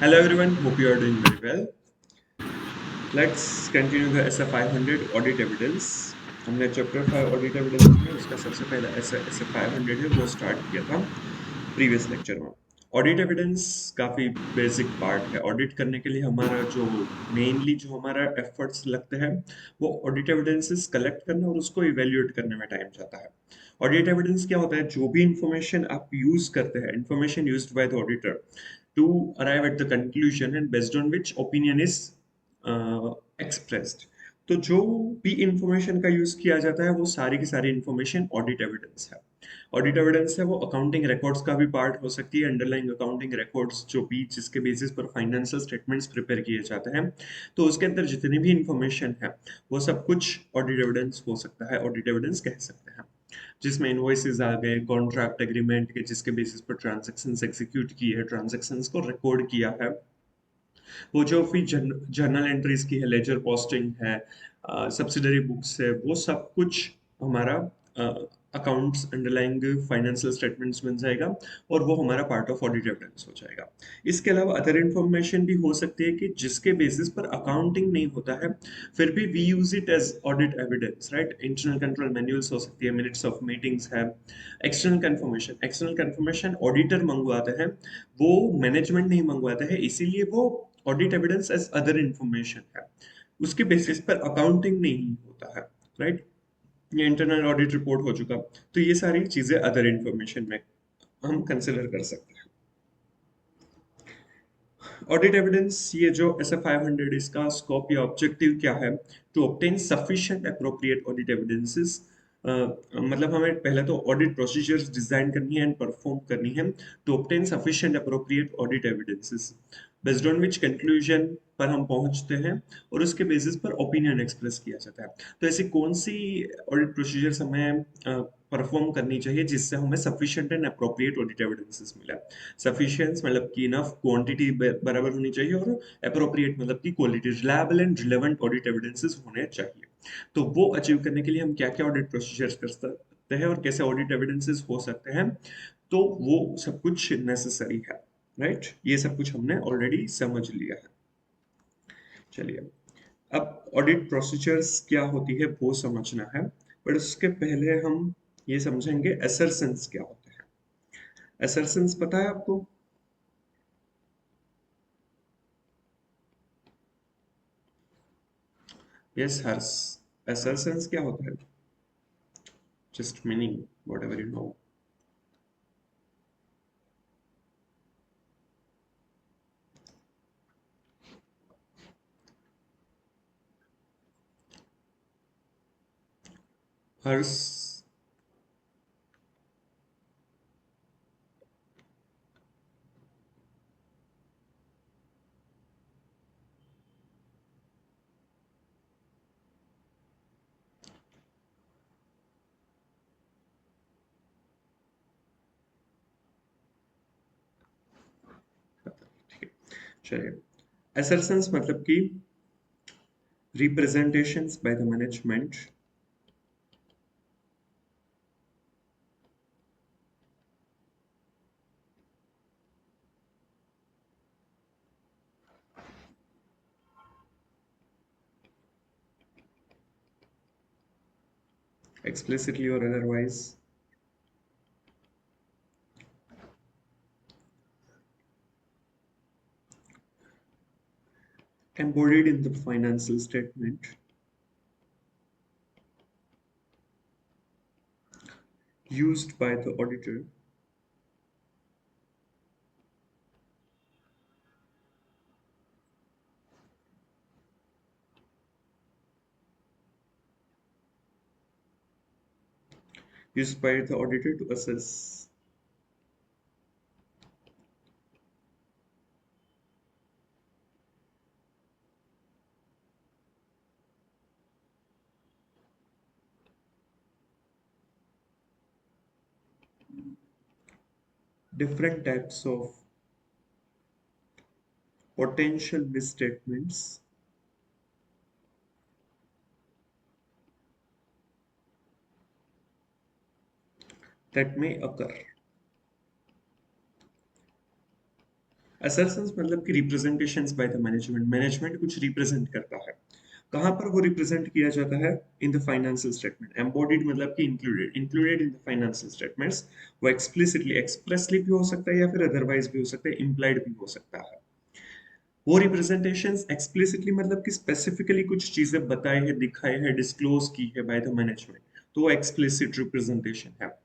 Hello everyone, hope you are doing very well. Let's continue the SF 500 audit evidence. हमने chapter 5 audit evidence में उसका सबसे पहला SF 500 है वो स्टार्ट किया था प्रीवियस लेक्चर में। ऑडिट एविडेंस काफ़ी बेसिक पार्ट है। ऑडिट करने के लिए हमारा जो मेनली जो हमारा एफर्ट्स लगते हैं वो ऑडिट एविडेंसेस कलेक्ट करना और उसको इवेल्युएट करने में टाइम जाता है। ऑडिट एविडेंस क्या होता है? जो भी इंफॉर्मेशन आप यूज करते हैं, information used by the auditor to arrive at the conclusion and based on which opinion is expressed. तो जो भी इंफॉर्मेशन का यूज किया जाता है वो सारी की सारी इंफॉर्मेशन ऑडिट एविडेंस है। ऑडिट एविडेंस है वो अकाउंटिंग रिकॉर्ड्स का भी पार्ट हो सकती है, अंडरलाइंग अकाउंटिंग रिकॉर्ड्स जो भी जिसके बेसिस पर फाइनेंशियल स्टेटमेंट्स प्रिपेयर किए जाते हैं, तो उसके अंदर जितनी भी इंफॉर्मेशन है वो सब कुछ ऑडिट एविडेंस हो सकता है, ऑडिट एविडेंस कह सकते हैं। जिसमें इनवॉइसेस आ गए, कॉन्ट्रैक्ट एग्रीमेंट के जिसके बेसिस पर ट्रांजैक्शंस एग्जीक्यूट किए हैं, ट्रांजैक्शंस को रिकॉर्ड किया है, वो जो भी जर्नल एंट्रीज की है, लेजर पोस्टिंग है, सब्सिडरी बुक्स है, वो सब कुछ हमारा अकाउंट्स अंडरलाइंग फाइनेंशियल स्टेटमेंट्स बन जाएगा और वो हमारा पार्ट ऑफ ऑडिट एविडेंस हो जाएगा। इसके अलावा अदर इन्फॉर्मेशन भी हो सकती है कि जिसके बेसिस पर अकाउंटिंग नहीं होता है, फिर भी we use it as audit evidence, right? Internal control manuals हो सकती है, मिनट्स ऑफ मीटिंग्स है। एक्सटर्नल कंफर्मेशन ऑडिटर मंगवाते हैं, वो मैनेजमेंट नहीं मंगवाता है, इसीलिए वो audit evidence as other information है, उसके बेसिस पर अकाउंटिंग नहीं होता है, राइट? ये इंटरनल ऑडिट रिपोर्ट हो चुका, तो ये सारी चीजें अदर इंफॉर्मेशन में हम कंसिडर कर सकते हैं। ऑडिट एविडेंस, ये जो एस एफ 500 इसका स्कोप या ऑब्जेक्टिव क्या है? To obtain sufficient appropriate audit evidences. मतलब हमें पहले तो ऑडिट प्रोसीजर्स डिजाइन करनी है एंड परफॉर्म करनी है to obtain sufficient appropriate audit evidences based on which conclusion पर हम पहुंचते हैं और उसके बेसिस पर ओपिनियन एक्सप्रेस किया जाता है। तो ऐसी कौन सी ऑडिट प्रोसीजर्स हमें परफॉर्म करनी चाहिए जिससे हमें sufficient and appropriate audit evidences मिले? सफिशिएंस मतलब कि इनफ क्वांटिटी बराबर होनी चाहिए, और अप्रोप्रिएट मतलब कि quality, reliable and relevant audit evidences होने चाहिए। तो वो अचीव करने के लिए हम क्या क्या ऑडिट प्रोसीजर्स कर सकते हैं और कैसे ऑडिट एविडेंसेस हो सकते हैं, तो वो सब कुछ नेसेसरी है, राइट? ये सब कुछ हमने ऑलरेडी समझ लिया है। चलिए, अब ऑडिट प्रोसीजर्स क्या होती है वो समझना है, बट उसके पहले हम ये समझेंगे असर्शंस क्या होते हैं। असर्शंस पता है आपको? यस हर्ष, assertions क्या होता है? Just meaning, whatever you know. हर्ष, ठीक है, चलिए। assertions मतलब कि representations by the management explicitly or otherwise embodied in the financial statement used by the auditor to assess different types of potential misstatements that may occur. Assertions मतलब कि representations by the management, management कुछ represent करता है। कहाँ पर वो represent किया जाता है? In the financial statement. Embodied मतलब कि included, included in the financial statements. वो एक्सप्लिसिटली, एक्सप्रेसली भी हो सकता है या फिर अदरवाइज भी हो सकता है, इम्प्लाइड भी हो सकता है। वो रिप्रेजेंटेशंस एक्सप्लिसिटली मतलब कि स्पेसिफिकली कुछ चीजें बताई है, दिखाई है, डिस्क्लोज की है बाय द मैनेजमेंट, तो वो एक्सप्लिसिट रिप्रेजेंटेशन है।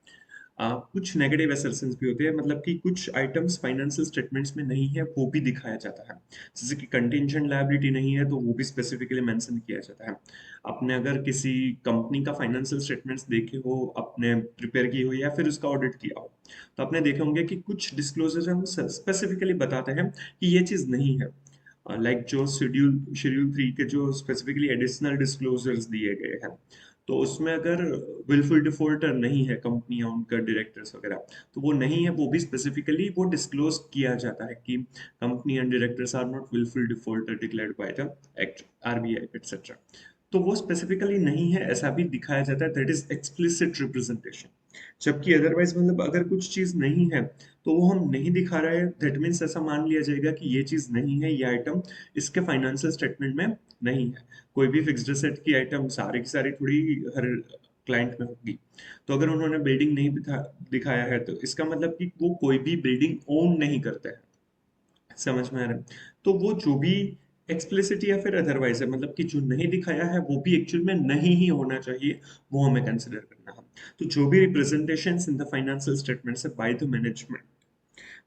कुछ नेगेटिव असर्शंस भी होते हैं, मतलब कि कुछ आइटम्स फाइनेंशियल स्टेटमेंट्स में नहीं है वो भी दिखाया जाता है। जैसे कि कंटिंजेंट लायबिलिटी नहीं है तो वो भी स्पेसिफिकली मेंशन किया जाता है। आपने अगर किसी कंपनी का फाइनेंशियल स्टेटमेंट्स देखे हो, आपने प्रिपेयर की हो या फिर उसका ऑडिट किया हो, तो आपने देखे होंगे कि कुछ डिस्क्लोजर हम स्पेसिफिकली बताते हैं कि ये चीज नहीं है। लाइक जो शेड्यूल शेड्यूल 3 के जो स्पेसिफिकली एडिशनल डिस्क्लोजर्स दिए गए हैं, तो उसमें अगर विलफुल डिफॉल्टर नहीं है कंपनी या उनका डायरेक्टर्स वगैरह, तो वो नहीं है, वो भी स्पेसिफिकली वो डिस्क्लोज किया जाता है कि company and directors are not wilful defaulter declared by the act, RBI etcetera. तो वो स्पेसिफिकली नहीं है ऐसा भी दिखाया जाता है, दैट इज एक्सप्लिसिट रिप्रेजेंटेशन। जबकि अदरवाइज मतलब अगर कुछ चीज नहीं है तो वो हम नहीं दिखा रहे हैं, दैट मीन्स ऐसा मान लिया जाएगा कि ये चीज नहीं है, ये आइटम इसके फाइनेंशियल स्टेटमेंट में नहीं है। कोई भी फिक्स्ड एसेट की आइटम सारी की सारी थोड़ी हर क्लाइंट में होगी। तो अगर उन्होंने बिल्डिंग नहीं दिखाया है तो इसका मतलब कि वो कोई भी बिल्डिंग ओन नहीं करते हैं। समझ में आ रहा है? तो वो जो भी एक्सप्लिसिट या फिर अदरवाइज है, मतलब कि जो नहीं दिखाया है वो भी एक्चुअल में नहीं ही होना चाहिए, वो हमें कंसिडर करना है। तो जो भी representation in the financial statements है बाय द मैनेजमेंट,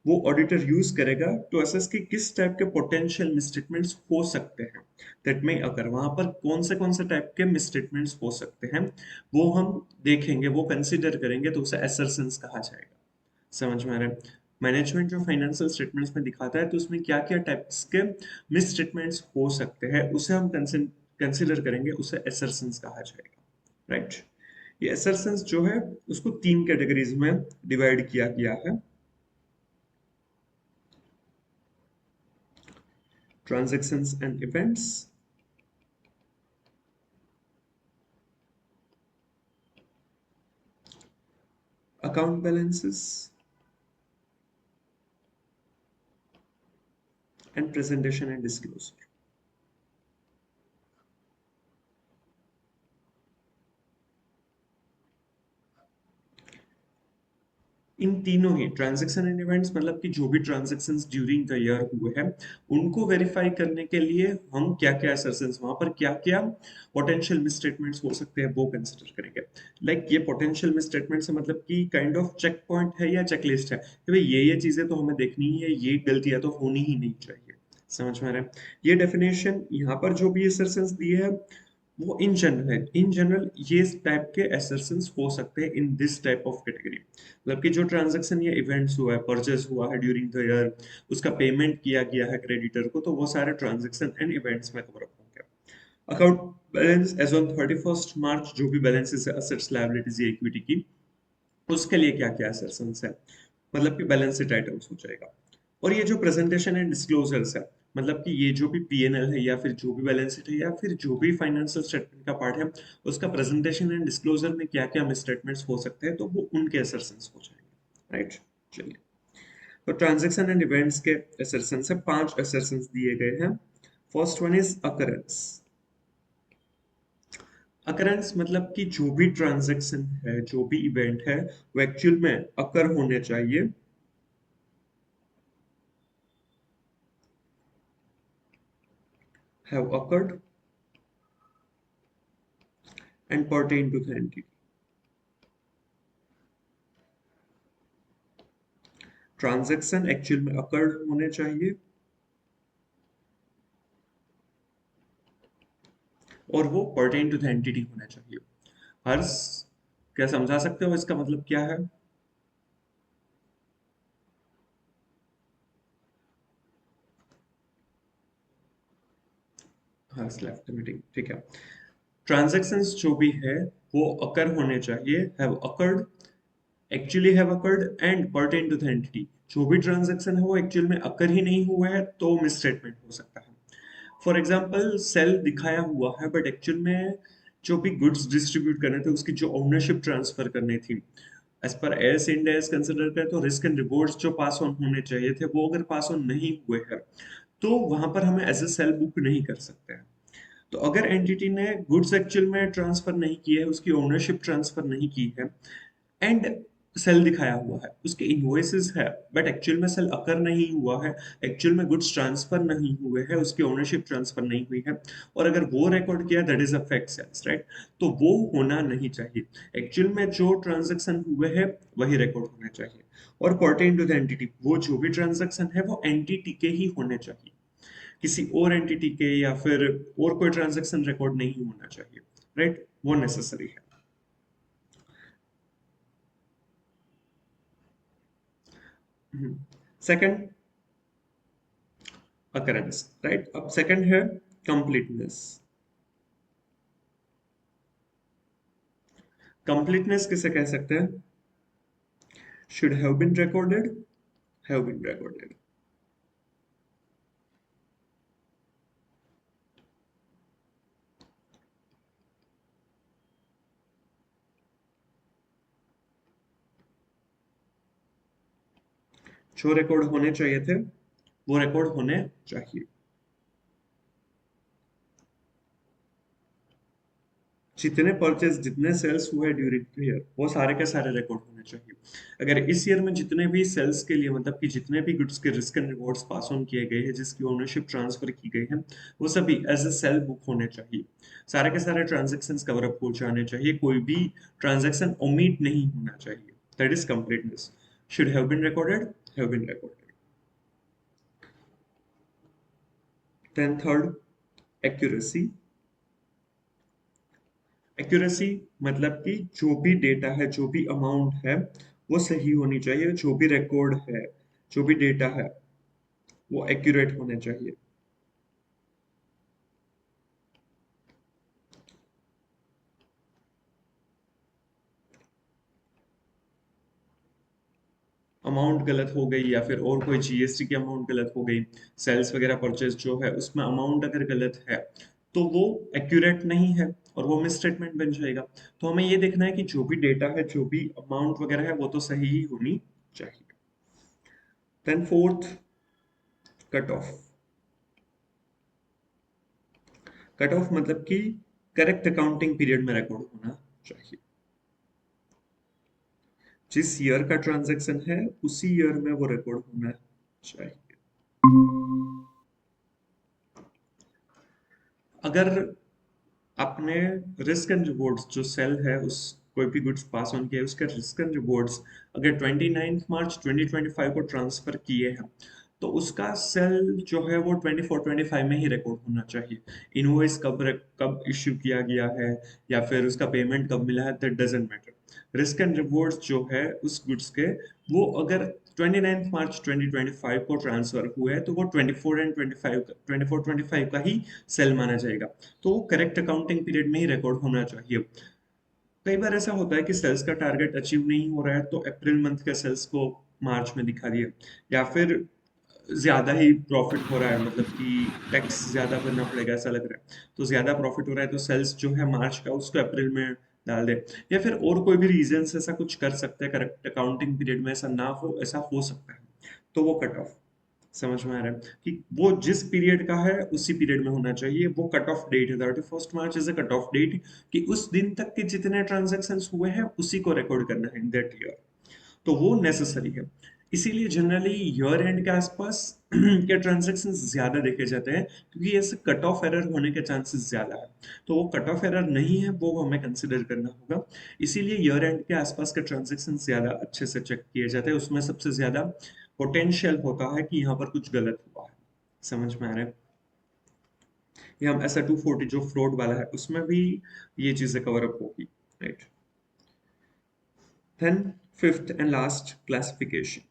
वो ऑडिटर यूज करेगा टू असेस कि किस टाइप के पोटेंशियल मिसस्टेटमेंट्स हो सकते हैं, दैट में अगर वहां पर कौन से टाइप के मिसस्टेटमेंट्स हो सकते हैं, वो हम देखेंगे, वो कंसिडर करेंगे, तो उसे एसर्शंस कहा जाएगा। समझ में आ रहा है? मैनेजमेंट जो फाइनेंशियल स्टेटमेंट्स में दिखाता है तो उसमें क्या क्या टाइप्स के मिस स्टेटमेंट्स हो सकते हैं, उसे हम कंसिडर करेंगे, उसे एसर्शंस कहा जाएगा। राइट? ये एसर्शंस जो है उसको तीन कैटेगरीज में डिवाइड किया गया है। Transactions and events, account balances, and presentation and disclosure. इन तीनों ही ट्रांजैक्शन एंड इवेंट्स मतलब कि जो भी ट्रांजैक्शंस ड्यूरिंग द ईयर हुए हैं, उनको वेरीफाई करने के लिए हम क्या क्या असर्शंस, वहां पर क्या क्या पोटेंशियल मिसस्टेटमेंट्स हो सकते हैं वो कंसिडर करेंगे। लाइक ये पोटेंशियल मिसस्टेटमेंट्स है मतलब कि काइंड ऑफ चेक पॉइंट है या चेकलिस्ट है कि भाई ये चीजें तो हमें देखनी ही है, ये गलतियां तो होनी ही नहीं चाहिए। समझ में आ रहा है? ये डेफिनेशन यहाँ पर जो भी असर्शंस दिए है वो इन जनरल है। इन जनरल ये टाइप के assertions हो सकते हैं in this type of category, मतलब कि जो ट्रांजैक्शन या इवेंट्स हुआ है, परचेस हुआ है ड्यूरिंग द ईयर, उसका पेमेंट किया गया है क्रेडिटर को, तो वो सारे ट्रांजैक्शन एंड इवेंट्स में कवर अप होंगे। Account balance as on 31st March, जो भी बैलेंसेस है असेट्स लायबिलिटीज या इक्विटी की, उसके लिए क्या क्या assertions है, मतलब कि बैलेंस शीट आइटम्स हो जाएगा। और ये जो प्रेजेंटेशन एंड डिस्क्लोजर्स है, मतलब कि ये जो भी पीएनएल है या फिर जो भी बैलेंस शीट है या फिर जो भी फाइनेंशियल स्टेटमेंट का पार्ट है, उसका प्रेजेंटेशन एंड डिस्क्लोजर में क्या क्या मिसस्टेटमेंट्स हो सकते हैं, तो वो उनके असर्शंस हो जाएंगे। राइट? चलिए, तो ट्रांजैक्शन एंड इवेंट्स के असर्शंस है, 5 असर्शंस दिए गए हैं। First one is occurrence. Occurrence मतलब कि जो भी ट्रांजैक्शन है, जो भी इवेंट है, वो एक्चुअल में अकर होने चाहिए, have occurred and pertain to the entity। Transaction actual में अकर्ड होने चाहिए और वो pertain to the entity होना चाहिए। हर्ष, क्या समझा सकते हो इसका मतलब क्या है? हर्ष लेफ्ट मीटिंग, ठीक है। ट्रांजैक्शंस जो भी है वो अकर होने चाहिए, have occurred, actually have occurred and pertain to the entity। जो भी ट्रांजैक्शन है वो एक्चुअल में अकर ही नहीं हुआ है तो मिसस्टेटमेंट हो सकता है। फॉर एग्जाम्पल, सेल दिखाया हुआ है बट एक्चुअल में जो भी गुड्स डिस्ट्रीब्यूट करने थे, उसकी जो ओनरशिप ट्रांसफर करनी थी, as per S end S consider करें तो रिस्क एंड रिवॉर्ड्स जो पास ऑन होने चाहिए थे वो अगर पास ऑन नहीं हुए हैं तो वहां पर हमें एज ए सेल बुक नहीं कर सकते हैं। तो अगर एंटिटी ने गुड्स एक्चुअल में ट्रांसफर नहीं किया है, उसकी ओनरशिप ट्रांसफर नहीं की है एंड सेल दिखाया हुआ है, उसके इनवॉइसेस है, बट एक्चुअल में सेल अकर नहीं हुआ है, एक्चुअल में गुड्स ट्रांसफर नहीं हुए हैं, उसकी ओनरशिप ट्रांसफर नहीं हुई है, और अगर वो रिकॉर्ड किया that is a fake sales, right? तो वो होना नहीं चाहिए। एक्चुअल में जो ट्रांजैक्शन हुए हैं वही रिकॉर्ड होने चाहिए। और पर्टेन टू द एंटिटी, वो जो भी ट्रांजैक्शन है वो एंटिटी के ही होने चाहिए, किसी और एंटिटी के या फिर और कोई ट्रांजैक्शन रिकॉर्ड नहीं होना चाहिए, राइट? वो नेसेसरी है। Second, occurrence, right? अब second है completeness। completeness किसे कह सकते हैं? should have been recorded, have been recorded। जो रिकॉर्ड होने चाहिए थे वो रिकॉर्ड होने चाहिए। जितने परचेज, जितने सेल्स हुए ड्यूरिंग द ईयर वो सारे के सारे रिकॉर्ड होने चाहिए। अगर इस ईयर में जितने भी सेल्स के लिए मतलब कि जितने भी गुड्स के risk and rewards pass on किए गए हैं, जिसकी ओनरशिप ट्रांसफर की गई है, वो सभी एज ए सेल बुक होने चाहिए। सारे के सारे ट्रांजेक्शन कवर अप हो जाने चाहिए, कोई भी ट्रांजेक्शन ओमिट नहीं होना चाहिए। That is completeness. Should have been recorded, have been recorded. Then third, accuracy. Accuracy मतलब कि जो भी डेटा है, जो भी अमाउंट है, वो सही होनी चाहिए। जो भी रिकॉर्ड है, जो भी डेटा है, वो एक्यूरेट होने चाहिए। अमाउंट गलत हो गई या फिर और कोई जीएसटी की अमाउंट गलत हो गई, सेल्स वगैरह परचेज जो है उसमें अमाउंट अगर गलत है तो वो एक्यूरेट नहीं है और वो मिस स्टेटमेंट बन जाएगा। तो हमें ये देखना है कि जो भी डेटा है, जो भी अमाउंट वगैरह है, वो तो सही ही होनी चाहिए। Then fourth, cut off. Cut off मतलब कि करेक्ट अकाउंटिंग पीरियड में रिकॉर्ड होना चाहिए। जिस ईयर का ट्रांजैक्शन है उसी ईयर में वो रिकॉर्ड होना चाहिए। अगर आपने रिस्क एंड रिवॉर्ड्स जो सेल है उस कोई भी गुड्स पास ऑन किया है उसका रिस्क एंड रिवॉर्ड्स अगर 29 मार्च 2025 को ट्रांसफर किए हैं तो उसका सेल जो है वो 24-25 में ही रिकॉर्ड होना चाहिए। इनवॉइस कब इश्यू किया गया है या फिर उसका पेमेंट कब मिला है, that doesn't matter. Risk and rewards जो है उस गुड्स के, वो अगर 29 मार्च 2025 को ट्रांसफर हुए हैं तो वो 24 का ही सेल माना जाएगा। तो वो करेक्ट अकाउंटिंग पीरियड में ही रिकॉर्ड होना चाहिए। कई बार ऐसा होता है कि सेल्स का टारगेट अचीव नहीं हो रहा है तो अप्रैल मंथ के सेल्स को मार्च में दिखा दिया, या फिर ज्यादा ही प्रॉफिट हो रहा है, मतलब कि टैक्स ज्यादा भरना पड़ेगा ऐसा लग रहा है, तो ज्यादा प्रॉफिट हो रहा है तो सेल्स जो है मार्च का उसको अप्रैल में डाल दे। या फिर और कोई भी रीजन से ऐसा कुछ कर सकते हैं, करेक्ट अकाउंटिंग पीरियड में ऐसा ना हो, ऐसा हो सकता है, तो वो कट ऑफ। समझ में आ रहा है कि वो जिस पीरियड का है उसी पीरियड में होना चाहिए। वो कट ऑफ डेट है, 31 March is a cut off date कि उस दिन तक के जितने ट्रांजेक्शन हुए हैं उसी को रिकॉर्ड करना है इन दैट ईयर। तो वो नेसेसरी है। इसीलिए जनरली ईयर एंड के आसपास के ट्रांजेक्शन ज्यादा देखे जाते हैं, क्योंकि ऐसे कट ऑफ एरर होने के चांसेस ज्यादा है। तो वो कट ऑफ एरर नहीं है, वो हमें कंसिडर करना होगा। इसीलिए ईयर एंड के आसपास के ट्रांजेक्शन ज्यादा अच्छे से चेक किए जाते हैं, उसमें सबसे ज्यादा पोटेंशियल होता है कि यहाँ पर कुछ गलत हुआ है। समझ में आ रहा है? ये हम ऐसा 240 जो फ्रॉड वाला है उसमें भी ये चीजें कवर अप होगी, right? Then fifth and last, classification.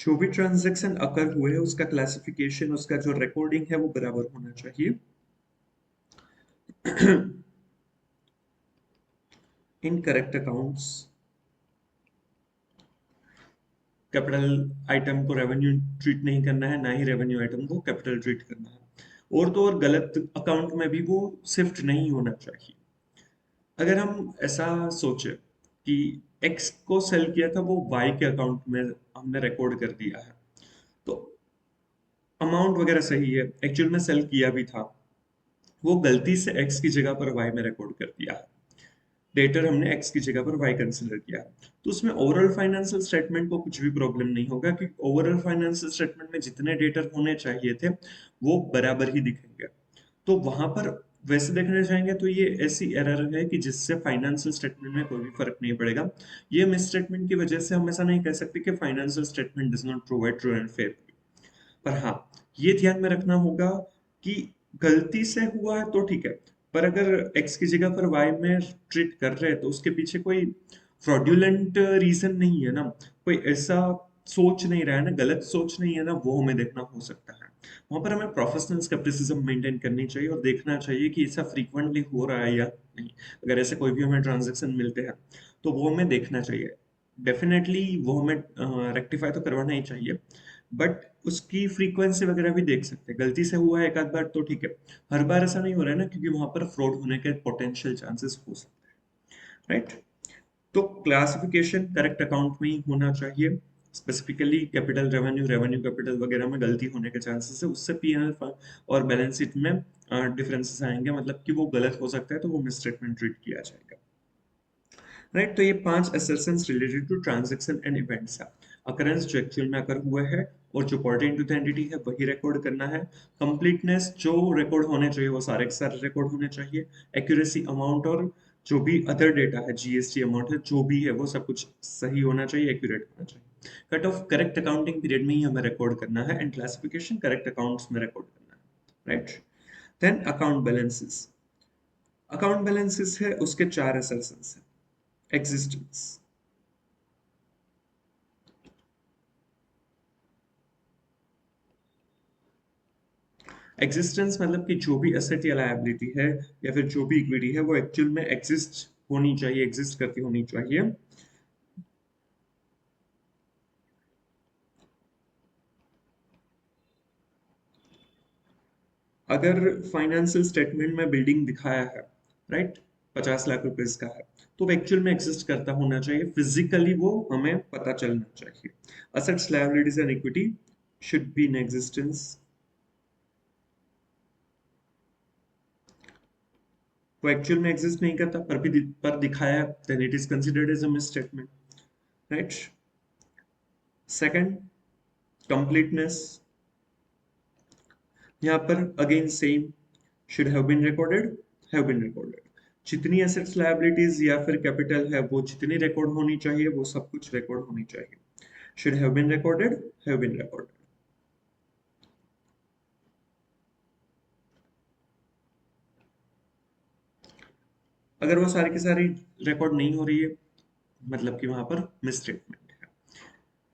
जो भी ट्रांजैक्शन अकर हुए हैं उसका क्लासिफिकेशन, उसका जो रिकॉर्डिंग है वो बराबर होना चाहिए। इनकरेक्ट अकाउंट्स, कैपिटल आइटम को रेवेन्यू ट्रीट नहीं करना है, ना ही रेवेन्यू आइटम को कैपिटल ट्रीट करना है। और तो और गलत अकाउंट में भी वो शिफ्ट नहीं होना चाहिए। अगर हम ऐसा सोचे कि एक्स को सेल किया था वो वाई के अकाउंट में हमने रिकॉर्ड कर दिया है, तो अमाउंट वगैरह सही है, एक्चुअल में सेल किया भी था, वो गलती से एक्स की जगह पर वाई में रिकॉर्ड कर दिया है, डेटर हमने एक्स की जगह पर वाई कंसिडर किया, तो उसमें ओवरऑल फाइनेंशियल स्टेटमेंट को कुछ भी प्रॉब्लम नहीं होगा, क्योंकि ओवरऑल फाइनेंशियल स्टेटमेंट में जितने डेटर होने चाहिए थे वो बराबर ही दिखेंगे। तो वहां पर वैसे देखने जाएंगे तो ये ऐसी एरर है कि जिससे फाइनेंशियल स्टेटमेंट में कोई भी फर्क नहीं पड़ेगा। ये मिस स्टेटमेंट की वजह से हम ऐसा नहीं कह सकते कि financial statement does not provide true and fair, पर हाँ, ये ध्यान में रखना होगा कि गलती से हुआ है तो ठीक है, पर अगर एक्स की जगह पर वाई में ट्रीट कर रहे हैं तो उसके पीछे कोई फ्रॉड्यूलेंट रीजन नहीं है ना, कोई ऐसा सोच नहीं रहा है ना, गलत सोच नहीं है ना, वो हमें देखना हो सकता है। वहां पर हमें प्रोफेशनल स्केप्टिसिज्म मेंटेन करनी चाहिए और देखना चाहिए कि ऐसा फ्रीक्वेंटली हो रहा है या नहीं। अगर ऐसे कोई भी हमें ट्रांजेक्शन मिलते हैं तो वो हमें देखना चाहिए, डेफिनेटली वो हमें रेक्टिफाई तो करवाना ही चाहिए, बट उसकी फ्रीक्वेंसी वगैरह भी देख सकते हैं। गलती से हुआ है एक आध बार तो ठीक है, हर बार ऐसा नहीं हो रहा है ना, क्योंकि वहां पर फ्रॉड होने के पोटेंशियल चांसेस हो सकते हैं, राइट। तो क्लासिफिकेशन करेक्ट अकाउंट में ही होना चाहिए, specifically capital revenue, revenue capital वगैरह में गलती होने के चांसेस है, उससे पीएनएल और बैलेंस शीट में डिफरेंसेस आएंगे, मतलब कि वो गलत हो सकता है तो वो मिसस्टेटमेंट ट्रीट किया जाएगा, राइट। तो ये 5 assertions related to transaction and events है। अकरेंस जो एक्चुअल में अकर हुआ है और जो पर्टेन टू द एंटिटी है वही रिकॉर्ड करना है। कंप्लीटनेस, जो रिकॉर्ड होने चाहिए वो सारे के सारे रिकॉर्ड होने चाहिए। एक्यूरेसी, अमाउंट और जो भी अदर डेटा है, जीएसटी अमाउंट है, जो भी है वो सब कुछ सही होना चाहिए, एक्यूरेट होना चाहिए। Cut off correct accounting period में ही हमें रिकॉर्ड करना है, एंड क्लासिफिकेशन करेक्ट अकाउंट्स में रिकॉर्ड करना है, right. Then account balances. Account balances है उसके 4 assertions है। एग्जिस्टेंस, एग्जिस्टेंस मतलब कि जो भी एसेट या लायबिलिटी है या फिर जो भी इक्विटी है वो एक्चुअल में एग्जिस्ट होनी चाहिए, एग्जिस्ट करती होनी चाहिए। अगर फाइनेंशियल स्टेटमेंट में बिल्डिंग दिखाया है, राइट, 50 लाख रुपए का है, तो वो एक्चुअल में एग्जिस्ट करता होना चाहिए, फिजिकली वो हमें पता चलना चाहिए। Assets, liabilities and equity should be in existence. वो एक्चुअल में एग्जिस्ट नहीं करता पर भी पर दिखाया, then it is considered as a misstatement, right. Second, completeness. यहाँ पर again same, should have been recorded, have been recorded. जितनी एसेट्स, लायबिलिटीज या फिर कैपिटल है वो जितनी रिकॉर्ड होनी चाहिए वो सब कुछ रिकॉर्ड होनी चाहिए। Should have been recorded, have been recorded. अगर वो सारी की सारी रिकॉर्ड नहीं हो रही है, मतलब कि वहां पर मिसस्टेटमेंट है।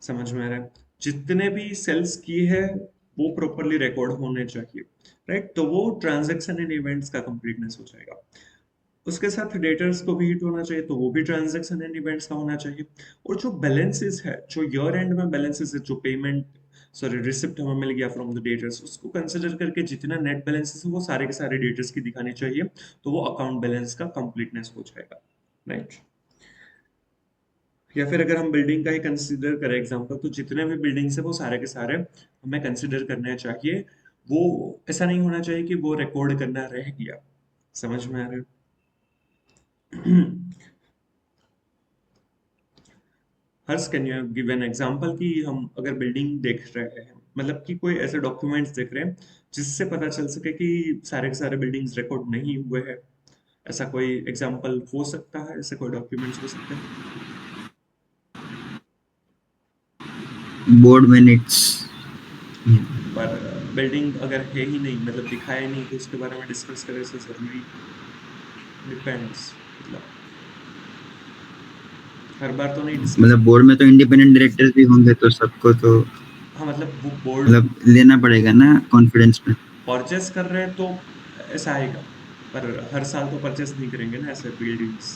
समझ में आ रहा है? जितने भी सेल्स किए हैं वो प्रॉपरली रिकॉर्ड होने चाहिए, राइट, तो वो ट्रांजैक्शन एंड इवेंट्स का कंप्लीटनेस हो जाएगा। उसके साथ डेटर्स को भी हिट होना चाहिए, तो वो भी ट्रांजैक्शन एंड इवेंट्स का होना चाहिए। और जो बैलेंसेस है, जो ईयर एंड में बैलेंसेस है, जो पेमेंट, सॉरी, रिसिप्ट हमें मिल गया फ्रॉम द डेटर्स, उसको कंसिडर करके जितना नेट बैलेंसेस है वो सारे के सारे डेटर्स की दिखानी चाहिए, तो वो अकाउंट बैलेंस का कंप्लीटनेस हो जाएगा, राइट। या फिर अगर हम बिल्डिंग का ही कंसिडर करें एग्जांपल, तो जितने भी बिल्डिंग्स है वो सारे के सारे हमें कंसिडर करने चाहिए। वो ऐसा नहीं होना चाहिए कि वो रिकॉर्ड करना रह गया। समझ में आ रहा है? Harsh, can you give an example कि हम अगर बिल्डिंग देख रहे हैं, मतलब कि कोई ऐसे डॉक्यूमेंट्स देख रहे हैं जिससे पता चल सके कि सारे के सारे बिल्डिंग्स रिकॉर्ड नहीं हुए हैं, ऐसा कोई एग्जांपल हो सकता है, ऐसे कोई डॉक्यूमेंट्स हो सकते हैं? Board minutes. पर बिल्डिंग अगर है ही नहीं, मतलब दिखाया नहीं, तो उसके बारे में डिस्कस करें से जरूरी, डिपेंड्स, मतलब हर बार तो नहीं डिस्कस। मतलब बोर्ड में तो इंडिपेंडेंट डायरेक्टर्स भी होंगे तो सबको तो हाँ, मतलब वो बोर्ड मतलब लेना पड़ेगा ना कॉन्फिडेंस में। परचेस कर रहे हैं तो ऐसा आएगा, पर हर साल तो परचेस नहीं करेंगे ना ऐसे बिल्डिंग्स।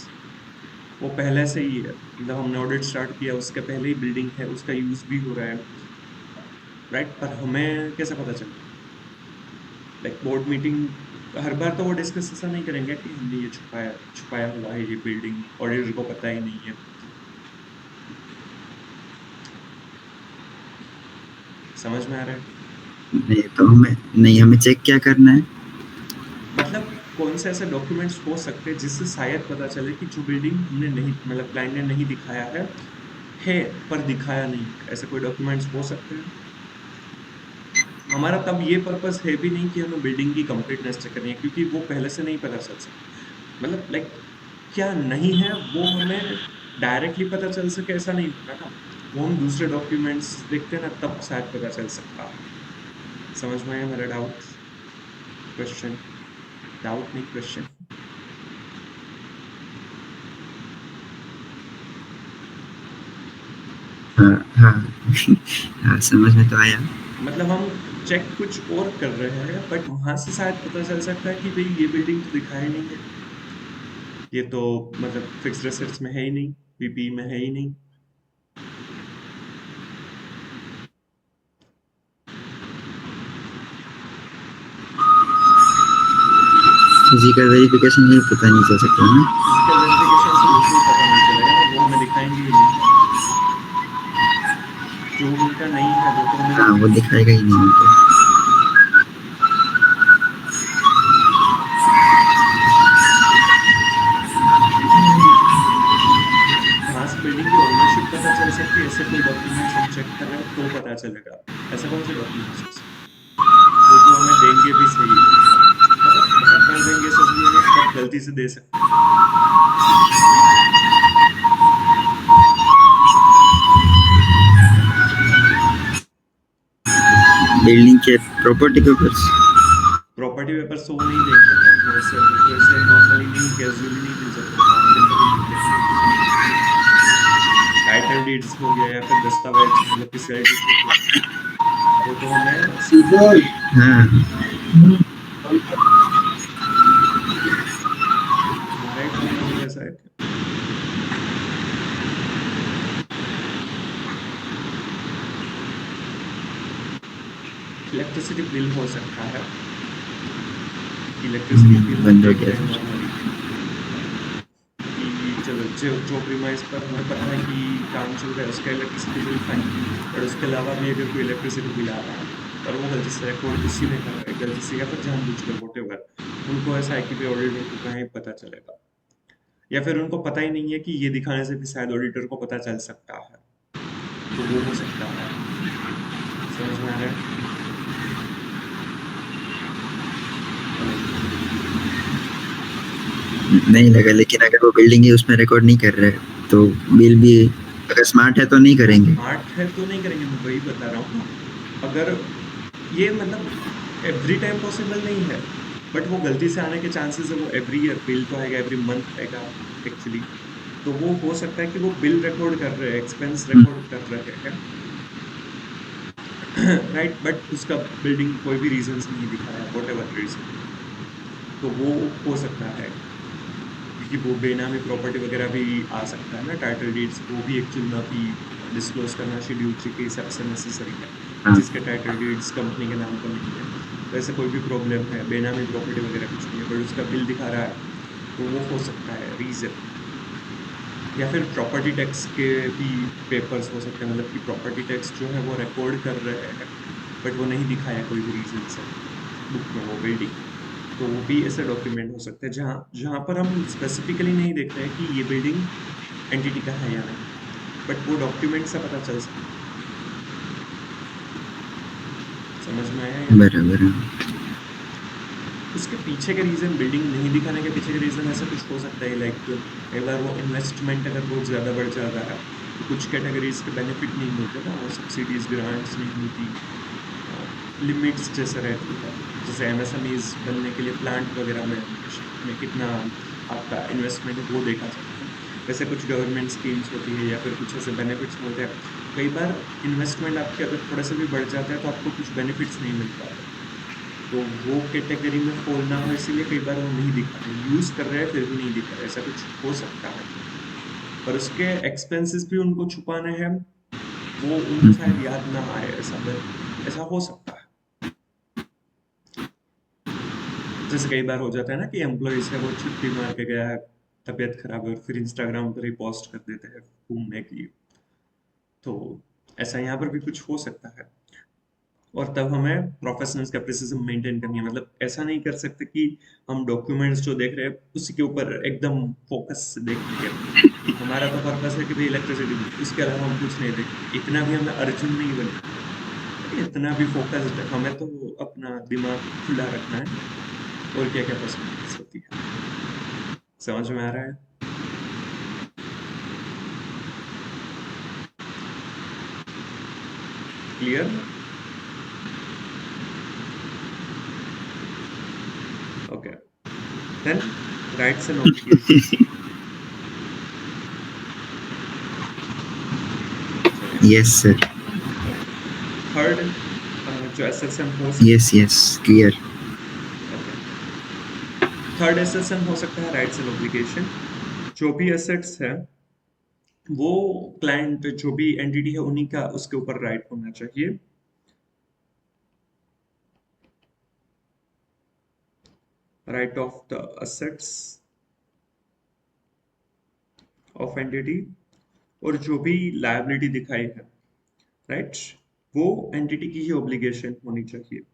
वो पहले से ही है, मतलब हमने ऑडिट स्टार्ट किया उसके पहले ही बिल्डिंग है, उसका यूज भी हो रहा है, राइट, पर हमें कैसे पता चलेगा? लाइक बोर्ड मीटिंग हर बार तो वो डिस्कस ऐसा नहीं करेंगे कि हमने ये छुपाया छुपाया हुआ है, ये बिल्डिंग ऑडिटर को पता ही नहीं है, समझ में आ रहा है? हमें चेक क्या करना है? मतलब कौन से ऐसे डॉक्यूमेंट्स हो सकते हैं जिससे शायद पता चले कि जो बिल्डिंग हमने नहीं, मतलब क्लाइंट ने नहीं दिखाया है पर दिखाया नहीं है, ऐसे कोई डॉक्यूमेंट्स हो सकते हैं। हमारा तब ये पर्पस है भी नहीं कि हमें बिल्डिंग की कंप्लीटनेस चेक करनी है, क्योंकि वो पहले से नहीं पता चल सकता। मतलब लाइक क्या नहीं है वो हमें डायरेक्टली पता चल सके ऐसा नहीं होगा ना, वो हम दूसरे डॉक्यूमेंट्स देखते हैं ना तब शायद पता चल सकता है। समझ में आया मेरा डाउट? क्वेश्चन? डाउट नहीं, क्वेश्चन। हाँ हाँ। हाँ, समझ में तो आया। मतलब हम चेक कुछ और कर रहे हैं बट वहां से शायद पता चल सकता है कि भाई ये बिल्डिंग तो दिखाई नहीं है, ये तो मतलब फिक्स्ड एसेट्स में है ही नहीं, पीपी में है ही नहीं। फिजिकल वेरिफिकेशन नहीं, पता नहीं चल सकता ना। फिजिकल वेरिफिकेशन से बिल्कुल पता नहीं चलेगा ना, वो हमें दिखाएंगे ही नहीं ना। जो उनका नहीं है वो तो हमें हाँ, वो दिखाएंगे। दिखाएगा ही नहीं हमको। वहां से बिल्डिंग की ओनरशिप पता चल सकती है, ऐसे कोई डॉक्यूमेंट्स हम चेक कर रहे हैं तो पता चलेगा। ऐसा कौन से डॉक्यूमेंट्स हो सकते हैं वो जो हमें देंगे भी सही, मतलब बार बार देंगे ऐसा जरूरी नहीं, बट गलती से दे सकते हैं। बिल्डिंग के प्रॉपर्टी पेपर्स। प्रॉपर्टी पेपर तो वो नहीं देंगे ना, वो तो ऐसे नॉर्मली नहीं, कैजुअली नहीं दे सकते, काम के अंदर ही देंगे। टाइटल डीड्स हो गया या फिर दस्तावेज, मतलब किसी आईडी प्रूफ हो गया, वो तो हमें हाँ। तुम्हारा ही फोन बज रहा है शायद। इलेक्ट्रिसिटी बिल हो सकता है, इलेक्ट्रिसिटी बिल हम बंद हो देखते गया हैं सर। नॉर्मली कि चलो जो प्रीमाइस पर हमें पता है कि काम चल रहा है उसका इलेक्ट्रिसिटी बिल फाइन, बट उसके अलावा भी अगर कोई इलेक्ट्रिसिटी बिल आ रहा है और वो गलती से रिकॉर्ड उसी ने कर रहा है, गलती से या फिर जानबूझकर वॉटेवर, उनको ऐसा है कि भाई ऑडिटर को कहीं पता चलेगा, या फिर उनको पता ही नहीं है कि ये दिखाने से भी शायद ऑडिटर को पता चल सकता है, तो वो हो सकता है। समझ में आ रहा है? हेलो? नहीं लगा, लेकिन अगर वो बिल्डिंग ही उसमें रिकॉर्ड नहीं कर रहे तो बिल भी, अगर स्मार्ट है तो नहीं करेंगे। स्मार्ट है तो नहीं करेंगे, मैं वही बता रहा हूँ ना। अगर ये मतलब एवरी टाइम पॉसिबल नहीं है, बट वो गलती से आने के चांसेस है, वो एवरी ईयर बिल तो आएगा, एवरी मंथ आएगा एक्चुअली, तो वो हो सकता है कि वो बिल रिकॉर्ड कर रहे हैं, एक्सपेंस रिकॉर्ड कर रहे हैं। राइट, बट उसका बिल्डिंग कोई भी रीजन से नहीं दिखा रहा है, वॉट एवर रीजन, तो वो हो सकता है, क्योंकि वो बेनामी प्रॉपर्टी वगैरह भी आ सकता है ना, टाइटल डीड्स वो भी एक्चुअल में अभी डिस्क्लोज करना शेड्यूल 3 के हिसाब से नेसेसरी है, हाँ। जिसके टाइटल डीड्स कंपनी के नाम पर नहीं है। तो ऐसे कोई भी प्रॉब्लम है, बेनामी प्रॉपर्टी वगैरह कुछ नहीं है बट उसका बिल दिखा रहा है, तो वो हो सकता है रीजन। या फिर प्रॉपर्टी टैक्स के भी पेपर्स हो सकते हैं, मतलब कि प्रॉपर्टी टैक्स जो है वो रिकॉर्ड कर रहे हैं बट वो नहीं दिखाया कोई भी रीजन से बुक में वो बिल्डिंग, तो वो भी ऐसे डॉक्यूमेंट हो सकते हैं जहाँ जहाँ पर हम स्पेसिफिकली नहीं देख रहे हैं कि ये बिल्डिंग एंटिटी का है या नहीं, बट वो डॉक्यूमेंट से पता चल सकता है। समझ में आया या नहीं? बराबर, हाँ। उसके पीछे के रीजन, बिल्डिंग नहीं दिखाने के पीछे के रीजन ऐसा कुछ हो सकता है, लाइक कई बार वो इन्वेस्टमेंट अगर बहुत ज्यादा बढ़ जाता है तो कुछ कैटेगरीज के बेनिफिट नहीं मिलते ना, वो सब्सिडीज ग्रांट्स नहीं मिलती, लिमिट्स जैसे रहती है, जैसे एमएसएमईज बनने के लिए प्लांट वगैरह में कितना आपका इन्वेस्टमेंट है वो देखा जाता है, वैसे कुछ गवर्नमेंट स्कीम्स होती है या फिर कुछ ऐसे बेनिफिट्स मिलते हैं, कई बार इन्वेस्टमेंट आपके अगर थोड़ा सा भी बढ़ जाता है तो आपको कुछ बेनिफिट्स नहीं मिल पाते, तो वो कैटेगरी में फॉल ना हो इसीलिए कई बार वो नहीं दिखाते, यूज कर रहे हैं फिर भी नहीं दिखा रहे, ऐसा कुछ हो सकता है। पर उसके एक्सपेंसेस भी उनको छुपाने हैं, वो उनको शायद याद ना आए, ऐसा हो सकता है। जैसे कई बार हो जाता है ना कि एम्प्लॉयज है वो छुट्टी मार के गया है, तबीयत खराब है, और फिर इंस्टाग्राम पर ही पोस्ट कर देते हैं घूमने की, तो ऐसा यहाँ पर भी कुछ हो सकता है। और तब हमें प्रोफेशनल स्केप्टिसिज्म मेंटेन करनी है। मतलब ऐसा नहीं कर सकते कि हम डॉक्यूमेंट्स जो देख रहे हैं उसी के ऊपर एकदम फोकस से देखेंगे। हमारा तो पर्पस है कि भाई इलेक्ट्रिसिटी बिल, उसके अलावा हम कुछ नहीं देखेंगे। इतना भी हमें अर्जुन नहीं बनना है, इतना भी फोकस्ड, हमें तो अपना दिमाग खुला रखना है। और क्या क्या पॉसिबिलिटीज होती है, समझ में आ रहा है? Clear? Okay, then rights and obligation. Yes sir. Okay, third जो एसेसन हो सकता यस यस क्लियर। है, ओके, थर्ड एसेसन हो सकता है राइट्स एंड ऑब्लिगेशन। जो भी एसेट्स है वो क्लाइंट, जो भी एंटिटी है उन्हीं का उसके ऊपर राइट होना चाहिए। Right of the assets of entity, और जो भी लायबिलिटी दिखाई है, राइट, वो एंटिटी की ही ऑब्लिगेशन होनी चाहिए।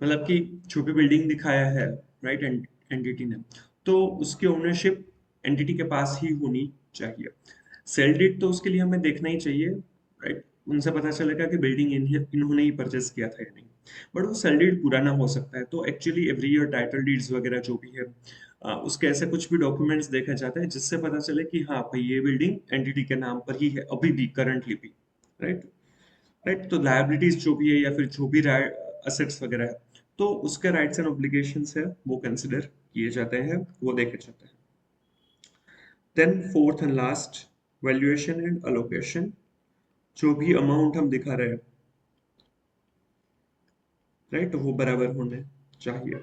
मतलब कि जो भी बिल्डिंग दिखाया है, राइट, एंटिटी ने, तो उसकी ओनरशिप एंटिटी के पास ही होनी चाहिए। सेल डीड तो उसके लिए हमें देखना ही चाहिए, राइट, उनसे पता चलेगा कि बिल्डिंग इन्होंने ही परचेस किया था या नहीं। बट वो सेल डीड पुराना हो सकता है, तो actually every year title deeds वगैरह जो भी है, उसके ऐसे कुछ भी डॉक्यूमेंट्स देखे जाते हैं जिससे पता चले कि हाँ भाई ये बिल्डिंग एंटिटी के नाम पर ही है अभी भी, करंटली भी, राइट। राइट, तो लायबिलिटीज जो भी है या फिर जो भी असेट्स वगैरह है, तो उसके राइट्स एंड ऑब्लिगेशंस है वो कंसिडर किए जाते हैं, वो देखे जाते हैं। Then fourth and last, valuation and allocation. जो भी अमाउंट हम दिखा रहे हैं, राइट, वो बराबर होने चाहिए।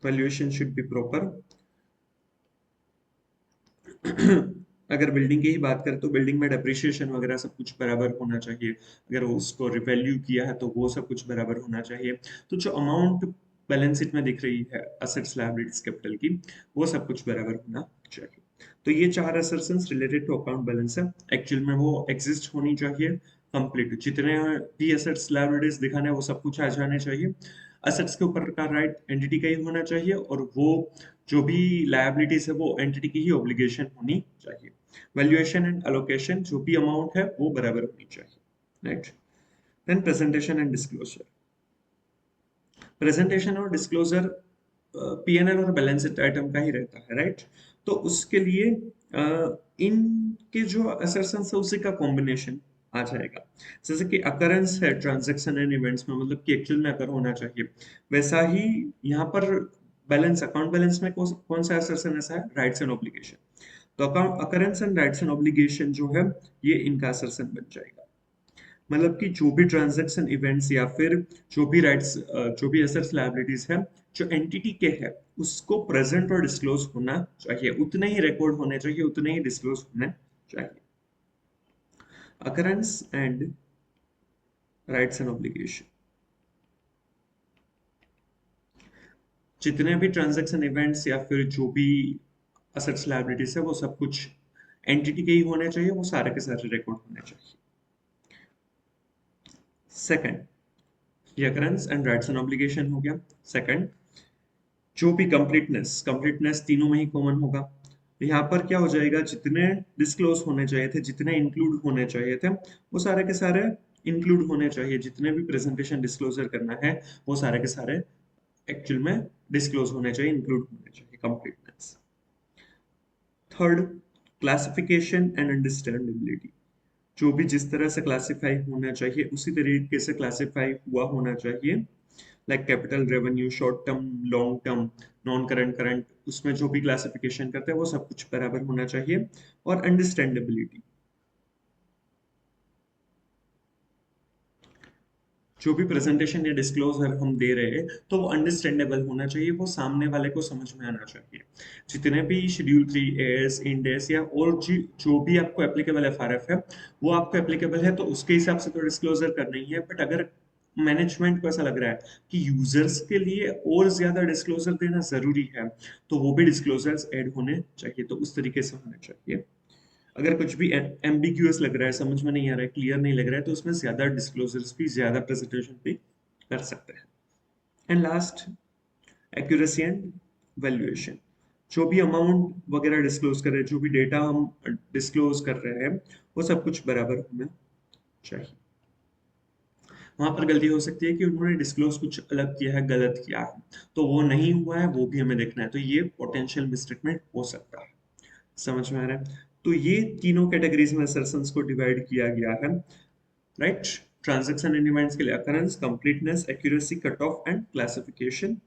Valuation should be proper. अगर बिल्डिंग की ही बात करें तो बिल्डिंग में डेप्रिसिएशन वगैरह सब कुछ बराबर होना चाहिए। अगर वो उसको रिवैल्यू किया है तो वो सब कुछ बराबर होना चाहिए। तो जो अमाउंट बैलेंस शीट में दिख रही है असेट्स लायबिलिटीज कैपिटल की, वो सब कुछ बराबर होना चाहिए। तो ये चार assertions related to account balance है, एक्चुअल में वो एग्जिस्ट होनी चाहिए कंप्लीट। जितने भी असेट्स लायबिलिटीज दिखाने हैं वो सब कुछ आ जाने चाहिए। असेट्स के ऊपर का राइट एंटिटी का ही होना चाहिए, और वो जो भी लायबिलिटीज है वो एंटिटी की ही ऑब्लिगेशन होनी चाहिए। वैल्यूएशन एंड अलोकेशन, जो भी अमाउंट है वो बराबर होनी चाहिए, राइट। Then presentation and disclosure. Presentation और डिस्क्लोजर पीएनएल और बैलेंस शीट आइटम का ही रहता है, राइट। तो उसके लिए इनके जो असर्शंस है उसी का कॉम्बिनेशन आ जाएगा। जैसे कि अकरेंस है ट्रांजैक्शन एंड इवेंट्स में, मतलब कि एक्चुअल में अकर होना चाहिए, वैसा ही यहाँ पर बैलेंस, अकाउंट बैलेंस में कौन सा असर्शन ऐसा है, राइट्स एंड ऑब्लिगेशन। तो account occurrence and rights and obligation जो है ये इनका असर्शन बन जाएगा। मतलब कि जो भी ट्रांजैक्शन इवेंट्स या फिर जो भी राइट्स, जो भी एसेट्स लायबिलिटीज है जो एंटिटी के है, उसको प्रेजेंट और डिस्क्लोज होना चाहिए, उतने ही रिकॉर्ड होने चाहिए, उतने ही डिस्क्लोज होने चाहिए। Occurrence and rights and obligation, जितने भी ट्रांजैक्शन इवेंट्स या फिर जो भी असेट्स लायबिलिटीज है वो सब कुछ एंटिटी के ही होने चाहिए, वो सारे के सारे रिकॉर्ड होने चाहिए। सेकंड, ये occurrence and rights and obligation हो गया। सेकंड, जो भी कंप्लीटनेस तीनों में ही कॉमन होगा। तो यहाँ पर क्या हो जाएगा, जितने डिस्क्लोज होने चाहिए थे, जितने इंक्लूड होने चाहिए थे, वो सारे के सारे इंक्लूड होने चाहिए। जितने भी प्रेजेंटेशन डिस्क्लोजर करना है वो सारे के सारे एक्चुअल में डिस्क्लोज होने चाहिए, इंक्लूड होने चाहिए, completeness. Third, classification and understandability. जो भी जिस तरह से क्लासिफाई होना चाहिए उसी तरीके से क्लासिफाई हुआ होना चाहिए। Like capital, revenue, short term, long term, non current, current, उसमें जो भी क्लासिफिकेशन करते हैं वो सब कुछ बराबर होना चाहिए। और अंडरस्टैंडेबिलिटी, जो भी प्रेजेंटेशन या डिस्क्लोजर हम दे रहे हैं तो वो अंडरस्टैंडेबल होना चाहिए, वो सामने वाले को समझ में आना चाहिए। जितने भी शेड्यूल 3 एस इंड एस या और जो भी आपको एप्लीकेबल एफआरएफ है वो आपको एप्लीकेबल है तो उसके हिसाब से तो डिस्क्लोजर करना ही है। बट अगर मैनेजमेंट को ऐसा लग रहा है कि यूजर्स के लिए और ज्यादा डिस्क्लोजर देना जरूरी है तो वो भी डिस्क्लोजर्स ऐड होने चाहिए, तो उस तरीके से होने चाहिए। अगर कुछ भी एम्बिग्यूअस लग रहा है, समझ में नहीं आ रहा है, क्लियर नहीं लग रहा है, तो उसमें ज्यादा डिस्क्लोजर्स भी, ज्यादा प्रेजेंटेशन भी कर सकते हैं। And last, accuracy and valuation. जो भी अमाउंट वगैरह डिस्क्लोज कर रहे हैं, जो भी डेटा हम डिस्क्लोज कर रहे हैं, वो सब कुछ बराबर होना चाहिए। वहां पर गलती हो सकती है कि उन्होंने डिस्क्लोज कुछ अलग किया है, गलत किया है, तो वो नहीं हुआ है, वो भी हमें देखना है, तो ये पोटेंशियल मिसस्टेटमेंट हो सकता है। समझ में आ रहा है? तो ये तीनों कैटेगरीज में असर्शंस को डिवाइड किया गया है, राइट? ट्रांजैक्शन एंड इवेंट्स के लिए occurrence, completeness, accuracy, cut off and classification.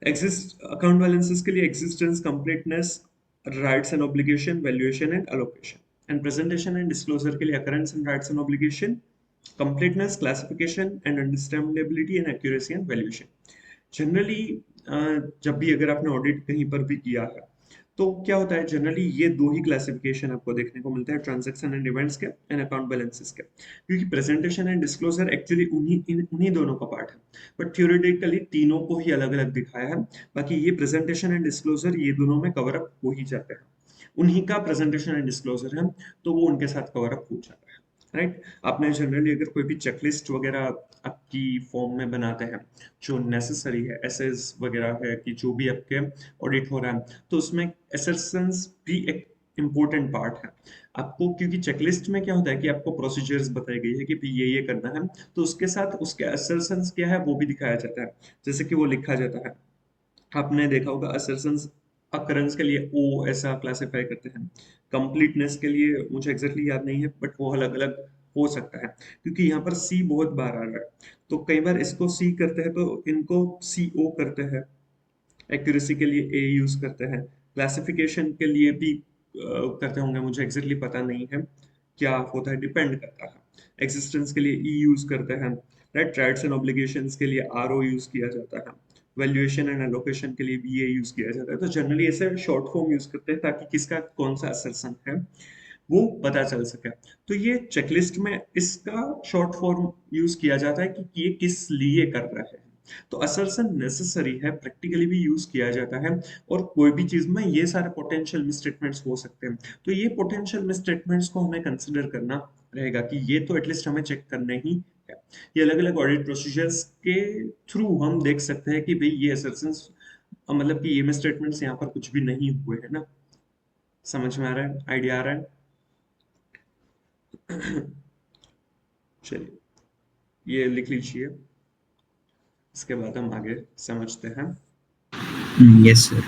Exist account balances के लिए existence, completeness, rights and obligation, valuation and allocation. And presentation and disclosure के लिए occurrence and rights and obligation, completeness, classification and understandability and accuracy and valuation। Generally जब भी अगर आपने audit कहीं पर भी किया है तो क्या होता है, जनरली ये दो ही क्लासिफिकेशन आपको देखने को मिलता है, ट्रांजैक्शन एंड इवेंट्स के एंड अकाउंट बैलेंसेस के, क्योंकि प्रेजेंटेशन एंड डिस्क्लोजर एक्चुअली उन्हीं दोनों का पार्ट है। बट थ्योरेटिकली तीनों को ही अलग अलग दिखाया है। बाकी ये प्रेजेंटेशन एंड डिस्क्लोजर ये दोनों में कवर अप हो ही जाते हैं, उन्हीं का प्रेजेंटेशन एंड डिस्क्लोजर है तो वो उनके साथ कवर अप हो जाता है, राइट? आपने जनरली अगर कोई भी चेकलिस्ट वगैरह आपकी फॉर्म में बनाते हैं जो नेसेसरी है, एसएस वगैरह है कि जो भी आपके ऑडिट हो रहा है, तो उसमें एसर्शंस भी एक इम्पोर्टेंट पार्ट है आपको, क्योंकि चेकलिस्ट में क्या होता है कि आपको प्रोसीजर्स बताई गई है कि भाई ये करना है, तो उसके साथ उसके असर्शंस क्या है वो भी दिखाया जाता है, जैसे कि वो लिखा जाता है। आपने देखा होगा असर्शंस अकरेंस के लिए ओ ऐसा क्लासिफाई करते हैं, कंप्लीटनेस के लिए मुझे एग्जैक्टली याद नहीं है बट वो अलग अलग हो सकता है, क्योंकि यहाँ पर सी बहुत बार आ रहा है तो कई बार इसको सी करते हैं तो इनको सी ओ करते हैं। एक्यूरेसी के लिए ए यूज करते हैं, क्लासिफिकेशन के लिए भी करते होंगे, मुझे एग्जैक्टली पता नहीं है क्या होता है, डिपेंड करता है। एक्सिस्टेंस के लिए ई यूज करते हैं, राइट? राइट्स एंड ऑब्लिगेशंस के लिए आर ओ यूज किया जाता है, वैल्यूएशन एंड एलोकेशन के लिए वी ए यूज किया जाता है। तो जनरली ऐसे शॉर्ट फॉर्म यूज करते हैं ताकि किसका कौन सा असर्शन है वो पता चल सके। तो ये चेकलिस्ट में इसका शॉर्ट फॉर्म यूज किया जाता है कि ये किस लिए कर रहा है। तो असर्शन नेसेसरी है, प्रैक्टिकली भी यूज किया जाता है, और कोई भी चीज में ये सारे पोटेंशियल मिसस्टेटमेंट्स हो सकते हैं, तो ये पोटेंशियल मिसस्टेटमेंट्स को हमें कंसिडर करना रहेगा कि ये तो एटलीस्ट हमें चेक करने ही है। ये अलग अलग ऑडिट प्रोसीजर्स के थ्रू हम देख सकते हैं कि भाई ये असर्शंस, मतलब कि ये मिसस्टेटमेंट्स यहाँ पर कुछ भी नहीं हुए है ना। समझ में आ रहा है? आइडिया आ रहा है? चलिए, ये लिख लीजिए, इसके बाद हम आगे समझते हैं। Yes sir.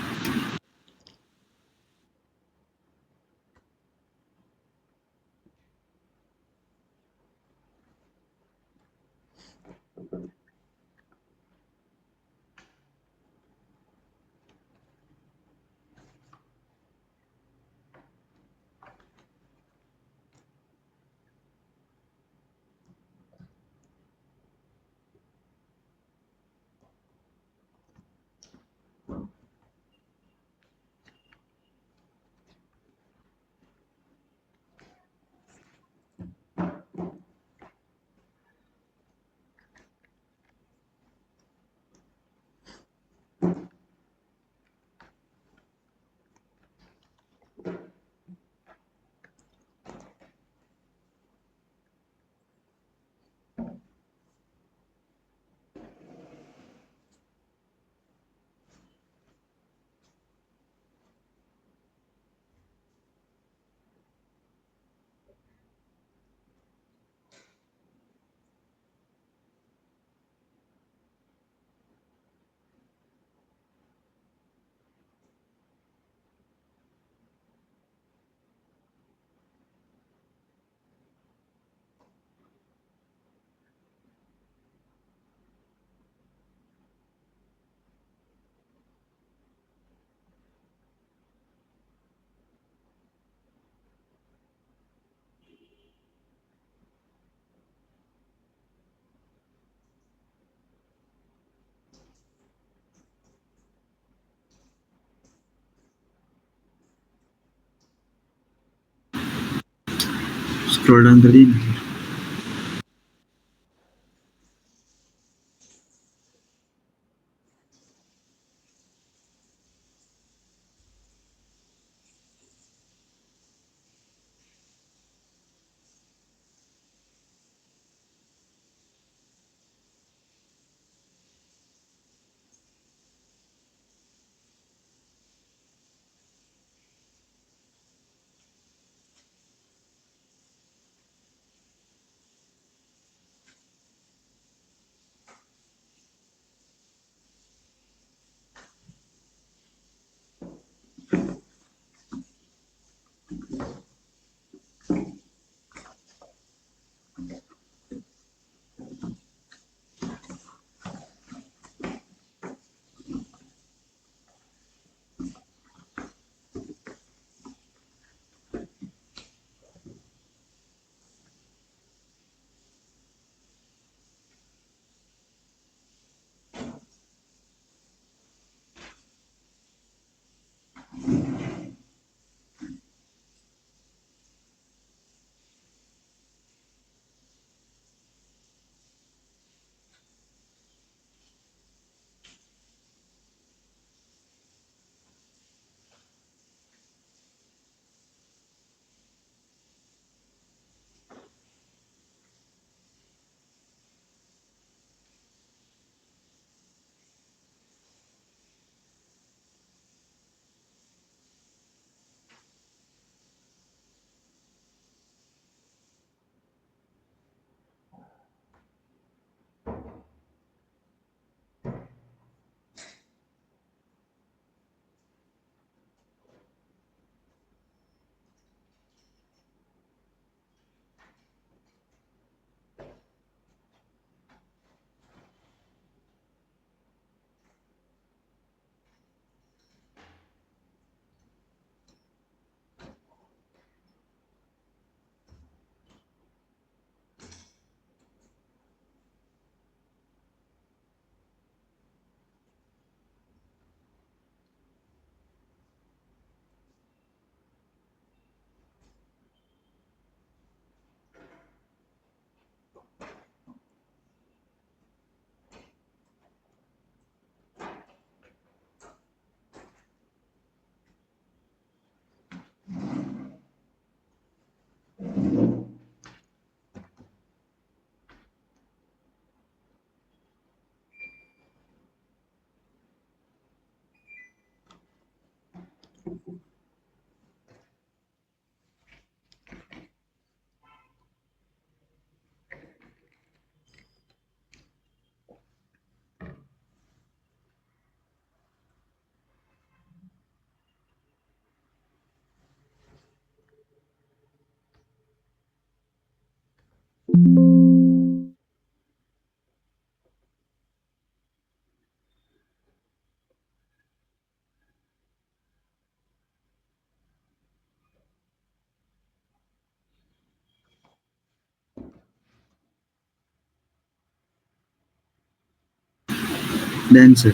स्क्रॉल डाउन कर दी ना। Done sir.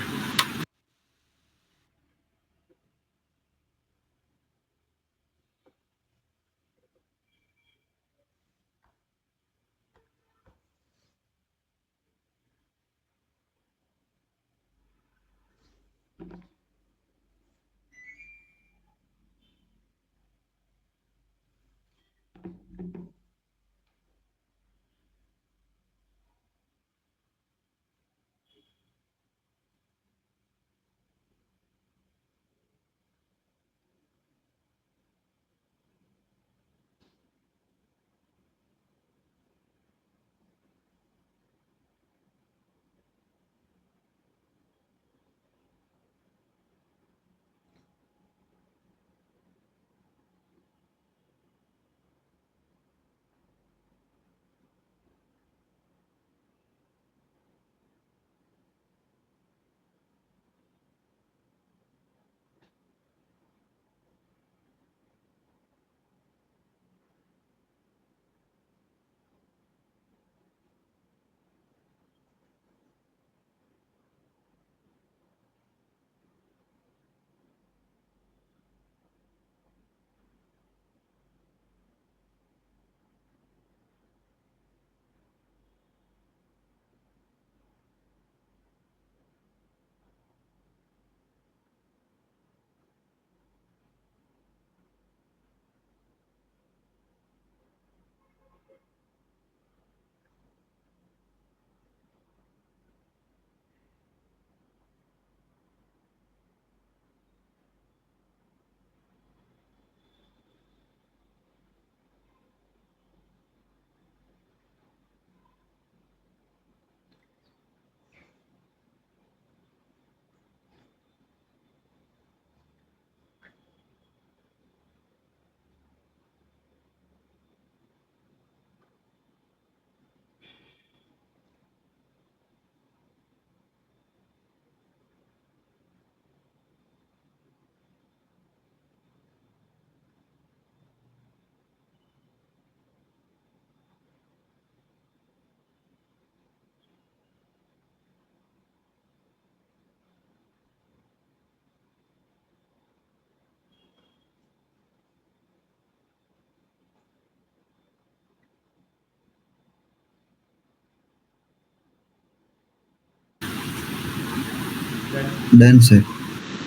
Done. Done sir.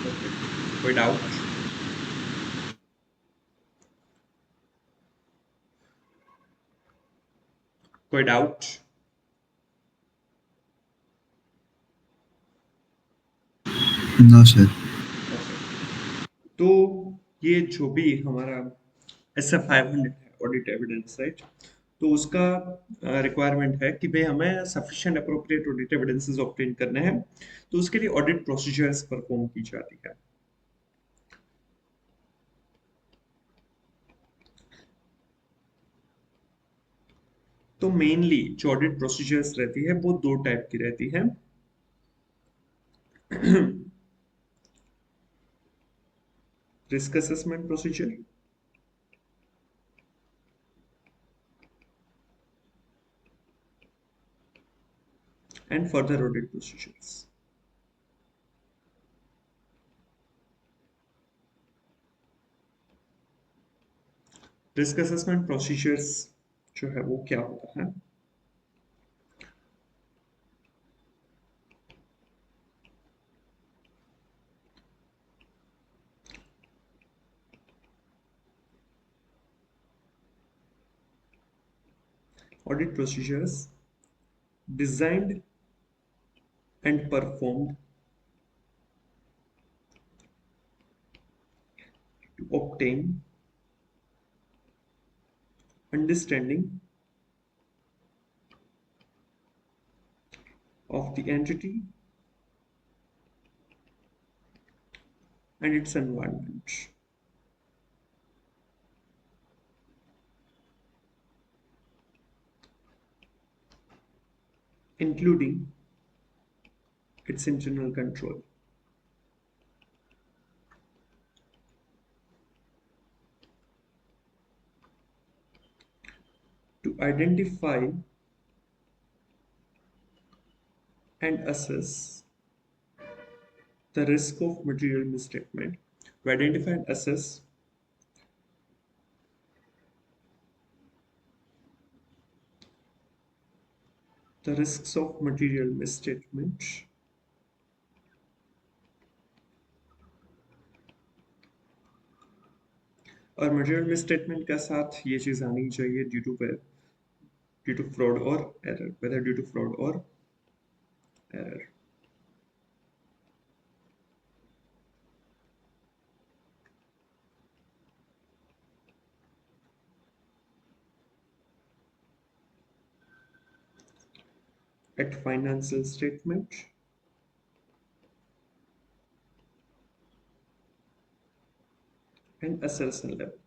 Okay, कोई डाउट? कोई डाउट? No sir. ओके, तो ये जो भी हमारा SF500 है, ऑडिट एविडेंस, राइट? तो उसका रिक्वायरमेंट है कि भाई हमें sufficient appropriate audit evidences obtain करने हैं, तो उसके लिए ऑडिट प्रोसीजर्स परफॉर्म की जाती है। तो मेनली जो ऑडिट प्रोसीजर्स रहती है वो दो टाइप की रहती है। Risk assessment procedure and further audit procedures. Risk assessment procedures जो है वो क्या होता है? Audit procedures designed and performed to obtain understanding of the entity and its environment, including its internal control. To identify and assess the risk of material misstatement, to identify and assess the risks of material misstatement और material misstatement का साथ ये चीज आनी चाहिए due to fraud और error, whether due to fraud और error. At financial statement and assertion level.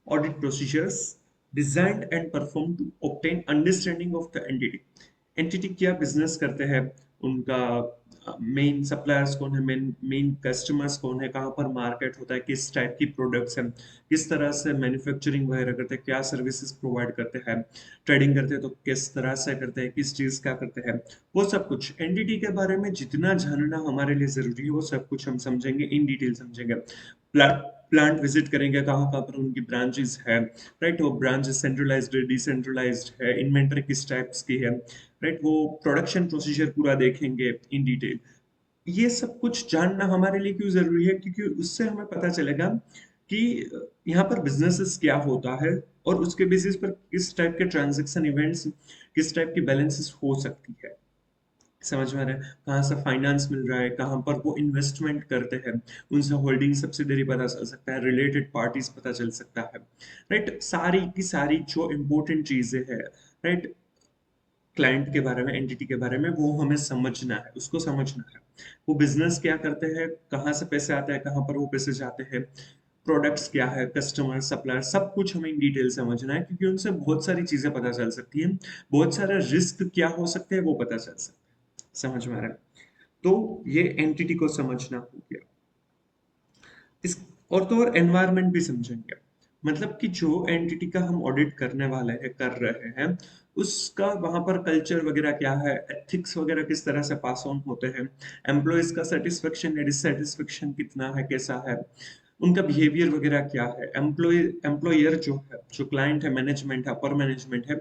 Audit procedures designed and performed to obtain understanding of the entity. Entity क्या बिजनेस करते हैं, उनका मेन सप्लायर्स कौन है, मेन मेन कस्टमर्स कौन है, कहाँ पर मार्केट होता है, किस टाइप की प्रोडक्ट्स हैं, किस तरह से मैन्युफैक्चरिंग वगैरह करते हैं, क्या सर्विसेज प्रोवाइड करते हैं, ट्रेडिंग करते हैं तो किस तरह से करते हैं, किस चीज़ का करते हैं, वो सब कुछ एनडीटी के बारे में जितना जानना हमारे लिए जरूरी है वो सब कुछ हम समझेंगे, इन डिटेल समझेंगे। प्लांट विजिट करेंगे, कहाँ कहाँ पर उनकी ब्रांचेस है, राइट? वो ब्रांचेस सेंट्रलाइज्ड है, डिसेंट्रलाइज्ड है, इन्वेंटरी किस टाइप्स की है, राइट? वो प्रोडक्शन प्रोसीजर पूरा देखेंगे इन डिटेल। ये सब कुछ जानना हमारे लिए क्यों जरूरी है? क्योंकि उससे हमें पता चलेगा कि यहाँ पर बिजनेसेस क्या होता है और उसके बेसिस पर किस टाइप के ट्रांजैक्शन इवेंट्स, किस टाइप की बैलेंसेस हो सकती है। समझ में आ रहा है? कहाँ से फाइनेंस मिल रहा है, कहाँ पर वो इन्वेस्टमेंट करते हैं, उनसे होल्डिंग सब्सिडरी पता चल सकता है, रिलेटेड पार्टीज पता चल सकता है, राइट? सारी की सारी जो इम्पोर्टेंट चीजें हैं, राइट, क्लाइंट के बारे में, एंटिटी के बारे में, वो हमें समझना है, उसको समझना है। वो बिजनेस क्या करते हैं, कहाँ से पैसे आते हैं, कहाँ पर वो पैसे जाते हैं, प्रोडक्ट्स क्या है, कस्टमर, सप्लायर, सब कुछ हमें इन डिटेल समझना है, क्योंकि उनसे बहुत सारी चीजें पता चल सकती हैं, बहुत सारे रिस्क क्या हो सकते हैं वो पता चल सकता है। समझ में आ रहा है? तो ये एंटिटी को समझना हो गया। इस और तो और एनवायरनमेंट भी समझेंगे, मतलब कि जो एंटिटी का हम ऑडिट करने वाले हैं, कर रहे हैं, उसका वहां पर कल्चर वगैरह क्या है, एथिक्स वगैरह किस तरह से पास ऑन होते हैं, एम्प्लॉयज का सेटिस्फेक्शन या डिससेटिस्फेक्शन कितना है, कैसा है, उनका बिहेवियर वगैरह क्या है, एम्प्लॉयर जो है, जो क्लाइंट है, मैनेजमेंट है, अपर मैनेजमेंट है,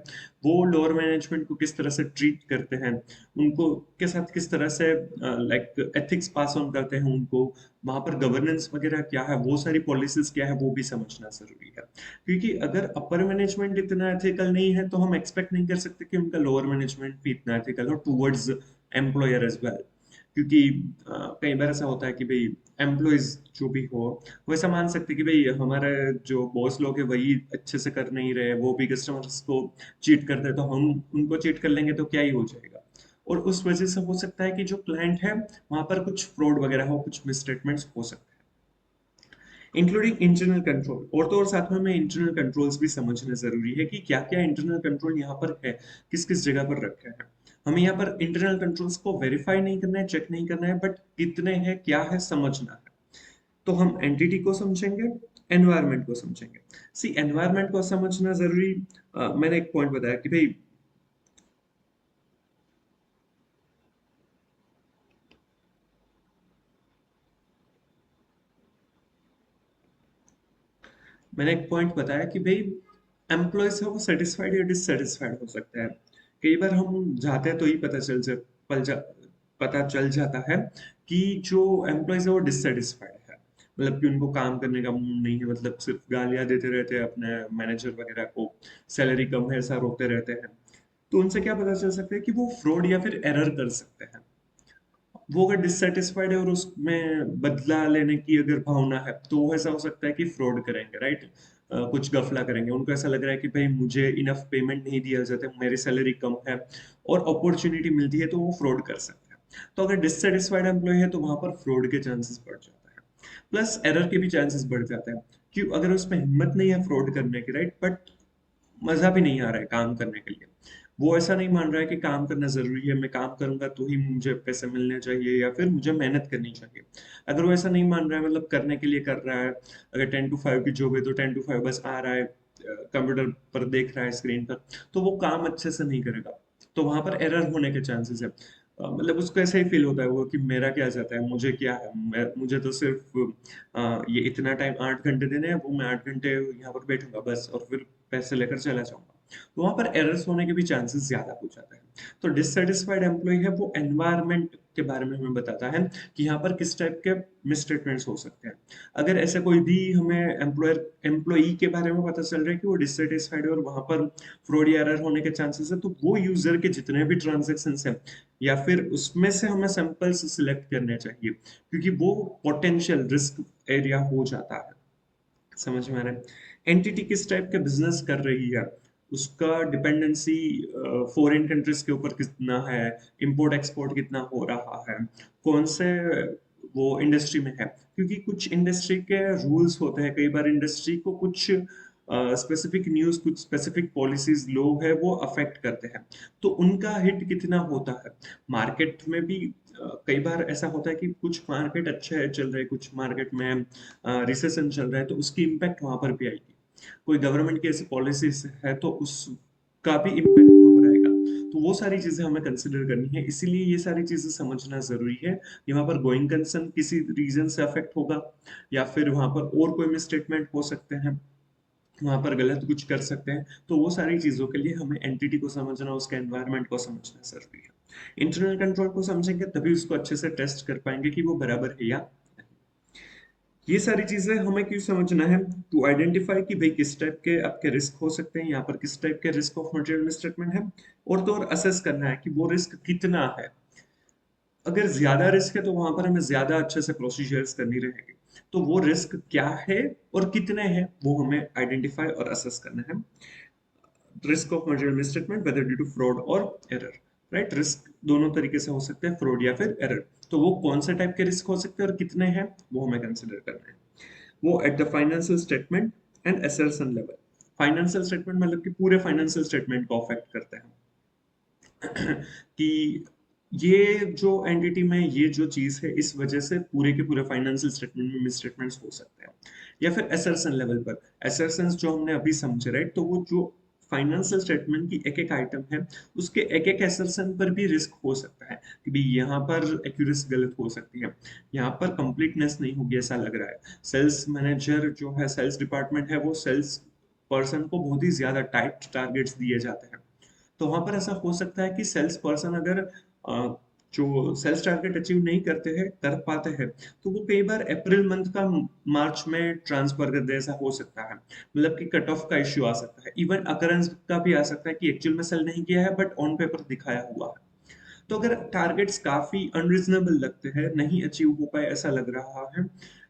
वो लोअर मैनेजमेंट को किस तरह से ट्रीट करते हैं, उनको के साथ किस तरह से लाइक एथिक्स पास ऑन करते हैं, उनको वहां पर गवर्नेंस वगैरह क्या है, वो सारी पॉलिसीज क्या है, वो भी समझना जरूरी है। क्योंकि अगर अपर मैनेजमेंट इतना एथिकल नहीं है तो हम एक्सपेक्ट नहीं कर सकते कि उनका लोअर मैनेजमेंट भी इतना एथिकल हो टूवर्ड्स एम्प्लॉयर एज वेल। क्योंकि कई बार ऐसा होता है कि भाई एम्प्लॉयज जो भी हो वो ऐसा मान सकते हैं कि भाई हमारे जो बॉस लोग हैं वही अच्छे से कर नहीं रहे, वो भी कस्टमर्स को चीट करते हैं, तो हम उनको चीट कर लेंगे तो क्या ही हो जाएगा। और उस वजह से हो सकता है कि जो क्लाइंट है वहां पर कुछ फ्रॉड वगैरह हो, कुछ मिसस्टेटमेंट्स हो सकते हैं, इंक्लूडिंग इंटरनल कंट्रोल। और तो और साथ में हमें इंटरनल कंट्रोल्स भी समझना जरूरी है कि क्या क्या इंटरनल कंट्रोल यहाँ पर है, किस किस जगह पर रखे हैं। हमें यहाँ पर इंटरनल कंट्रोल्स को वेरीफाई नहीं करना है, चेक नहीं करना है, बट कितने हैं, क्या है, समझना है। तो हम एंटिटी को समझेंगे, एनवायरनमेंट को समझेंगे। सी एनवायरनमेंट को समझना जरूरी, मैंने एक पॉइंट बताया कि भाई मैंने एक पॉइंट बताया कि भाई एम्प्लॉयज है वो सेटिस्फाइड या डिससेटिस्फाइड हो सकता है। कई बार हम जाते हैं तो ही पता चल जाता है कि जो एम्प्लॉयज है वो डिससेटिस्फाइड है, मतलब कि उनको काम करने का मूड नहीं है, मतलब सिर्फ गालियां देते रहते हैं अपने मैनेजर वगैरह को, सैलरी कम है ऐसा रोकते रहते हैं। तो उनसे क्या पता चल सकता है कि वो फ्रॉड या फिर एरर कर सकते हैं। वो अगर डिससेटिस्फाइड है और उसमें बदला लेने की अगर भावना है तो वो ऐसा हो सकता है कि फ्रॉड करेंगे, राइट। कुछ गफला करेंगे, उनको ऐसा लग रहा है कि भाई मुझे इनफ पेमेंट नहीं दिया जाता, मेरी सैलरी कम है और अपॉर्चुनिटी मिलती है, तो वो फ्रॉड कर सकते हैं। तो अगर डिससेटिस्फाइड एम्प्लॉय है तो वहां पर फ्रॉड के चांसेस बढ़ जाता है, प्लस एरर के भी चांसेस बढ़ जाते हैं। कि अगर उसमें हिम्मत नहीं है फ्रॉड करने की, राइट, बट मजा भी नहीं आ रहा है काम करने के लिए, वो ऐसा नहीं मान रहा है कि काम करना जरूरी है, मैं काम करूंगा तो ही मुझे पैसे मिलने चाहिए या फिर मुझे मेहनत करनी चाहिए। अगर वो ऐसा नहीं मान रहा है, मतलब करने के लिए कर रहा है, अगर 10 to 5 की जॉब है तो 10 to 5 बस आ रहा है, कंप्यूटर पर देख रहा है स्क्रीन पर, तो वो काम अच्छे से नहीं करेगा, तो वहां पर एरर होने के चांसेस है। मतलब उसको ऐसा ही फील होता है वो कि मेरा क्या जाता है, मुझे क्या है, मुझे तो सिर्फ ये इतना टाइम 8 घंटे देने हैं, वो मैं 8 घंटे यहाँ पर बैठूंगा बस और फिर पैसे लेकर चला जाऊंगा। तो वहां पर एरर्स होने के भी चांसेस ज्यादा हो जाते हैं। तो डिससेटिस्फाइड एम्प्लॉय है वो एनवायरनमेंट के बारे में हमें बताता है कि यहाँ पर किस टाइप के मिसस्टेटमेंट्स हो सकते हैं। अगर ऐसा कोई भी हमें एम्प्लॉई के बारे में पता चल रहा है कि वो डिससेटिस्फाइड है और वहां पर फ्रॉड या एरर होने के चांसेस है, तो वो यूजर के जितने भी ट्रांजेक्शन हैं या फिर उसमें से हमें सैंपल्स सिलेक्ट करने चाहिए, क्योंकि वो पोटेंशियल रिस्क एरिया हो जाता है। समझ में आ रहा है। एंटिटी किस टाइप का बिजनेस कर रही है, उसका डिपेंडेंसी फॉरेन कंट्रीज के ऊपर कितना है, इंपोर्ट एक्सपोर्ट कितना हो रहा है, कौन से वो इंडस्ट्री में है, क्योंकि कुछ इंडस्ट्री के रूल्स होते हैं, कई बार इंडस्ट्री को कुछ स्पेसिफिक न्यूज, कुछ स्पेसिफिक पॉलिसीज लोग है वो अफेक्ट करते हैं, तो उनका हिट कितना होता है। मार्केट में भी कई बार ऐसा होता है कि कुछ मार्केट अच्छे है चल रहे, कुछ मार्केट में रिसेशन चल रहा है, तो उसकी इम्पैक्ट वहां पर भी आएगी। कोई गवर्नमेंट की ऐसी पॉलिसीज है तो उसका भी इम्पैक्ट वहां पर आएगा। तो वो सारी चीजें हमें कंसिडर करनी है, इसीलिए ये सारी चीजें समझना जरूरी है। यहाँ पर गोइंग कंसर्न किसी रीजन से अफेक्ट होगा या फिर वहां पर और कोई मिसस्टेटमेंट हो सकते हैं, वहां पर गलत कुछ कर सकते हैं, तो वो सारी चीजों के लिए हमें एंटिटी को समझना, उसके एनवायरनमेंट को समझना जरूरी है। इंटरनल कंट्रोल को समझेंगे तभी उसको अच्छे से टेस्ट कर पाएंगे कि वो बराबर है या नहीं। ये सारी चीजें हमें क्यों समझना है, टू आइडेंटिफाई कि भाई किस टाइप के आपके रिस्क हो सकते हैं, यहाँ पर किस टाइप के रिस्क ऑफ मटेरियल मिसस्टेटमेंट है, और तो और असेस करना है कि वो रिस्क कितना है। अगर ज्यादा रिस्क है तो वहां पर हमें ज्यादा अच्छे से प्रोसीजर्स करनी रहेगी। तो वो रिस्क क्या है और कितने हैं वो हमें आइडेंटिफाई और असेस करना है। Risk of material misstatement whether due to fraud और एरर, राइट। रिस्क दोनों तरीके से हो सकते हैं, फ्रॉड या फिर एरर। तो वो कौन से टाइप के रिस्क हो सकते हैं और कितने हैं वो हमें कंसिडर करना है। वो at the financial statement and assertion level. Financial statement मतलब कि पूरे फाइनेंशियल स्टेटमेंट को अफेक्ट करते हैं कि ये जो एंटिटी में ये जो चीज है इस वजह से पूरे के पूरे फाइनेंशियल स्टेटमेंट में मिसस्टेटमेंट्स हो सकते हैं। या फिर एसर्शन लेवल पर, एसर्शंस जो हमने अभी समझे, राइट, तो वो जो फाइनेंशियल स्टेटमेंट की एक एक आइटम है उसके एक एक एसर्शन पर भी रिस्क हो सकता है कि भाई यहाँ पर एक्यूरेसी गलत हो सकती है, यहाँ पर कंप्लीटनेस नहीं होगी ऐसा लग रहा है। सेल्स मैनेजर जो है, सेल्स डिपार्टमेंट है, वो सेल्स पर्सन को बहुत ही ज्यादा टाइट टारगेट्स दिए जाते हैं। तो वहां पर ऐसा हो सकता है कि सेल्स पर्सन अगर जो सेल्स टारगेट अचीव नहीं करते हैं, कर पाते हैं, तो वो कई बार अप्रैल मंथ का मार्च में ट्रांसफर कर दे, ऐसा हो सकता है। मतलब कि कट ऑफ का इश्यू आ सकता है, इवन अकरेंस का भी आ सकता है कि एक्चुअल में सेल नहीं किया है बट ऑन पेपर दिखाया हुआ है। तो अगर टारगेट्स काफी अनरीजनेबल लगते हैं, नहीं अचीव हो पाए ऐसा लग रहा है,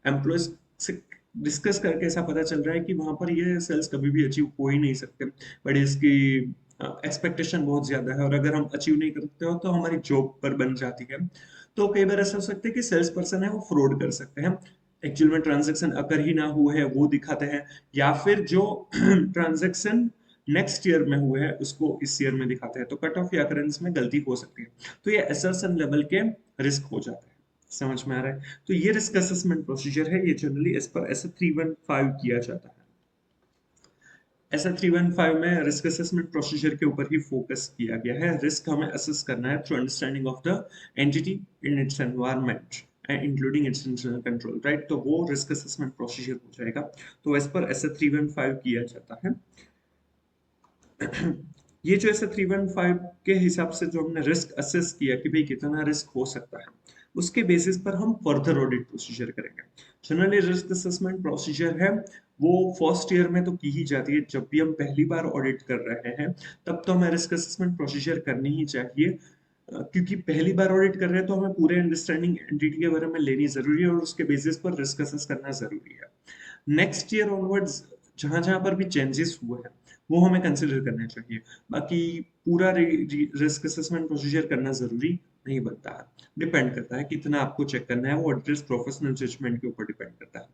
एम्प्लॉयज से डिस्कस करके ऐसा पता चल रहा है कि वहां पर ये सेल्स कभी भी अचीव हो ही नहीं सकते, बट इसकी एक्सपेक्टेशन बहुत ज्यादा है और अगर हम अचीव नहीं करते हो तो हमारी जॉब पर बन जाती है। तो कई बार ऐसा हो सकता है कि सेल्स पर्सन है वो फ्रॉड कर सकते हैं, एक्चुअल में ट्रांजेक्शन अकर ही ना हुए है वो दिखाते हैं, या फिर जो ट्रांजेक्शन नेक्स्ट ईयर में हुए हैं उसको इस ईयर में दिखाते हैं, तो कट ऑफ या अकरेंस में गलती हो सकती है। तो ये असर्शन लेवल के रिस्क हो जाते हैं। समझ में आ रहा है? तो ये रिस्क असेसमेंट प्रोसीजर है, ये जनरली एज पर ऐसे 315 किया जाता है। ऐसा 315 में रिस्क असेसमेंट प्रोसीजर के ऊपर ही फोकस किया गया है। रिस्क हमें असेस करना है through understanding of the entity in its environment and including it's internal control, right? तो वो रिस्क असेसमेंट प्रोसीजर हो जाएगा। तो एज पर ऐसा 315 किया जाता है। ये जो ऐसे 315 के हिसाब से जो हमने रिस्क असेस किया कि भाई कितना रिस्क हो सकता है, उसके बेसिस पर हम फर्दर ऑडिट प्रोसीजर करेंगे। जनरली रिस्क असेसमेंट प्रोसीजर है वो फर्स्ट ईयर में तो की ही जाती है। जब भी हम पहली बार ऑडिट कर रहे हैं तब तो हमें रिस्क असेसमेंट प्रोसीजर करनी ही चाहिए, क्योंकि पहली बार ऑडिट कर रहे हैं तो हमें पूरे अंडरस्टैंडिंग एंटिटी के बारे में लेनी जरूरी है और उसके बेसिस पर रिस्क असेस करना जरूरी है। नेक्स्ट ईयर ऑनवर्ड्स जहां जहां पर भी चेंजेस हुए हैं वो हमें कंसिडर करने चाहिए। बाकी पूरा रिस्क असेसमेंट प्रोसीजर करना जरूरी नहीं बनता है, डिपेंड करता है कितना आपको चेक करना है, वो ऑडिटर्स प्रोफेशनल जजमेंट के ऊपर डिपेंड करता है।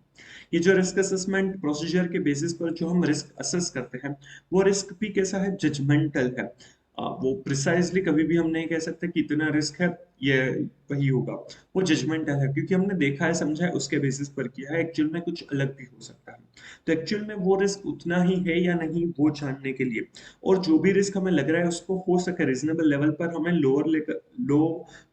ये जो रिस्क असेसमेंट प्रोसीजर के बेसिस पर जो हम रिस्क असेस करते हैं, वो रिस्क भी कैसा है, जजमेंटल है। वो प्रिसाइजली कभी भी हम नहीं कह सकते कि इतना रिस्क है ये वही होगा। वो जजमेंटल है क्योंकि हमने देखा है, समझा है, उसके बेसिस पर किया है। एक्चुअल में कुछ अलग भी हो सकता है, तो एक्चुअल में वो रिस्क उतना ही है या नहीं वो जानने के लिए, और जो भी रिस्क हमें लग रहा है उसको हो सके रीजनेबल लेवल पर हमें लोअर लेकर लो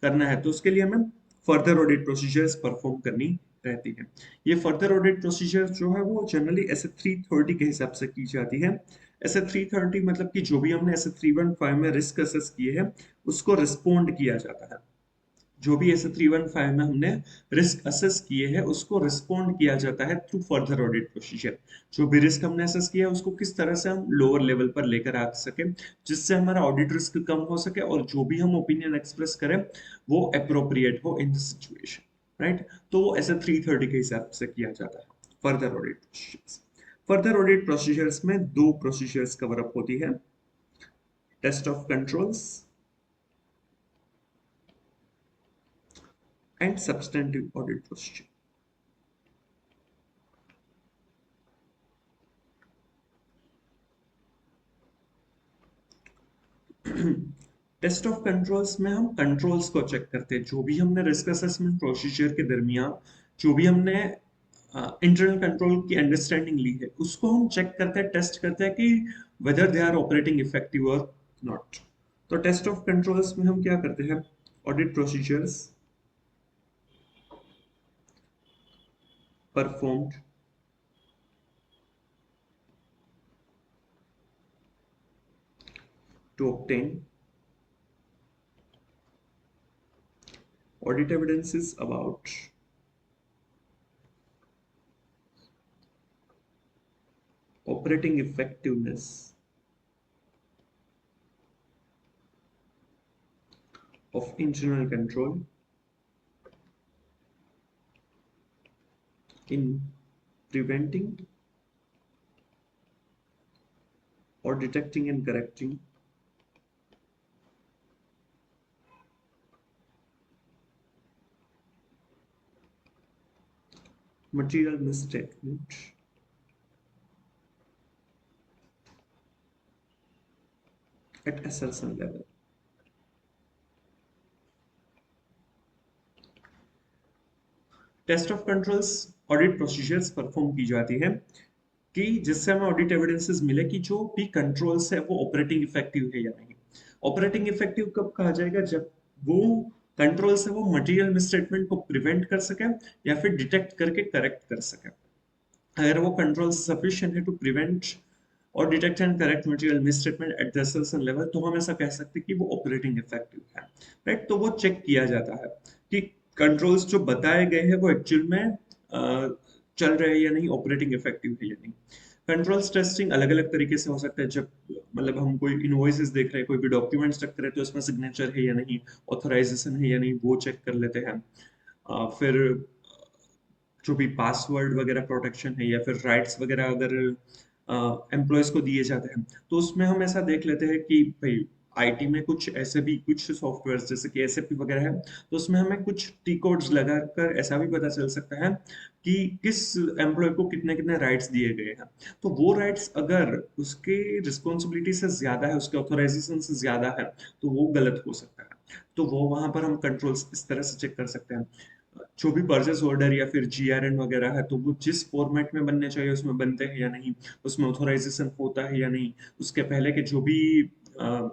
करना है, तो उसके लिए हमें फर्दर ऑडिट प्रोसीजर्स परफॉर्म करनी रहती है। ये फर्दर ऑडिट प्रोसीजर जो है वो जनरली ऐसे 330 के हिसाब से की जाती है। ऐसे 330 मतलब कि जो भी हमने ऐसे 315 में रिस्क असेस किए हैं उसको रिस्पोंड किया जाता है। जो भी ऐसे 315 में हमने रिस्क असेस किए हैं उसको रिस्पोंड किया जाता है थ्रू फर्दर ऑडिट प्रोसीजर। जो भी रिस्क हमने असेस किया है उसको किस तरह से हम लोअर लेवल पर लेकर आ सके जिससे हमारा ऑडिट रिस्क कम हो सके और जो भी हम ओपिनियन एक्सप्रेस करें वो अप्रोप्रिएट हो इन दिस सिचुएशन, राइट? तो वो ऐसे 330 के हिसाब से किया जाता है further audit procedures. Further audit procedures में दो प्रोसीजर्स कवर अप होती है, test of controls and substantive audit procedure. Test of controls में हम कंट्रोल्स को चेक करते हैं, जो भी हमने रिस्क असेसमेंट प्रोसीजर के दरमियान जो भी हमने इंटरनल कंट्रोल की अंडरस्टैंडिंग ली है उसको हम चेक करते हैं, टेस्ट करते हैं कि whether they are operating effective और नॉट। तो टेस्ट ऑफ कंट्रोल्स में हम क्या करते हैं, audit procedures performed to obtain audit evidences about operating effectiveness of internal control in preventing or detecting and correcting material misstatement at assertion level। Test of controls audit procedures perform की जाती है कि जिससे हमें ऑडिट एविडेंसेस मिले कि जो भी कंट्रोल्स है वो ऑपरेटिंग इफेक्टिव है या नहीं। ऑपरेटिंग इफेक्टिव कब कहा जाएगा, जब वो कंट्रोल्स है वो मटेरियल मिसस्टेटमेंट को प्रिवेंट कर सके या फिर डिटेक्ट करके करेक्ट कर सके। अगर वो कंट्रोल सफिशिएंट है टू प्रिवेंट और detect and correct material misstatement at the certain level, तो हम ऐसा कह सकते हैं कि वो ऑपरेटिंग इफेक्टिव है, राइट। तो वो चेक किया जाता है कि कंट्रोल्स जो बताए गए हैं वो एक्चुअल में चल रहे हैं या नहीं, ऑपरेटिंग इफेक्टिव है या नहीं। कंट्रोल्स टेस्टिंग अलग अलग तरीके से हो सकता है। जब मतलब हम कोई इनवॉइसेस देख रहे हैं, कोई भी डॉक्यूमेंट्स चेक कर रहे हैं, तो उसमें सिग्नेचर है या नहीं, ऑथराइजेशन है या नहीं, वो चेक कर लेते हैं। फिर जो भी पासवर्ड वगैरह प्रोटेक्शन है या फिर राइट्स वगैरह अगर एम्प्लॉयज को दिए जाते हैं, तो उसमें हम ऐसा देख लेते हैं कि भाई आईटी में कुछ ऐसे भी कुछ सॉफ्टवेयर जैसे कि एसएपी वगैरह है, तो उसमें हमें कुछ टी कोड्स लगाकर ऐसा भी पता चल सकता है कि किस एम्प्लॉय को कितने कितने राइट्स दिए गए हैं। तो वो राइट्स अगर उसके रिस्पॉन्सिबिलिटी से ज्यादा है, उसके ऑथराइजेशन से ज्यादा है, तो वो गलत हो सकता है। तो वो वहां पर हम कंट्रोल्स इस तरह से चेक कर सकते हैं। जो भी परचेस ऑर्डर या फिर जीआरएन वगैरह है, तो वो जिस फॉर्मेट में बनने चाहिए उसमें बनते हैं या नहीं, उसमें ऑथराइजेशन होता है या नहीं, उसके पहले के जो भी अ,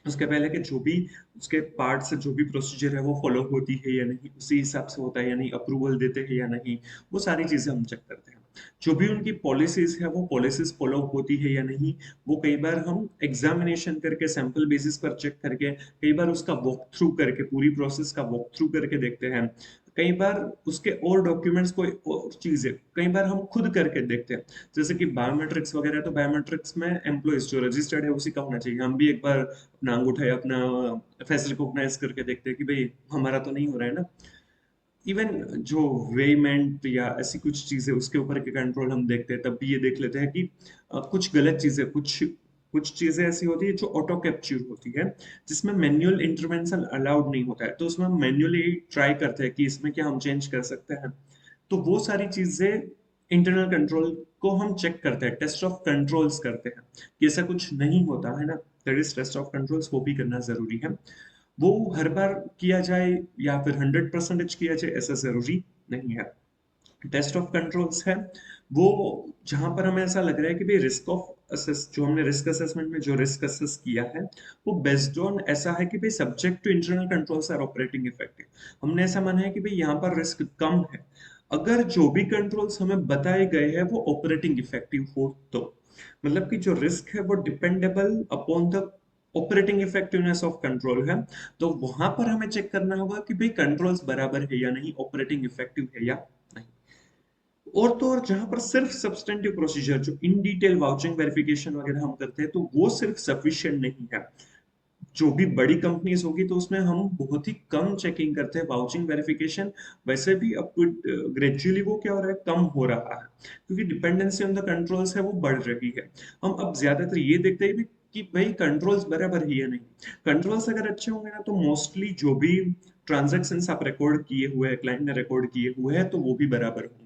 उसके पहले के जो भी उसके पार्ट से जो भी प्रोसीजर है वो फॉलो होती है या नहीं, उसी हिसाब से होता है या नहीं, अप्रूवल देते हैं या नहीं, वो सारी चीजें हम चेक करते हैं। जो भी उनकी पॉलिसीज है वो पॉलिसीज फॉलो होती है या नहीं, वो कई बार हम एग्जामिनेशन करके सैंपल बेसिस पर चेक करके, कई बार उसका वॉक थ्रू करके, पूरी प्रोसेस का वॉक थ्रू करके देखते हैं। कई बार उसके और डॉक्यूमेंट्स कोई और चीजें कई बार हम खुद करके देखते हैं। जैसे कि बायोमेट्रिक्स वगैरह, तो बायोमेट्रिक्स में एम्प्लॉइज जो रजिस्टर्ड है उसी का होना चाहिए। हम भी एक बार अपना अंगूठा या अपना फेस रिकॉग्नाइज करके देखते हैं कि भाई हमारा तो नहीं हो रहा है ना। इवन जो वेमेंट या ऐसी कुछ चीजें उसके ऊपर के कंट्रोल हम देखते हैं, तब भी ये देख लेते हैं कि कुछ गलत चीजें, कुछ कुछ चीजें ऐसी होती है जो ऑटो कैप्चर होती है, जिसमें मैनुअल इंटरवेंशन अलाउड नहीं होता है, तो उसमें हम मैन्युअली ट्राई करते हैं कि इसमें क्या हम चेंज कर सकते हैं। तो वो सारी चीजें इंटरनल कंट्रोल को हम चेक करते हैं, टेस्ट ऑफ कंट्रोल्स करते हैं कि ऐसा कुछ नहीं होता है ना। That is test of controls, वो भी करना जरूरी है। वो हर बार किया जाए या फिर 100% किया जाए ऐसा जरूरी नहीं है। टेस्ट ऑफ कंट्रोल्स है वो जहां पर हमें ऐसा लग रहा है कि भाई रिस्क ऑफ असेस, जो हमने रिस्क असेसमेंट में जो रिस्क असेस किया है, वो बेस्ड ऑन ऐसा है कि भाई subject to internal controls are operating effective. हमने ऐसा माना है कि भाई यहाँ पर रिस्क कम है अगर जो भी कंट्रोल्स हमें बताए गए हैं वो ऑपरेटिंग इफेक्टिव हो तो। मतलब कि जो रिस्क है वो dependable upon the operating effectiveness of control है। तो वहां पर हमें चेक करना होगा कि भाई कंट्रोल्स बराबर है या नहीं, ऑपरेटिंग इफेक्टिव है या नहीं। और तो और जहां पर सिर्फ सब्सटेंटिव प्रोसीजर, जो इन डिटेल वाउचिंग वेरिफिकेशन वगैरह हम करते हैं, तो वो सिर्फ सफिशिएंट नहीं है। जो भी बड़ी कंपनीज होगी तो उसमें हम बहुत ही कम चेकिंग करते हैं, वाउचिंग वेरिफिकेशन वैसे भी अब ग्रेजुअली वो क्या हो रहा है, कम हो रहा है, क्योंकि डिपेंडेंसी ऑन द कंट्रोल्स है वो बढ़ रही है। हम अब ज्यादातर ये देखते हैं कि भाई कंट्रोल्स बराबर है या नहीं। कंट्रोल्स अगर अच्छे होंगे ना, तो मोस्टली जो भी ट्रांजेक्शन आप रिकॉर्ड किए हुए हैं, क्लाइंट ने रिकॉर्ड किए हुए हैं, तो वो भी बराबर होंगे।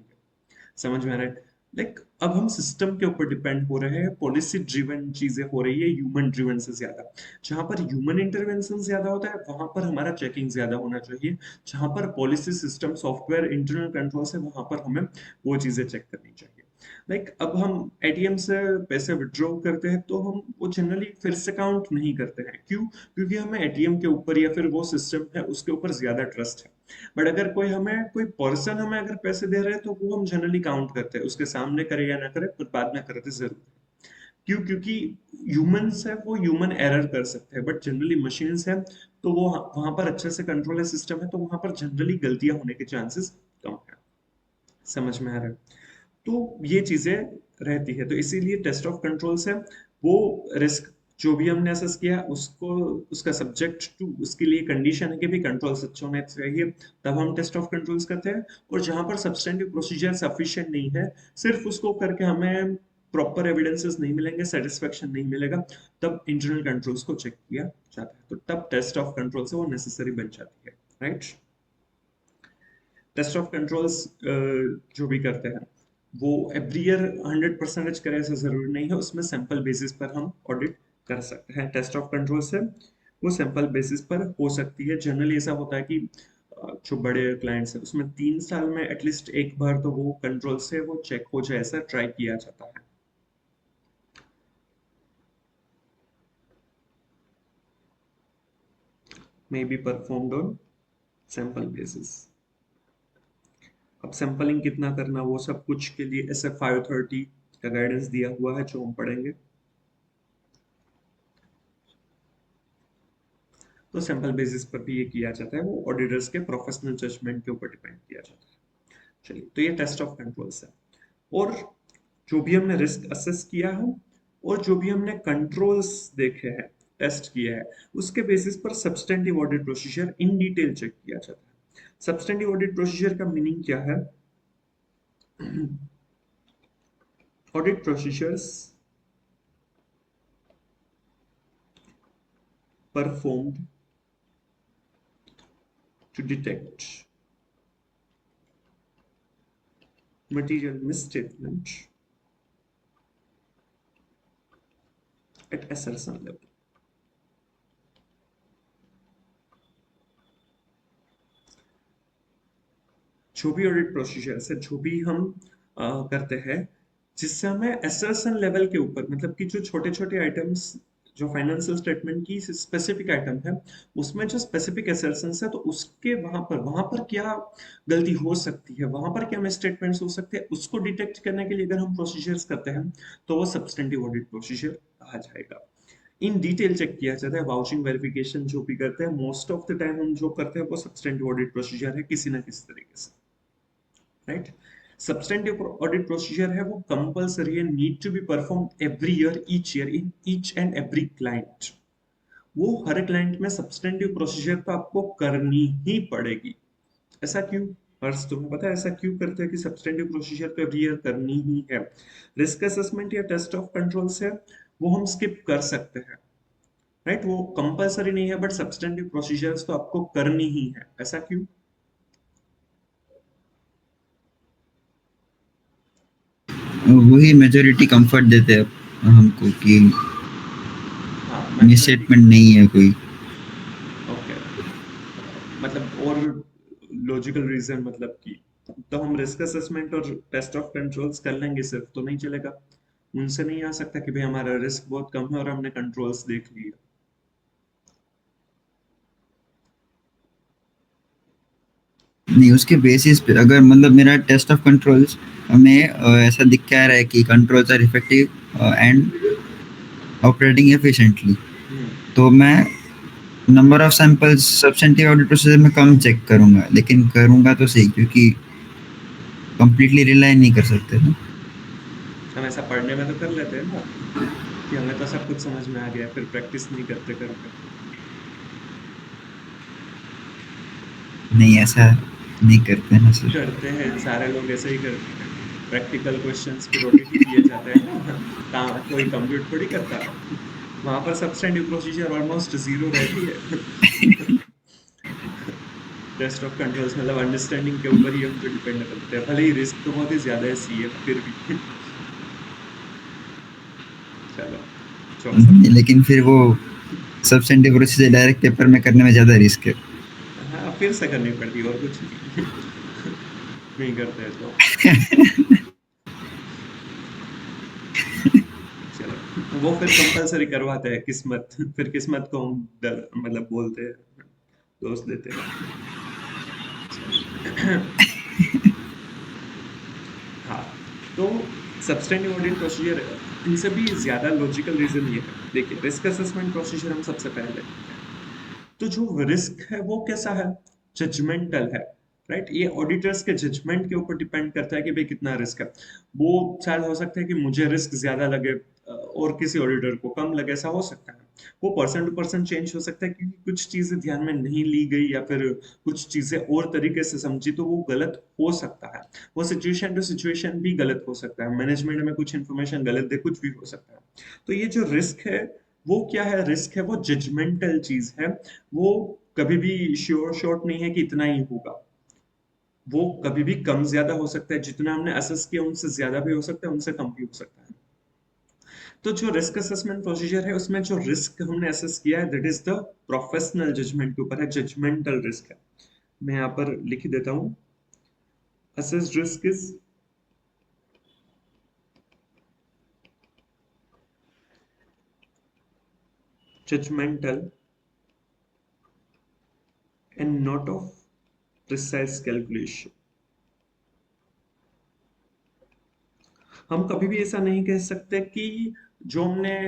समझ में आ रहा है। लाइक अब हम सिस्टम के ऊपर डिपेंड हो रहे हैं, पॉलिसी ड्रिवन चीजें हो रही है ह्यूमन ड्रिवन से ज्यादा। जहां पर ह्यूमन इंटरवेंशन ज्यादा होता है वहां पर हमारा चेकिंग ज्यादा होना चाहिए। जहां पर policy system software internal control है वहां पर हमें वो चीजें चेक करनी चाहिए। लाइक अब हम एटीएम से पैसे विड्रॉ करते हैं तो हम वो जनरली फिर से काउंट नहीं करते हैं, क्यों? क्योंकि हमें एटीएम के ऊपर या फिर वो सिस्टम है उसके ऊपर ज्यादा ट्रस्ट है। बट अगर कोई पर्सन हमें अगर पैसे दे रहे हैं तो वो हम जनरली काउंट करते हैं, उसके सामने करे या ना करे पर बाद में करते जरूर। क्यों? क्योंकि ह्यूमंस है वो ह्यूमन एरर कर सकते हैं, बट जनरली मशीन्स है तो वो वहां पर अच्छे से कंट्रोल सिस्टम है, तो वहां पर जनरली गलतियां होने के चांसेस कम है। समझ में आ रहा है। तो ये चीजें रहती है, तो इसीलिए टेस्ट ऑफ कंट्रोल्स है वो रिस्क जो भी हमने असेस किया उसको, उसका सब्जेक्ट टू उसके लिए कंडीशन है कि भी कंट्रोल्स अच्छे होने चाहिए, तब हम टेस्ट ऑफ कंट्रोल्स करते हैं। और जहां पर सब्सटेंटिव प्रोसीजर सफिशिएंट नहीं है, सिर्फ उसको करके हमें प्रॉपर एविडेंसेस नहीं मिलेंगे, सेटिस्फेक्शन नहीं मिलेगा, तब इंटरनल कंट्रोल्स को चेक किया जाता है, तो तब टेस्ट ऑफ कंट्रोल से वो नेसेसरी बन जाती है, राइट। टेस्ट ऑफ कंट्रोल्स जो भी करते हैं वो एवरी ईयर 100% करे ऐसा जरूरी नहीं है, उसमें सैंपल बेसिस पर हम ऑडिट कर सकते हैं। टेस्ट ऑफ कंट्रोल से वो सैंपल बेसिस पर हो सकती है। जनरली ऐसा होता है कि जो बड़े क्लाइंट्स है उसमें 3 साल में एटलीस्ट एक बार तो वो कंट्रोल से वो चेक हो जाए, ऐसा ट्राई किया जाता है। May be performed on sample basis. अब सैंपलिंग कितना करना वो सब कुछ के लिए SF 530 का गाइडेंस दिया हुआ है जो हम पढ़ेंगे। तो सैंपल बेसिस पर भी ये किया जाता है, वो ऑडिटर्स के प्रोफेशनल जजमेंट के ऊपर डिपेंड किया जाता है। चलिए, तो ये टेस्ट ऑफ कंट्रोल्स है। और जो भी हमने रिस्क असेस किया है और जो भी हमने कंट्रोल्स देखे हैं, टेस्ट किया है, उसके बेसिस पर substantive audit procedure in detail check किया जाता है। सब्सटेंटिव ऑडिट प्रोसीजर का मीनिंग क्या है? Audit procedures performed to detect material misstatement at assertion level. जो भी ऑडिट प्रोसीजर है, जो भी हम करते हैं, जिससे हमें असर्शन लेवल के ऊपर, मतलब कि जो छोटे छोटे आइटम्स, जो फाइनेंशियल स्टेटमेंट की स्पेसिफिक आइटम है, उसमें जो स्पेसिफिक असर्शंस है, तो उसके वहां पर क्या गलती हो सकती है, वहां पर क्या मिसस्टेटमेंट्स हो सकते हैं, उसको डिटेक्ट करने के लिए अगर हम प्रोसीजर्स करते हैं तो वो सब्सटेंटिव ऑडिट प्रोसीजर कहा जाएगा। इन डिटेल चेक किया जाता है। वाउचिंग वेरिफिकेशन जो भी करते हैं, मोस्ट ऑफ द टाइम हम जो करते हैं वो सब्सटेंटिव ऑडिट प्रोसीजर है, किसी ना किसी तरीके से, राइट। सब्सटेंटिव ऑडिट प्रोसीजर है वो कंपल्सरी है, need to be perform every year in each and every client. वो हर क्लाइंट में सब्सटेंटिव प्रोसीजर तो आपको करनी ही पड़ेगी। ऐसा क्यों? हर्ष, तुम्हें पता है ऐसा क्यों करते हैं कि सब्सटेंटिव प्रोसीजर तो एवरी ईयर करनी ही है? रिस्क असेसमेंट या टेस्ट ऑफ कंट्रोल्स है वो हम स्किप कर सकते हैं, राइट, वो कंपल्सरी नहीं है, बट सब्सटेंटिव प्रोसीजर्स तो आपको करनी ही है। ऐसा क्यों? वही मेजोरिटी कंफर्ट देते हैं हमको कि हाँ, मिसस्टेटमेंट नहीं है कोई। ओके। मतलब और लॉजिकल रीजन, मतलब कि तो हम रिस्क असेसमेंट और टेस्ट ऑफ कंट्रोल्स कर लेंगे सिर्फ तो नहीं चलेगा। उनसे नहीं आ सकता कि भाई हमारा रिस्क बहुत कम है और हमने कंट्रोल्स देख लिया। नहीं, उसके बेसिस पे अगर मतलब मेरा टेस्ट ऑफ कंट्रोल्स में ऐसा दिख क्या रहा है कि controls are effective and operating efficiently, hmm. तो मैं number of samples substantive audit procedure में कम चेक करूंगा, लेकिन करूंगा तो सही, क्योंकि कंप्लीटली रिलाई नहीं कर सकते ना। हम ऐसा पढ़ने में तो कर लेते हैं ना कि हमें तो सब कुछ समझ में आ गया, फिर प्रैक्टिस नहीं करते करते। नहीं, ऐसा नहीं करते ना सर। करते हैं, सारे लोग ऐसे ही करते हैं। प्रैक्टिकल क्वेश्चंस फिर ऑडिट ही दिए जाते हैं ना। कोई कंप्यूटर थोड़ी करता है। वहां पर सब्सटेंटिव प्रोसीजर ऑलमोस्ट जीरो रहती है। टेस्ट ऑफ कंट्रोल्स मतलब अंडरस्टैंडिंग के ऊपर ही हम तो डिपेंड करते हैं, भले ही रिस्क तो बहुत ही ज्यादा है सीए फिर भी। चलो, 64। लेकिन फिर वो सब्सटेंटिव प्रोसीजर डायरेक्ट पेपर में करने में ज्यादा रिस्क है। हाँ, फिर से करनी पड़ती है और कुछ नहीं। नहीं करते हैं तो चलो, वो फिर कंपलसरी करवाते हैं किस्मत। फिर किस्मत को हम मतलब बोलते हैं, दोस्त देते हैं। हाँ, तो सब्सटेंटिव ऑडिट प्रोसीजर इनसे भी ज्यादा लॉजिकल रीजन ये है। देखिए, रिस्क असेसमेंट प्रोसीजर हम सबसे पहले देखते हैं। तो जो रिस्क है वो कैसा है? जजमेंटल है, राइट। ये ऑडिटर्स के जजमेंट के ऊपर डिपेंड करता है कि भाई कितना रिस्क है। वो शायद हो सकता है कि मुझे रिस्क ज्यादा लगे और किसी ऑडिटर को कम लगे, ऐसा हो सकता है। वो पर्सन टू पर्सन चेंज हो सकता है, क्योंकि कुछ चीजें ध्यान में नहीं ली गई या फिर कुछ चीजें और तरीके से समझी तो वो गलत हो सकता है। वो सिचुएशन टू सिचुएशन भी गलत हो सकता है, मैनेजमेंट में कुछ इन्फॉर्मेशन गलत दे, कुछ भी हो सकता है। तो ये जो रिस्क है वो क्या है? रिस्क है वो जजमेंटल चीज है। वो कभी भी श्योर शॉट नहीं है कि इतना ही होगा। वो कभी भी कम ज्यादा हो सकता है, जितना हमने असेस किया उनसे ज्यादा भी हो सकता है, उनसे कम भी हो सकता है। तो जो रिस्क असेसमेंट प्रोसीजर है उसमें जो रिस्क हमने असेस किया है that is the professional judgement के ऊपर है, जजमेंटल रिस्क है। मैं यहाँ पर लिख देता हूँ, assessed risk is judgmental and not of precise calculation. हम कभी भी ऐसा नहीं कह सकते कि जो हमने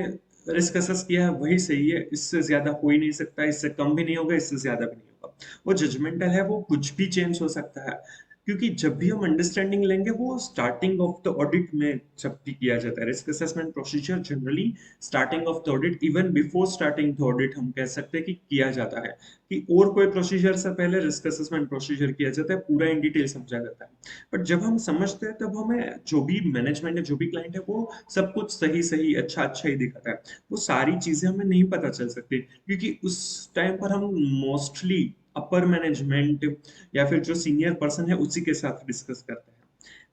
रिस्क असेस किया है वही सही है, इससे ज्यादा हो ही नहीं सकता, इससे कम भी नहीं होगा, इससे ज्यादा भी नहीं होगा। वो जजमेंटल है, वो कुछ भी चेंज हो सकता है, क्योंकि जब भी हम अंडरस्टैंडिंग लेंगे वो स्टार्टिंग ऑफ द ऑडिट में जब भी किया जाता है। Risk assessment procedure generally starting of the audit, even before starting the audit हम कह सकते हैं कि किया जाता है, कि और कोई प्रोसीजर से पहले रिस्क असेसमेंट प्रोसीजर किया जाता है, पूरा इन डिटेल समझा जाता है। बट जब हम समझते हैं तब हमें जो भी मैनेजमेंट है, जो भी क्लाइंट है, वो सब कुछ सही सही अच्छा अच्छा ही दिखाता है। वो सारी चीजें हमें नहीं पता चल सकती, क्योंकि उस टाइम पर हम मोस्टली अपर मैनेजमेंट या फिर जो सीनियर पर्सन है उसी के साथ डिस्कस करते हैं।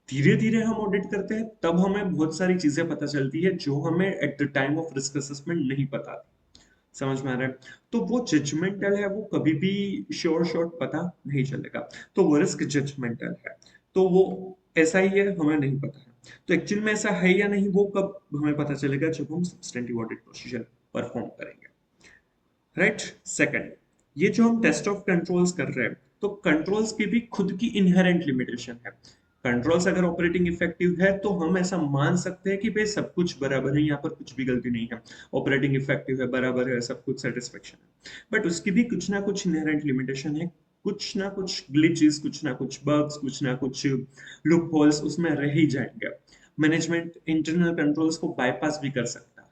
धीरे धीरे हम ऑडिट करते हैं तब हमें बहुत सारी चीजें पता चलती है जो हमें at the time of risk assessment नहीं पता। समझ में आ रहा है? तो वो जजमेंटल है, वो कभी भी श्योर शॉट पता नहीं चलेगा, तो वो रिस्क जजमेंटल है। तो वो ऐसा ही है, हमें नहीं पता है। तो एक्चुअल में ऐसा है या नहीं वो कब हमें पता चलेगा, जब हम सब्सटेंटिव ऑडिट प्रोसीजर परफॉर्म करेंगे। राइट। सेकंड, ये जो हम टेस्ट ऑफ कंट्रोल्स कर रहे हैं, तो कंट्रोल्स की भी खुद की इनहेरेंट लिमिटेशन है। कंट्रोल्स अगर ऑपरेटिंग इफेक्टिव है तो हम ऐसा मान सकते हैं कि भाई सब कुछ बराबर है, यहाँ पर कुछ भी गलती नहीं है, ऑपरेटिंग इफेक्टिव है, बराबर है, सब कुछ सेटिस्फेक्शन है। बट उसकी भी कुछ ना कुछ इनहेरेंट लिमिटेशन है, कुछ ना कुछ ग्लिचेस, कुछ ना कुछ बग्स, कुछ ना कुछ लूप होल्स उसमें रह ही जाएंगे। मैनेजमेंट इंटरनल कंट्रोल्स को बाईपास भी कर सकता है,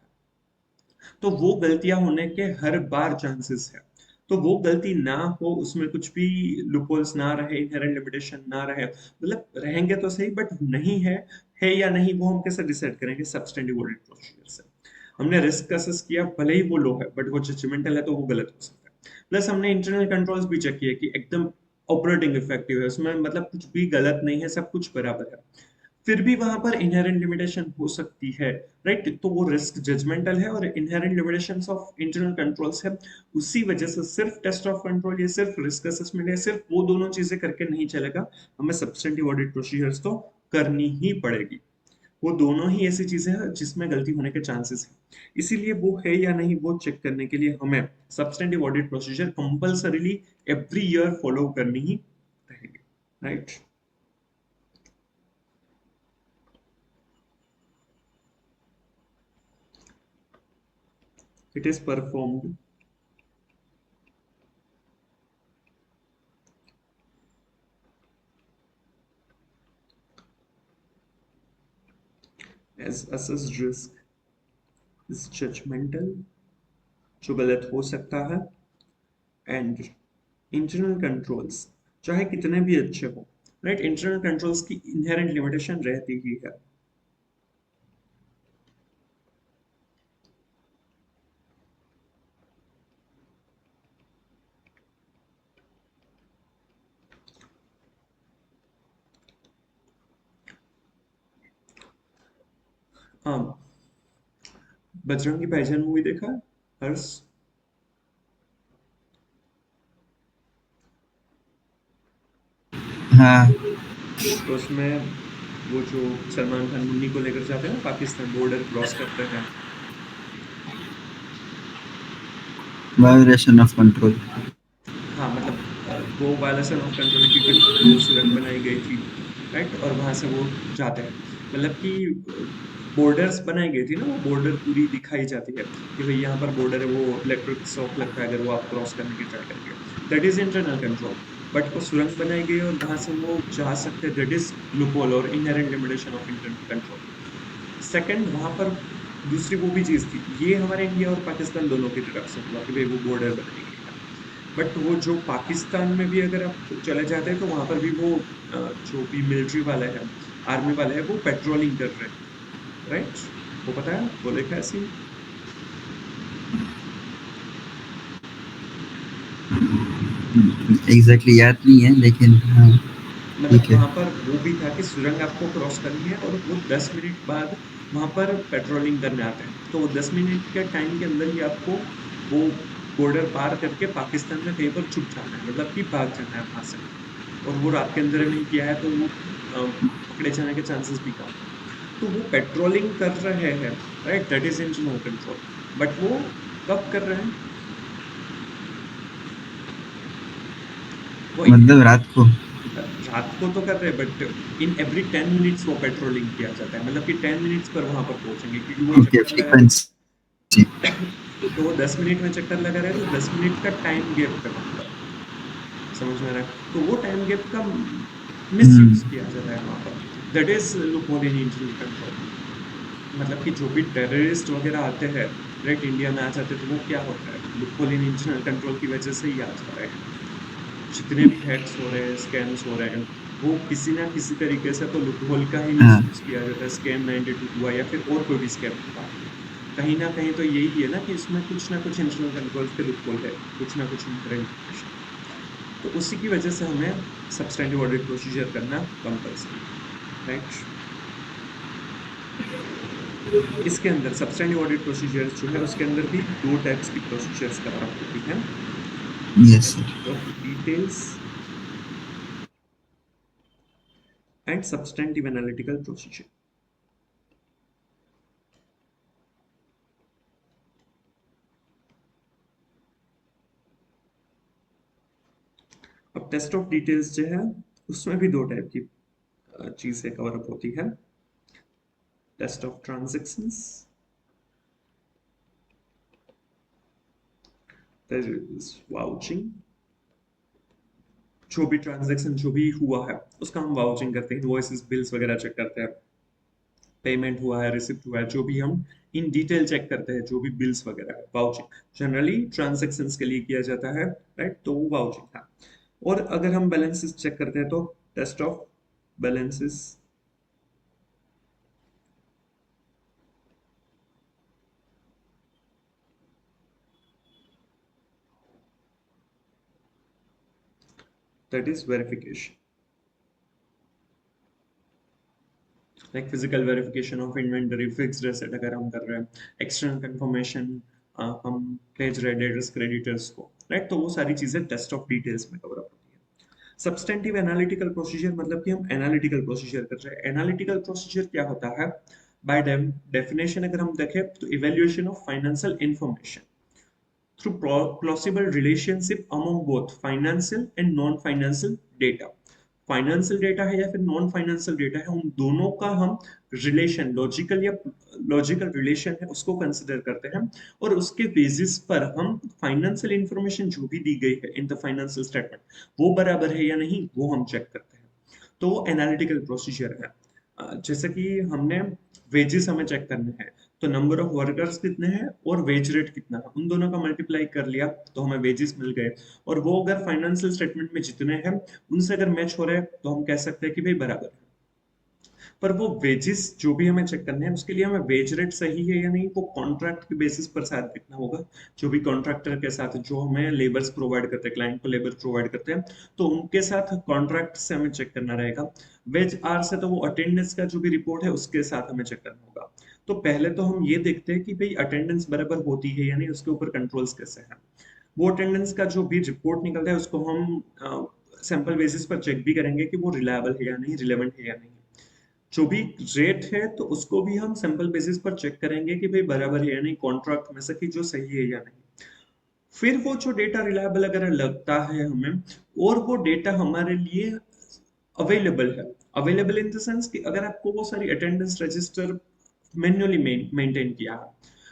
तो वो गलतियां होने के हर बार चांसेस है। तो वो गलती ना हो, उसमें कुछ भी लूपहोल्स ना रहे, इनहेरेंट लिमिटेशन ना रहे, मतलब रहेंगे तो सही, बट नहीं है या नहीं वो हम कैसे डिसाइड करेंगे? सब्सटेंटिव ऑडिट प्रोसीजर से। हमने रिस्क असेस किया, भले ही वो लो है बट वो जजमेंटल है तो वो गलत हो सकता है। प्लस हमने इंटरनल कंट्रोल्स भी चेक किए कि एकदम ऑपरेटिंग इफेक्टिव है, उसमें मतलब कुछ भी गलत नहीं है, सब कुछ बराबर है, फिर भी वहां पर इनहेरेंट लिमिटेशन हो सकती है। राइट। तो वो रिस्क जजमेंटल है और inherent limitations of internal controls है। उसी वजह से सिर्फ टेस्ट ऑफ कंट्रोल या सिर्फ रिस्क असेसमेंट या सिर्फ वो दोनों चीजें करके नहीं चलेगा, हमें सब्सटेंटिव ऑडिट प्रोसीजर्स तो करनी ही पड़ेगी। वो दोनों ही ऐसी चीजें हैं जिसमें गलती होने के चांसेस हैं, इसीलिए वो है या नहीं वो चेक करने के लिए हमें substantive audit procedure compulsorily every year follow करनी ही रहेगी। Right. It is performed as assessed risk is judgmental, जो गलत हो सकता है, एंड इंटरनल कंट्रोल्स चाहे कितने भी अच्छे हो, राइट, इंटरनल कंट्रोल्स की इनहेरेंट लिमिटेशन रहती ही है। हाँ, बजरंगी भाईजान मूवी देखा है? हर्ष? हाँ। तो उसमें वो जो सलमान खान मुन्नी को लेकर जाते हैं ना, पाकिस्तान बॉर्डर क्रॉस करते हैं। Violation of control. हाँ मतलब वो वायलेशन ऑफ कंट्रोल है क्योंकि वो सुरंग बनाई गई थी, राइट, और वहां से वो जाते हैं। मतलब कि बॉर्डर्स बनाई गई थी ना, वो बॉर्डर पूरी दिखाई जाती है कि भाई यहाँ पर बॉर्डर है, वो इलेक्ट्रिक शॉक लगता है अगर वो आप क्रॉस करने की ट्राई करेंगे, that is internal control. But वो सुरंग बनाई गई और वहां से वो जा सकते हैं, दैट इज लूपहोल और inherent limitation of internal control. Second, वहां पर दूसरी वो भी चीज थी, ये हमारे इंडिया और पाकिस्तान दोनों की तरफ से हुआ कि भाई वो बॉर्डर बनाई गई है। बट वो जो पाकिस्तान में भी अगर आप चले जाते हैं तो वहां पर भी वो जो भी मिलिट्री वाले हैं, आर्मी वाले हैं, वो पेट्रोलिंग कर रहे हैं, राइट। वो पता है, वो देखा है सीन? एग्जैक्टली याद नहीं है लेकिन हाँ। मतलब ठीक है। वहां पर वो भी था कि सुरंग आपको क्रॉस करनी है और वो 10 मिनट बाद वहां पर पेट्रोलिंग करने आते हैं, तो वो 10 मिनट के टाइम के अंदर ही आपको वो बॉर्डर पार करके पाकिस्तान में कहीं पर छुप जाना है, मतलब कि भाग जाना है वहां से, और वो रात के अंदर नहीं किया है तो वो पकड़े जाने के चांसेस भी कम है। तो वो पेट्रोलिंग कर रहे हैं, right, that is internal control. But वो कब कर रहे हैं? वो मतलब रात को। रात को तो कर रहे हैं, बट इन एवरी 10 मिनट्स वो पेट्रोलिंग किया जाता है, मतलब कि 10 मिनट्स पर वहां पर पहुंचेंगे, क्योंकि वो ओके, चक्कर लगा रहे फ्रीक्वेंसी। हैं। तो वो 10 मिनट में चक्कर लगा रहे हैं, तो 10 मिनट का टाइम गेप है वहां पर, समझ में आ रहा है? तो वो टाइम गेप का मिस यूज हम्म। किया जा रहा है वहां पर। That is loop hole in internal control. मतलब कि जो भी टेररिस्ट वगैरह आते हैं, राइट, इंडिया में आ जाते हैं, तो वो क्या होता है, loop hole in internal control की वजह से ही आ जा रहे हैं। जितने भी हैक्स हो रहे हैं, स्कैम्स हो रहे हैं, वो किसी ना किसी तरीके से तो लूपहोल का ही हाँ। मिसयूज किया जाता है। स्कैम 92 हुआ या फिर और कोई भी स्कैम हुआ, कहीं ना कहीं तो यही है ना कि इसमें कुछ ना कुछ इंटरनल कंट्रोल के लूपहोल है, कुछ ना कुछ इनकरेंट इन्फॉर्मेशन। तो उसी की वजह से हमें सब्सटैंटिव ऑडिट प्रोसीजर करना कंपलसरी है, राइट। इसके अंदर सब्सटैंटिव ऑडिट प्रोसीजर्स जो है उसके अंदर भी दो टाइप्स की प्रोसीजर्स कवर अप होती हैं। Yes sir. Test of details and substantive analytical procedure. अब टेस्ट ऑफ डिटेल्स जो है उसमें भी दो टाइप की चीजें कवर अप होती है। Test of transactions, vouching. जो भी ट्रांजैक्शन जो भी हुआ है उसका हम वाउचिंग करते हैं, इनवॉइसेस बिल्स वगैरह चेक करते हैं, पेमेंट हुआ है, रिसिप्ट हुआ है, जो भी हम इन डिटेल चेक करते हैं, जो भी बिल्स वगैरह है, वाउचिंग जनरली ट्रांजैक्शंस के लिए किया जाता है, राइट, तो वो वाउचिंग है। और अगर हम बैलेंसेस चेक करते हैं तो test of balances, that is verification, like physical verification of inventory, fixed asset अगर हम कर रहे हैं, एक्सटर्नल कंफर्मेशन हम भेज रहे हैं डेटर्स क्रेडिटर्स को, राइट, तो वो सारी चीजें टेस्ट ऑफ डिटेल्स में कवर अप होती है। सब्सटेंटिव एनालिटिकल प्रोसीजर मतलब कि हम एनालिटिकल प्रोसीजर कर रहे हैं। एनालिटिकल प्रोसीजर क्या होता है? बाय डेफिनेशन अगर हम देखें तो evaluation of financial information through plausible relationship among both financial and non-financial data। Financial data है या फिर नॉन फाइनेंशियल डेटा है, उन दोनों का हम रिलेशन, लॉजिकल या लॉजिकल रिलेशन है उसको कंसिडर करते हैं, और उसके बेसिस पर हम फाइनेंशियल इंफॉर्मेशन जो भी दी गई है इन द फाइनेंशियल स्टेटमेंट वो बराबर है या नहीं वो हम चेक करते हैं। तो वो एनालिटिकल प्रोसीजर है। जैसे कि हमने वेजेस हमें चेक करने हैं, तो नंबर ऑफ वर्कर्स कितने हैं और वेज रेट कितना है, उन दोनों का मल्टीप्लाई कर लिया तो हमें वेजेस मिल गए, और वो अगर फाइनेंशियल स्टेटमेंट में जितने हैं उनसे अगर मैच हो रहे हैं तो हम कह सकते हैं कि भाई बराबर है। पर वो वेजेस जो भी हमें चेक करने हैं उसके लिए हमें वेज रेट सही है या नहीं वो कॉन्ट्रैक्ट के बेसिस पर शायद देखना होगा। जो भी कॉन्ट्रैक्टर के साथ जो हमें लेबर्स प्रोवाइड करते हैं, क्लाइंट को लेबर प्रोवाइड करते हैं, तो उनके साथ कॉन्ट्रैक्ट से हमें चेक करना रहेगा। वेज आर से तो वो अटेंडेंस का जो भी रिपोर्ट है उसके साथ हमें चेक करना होगा। तो पहले तो हम ये देखते हैं कि भाई अटेंडेंस बराबर होती है या नहीं, उसके ऊपर कंट्रोल्स कैसे हैं। वो अटेंडेंस का जो भी रिपोर्ट निकलता है उसको हम सैंपल बेसिस पर चेक भी करेंगे कि वो रिलायबल है या नहीं, रिलेवेंट है या नहीं। जो भी रेट है तो उसको भी हम सैंपल बेसिस पर चेक करेंगे कि भाई बराबर है या नहीं, कॉन्ट्रैक्ट में से कि जो सही है या नहीं। फिर वो जो डेटा रिलायबल अगर लगता है हमें, और वो डेटा हमारे लिए अवेलेबल है, अवेलेबल इन द सेंस कि अगर आपको वो सारी अटेंडेंस रजिस्टर मैन्युअली मेंटेन किया है,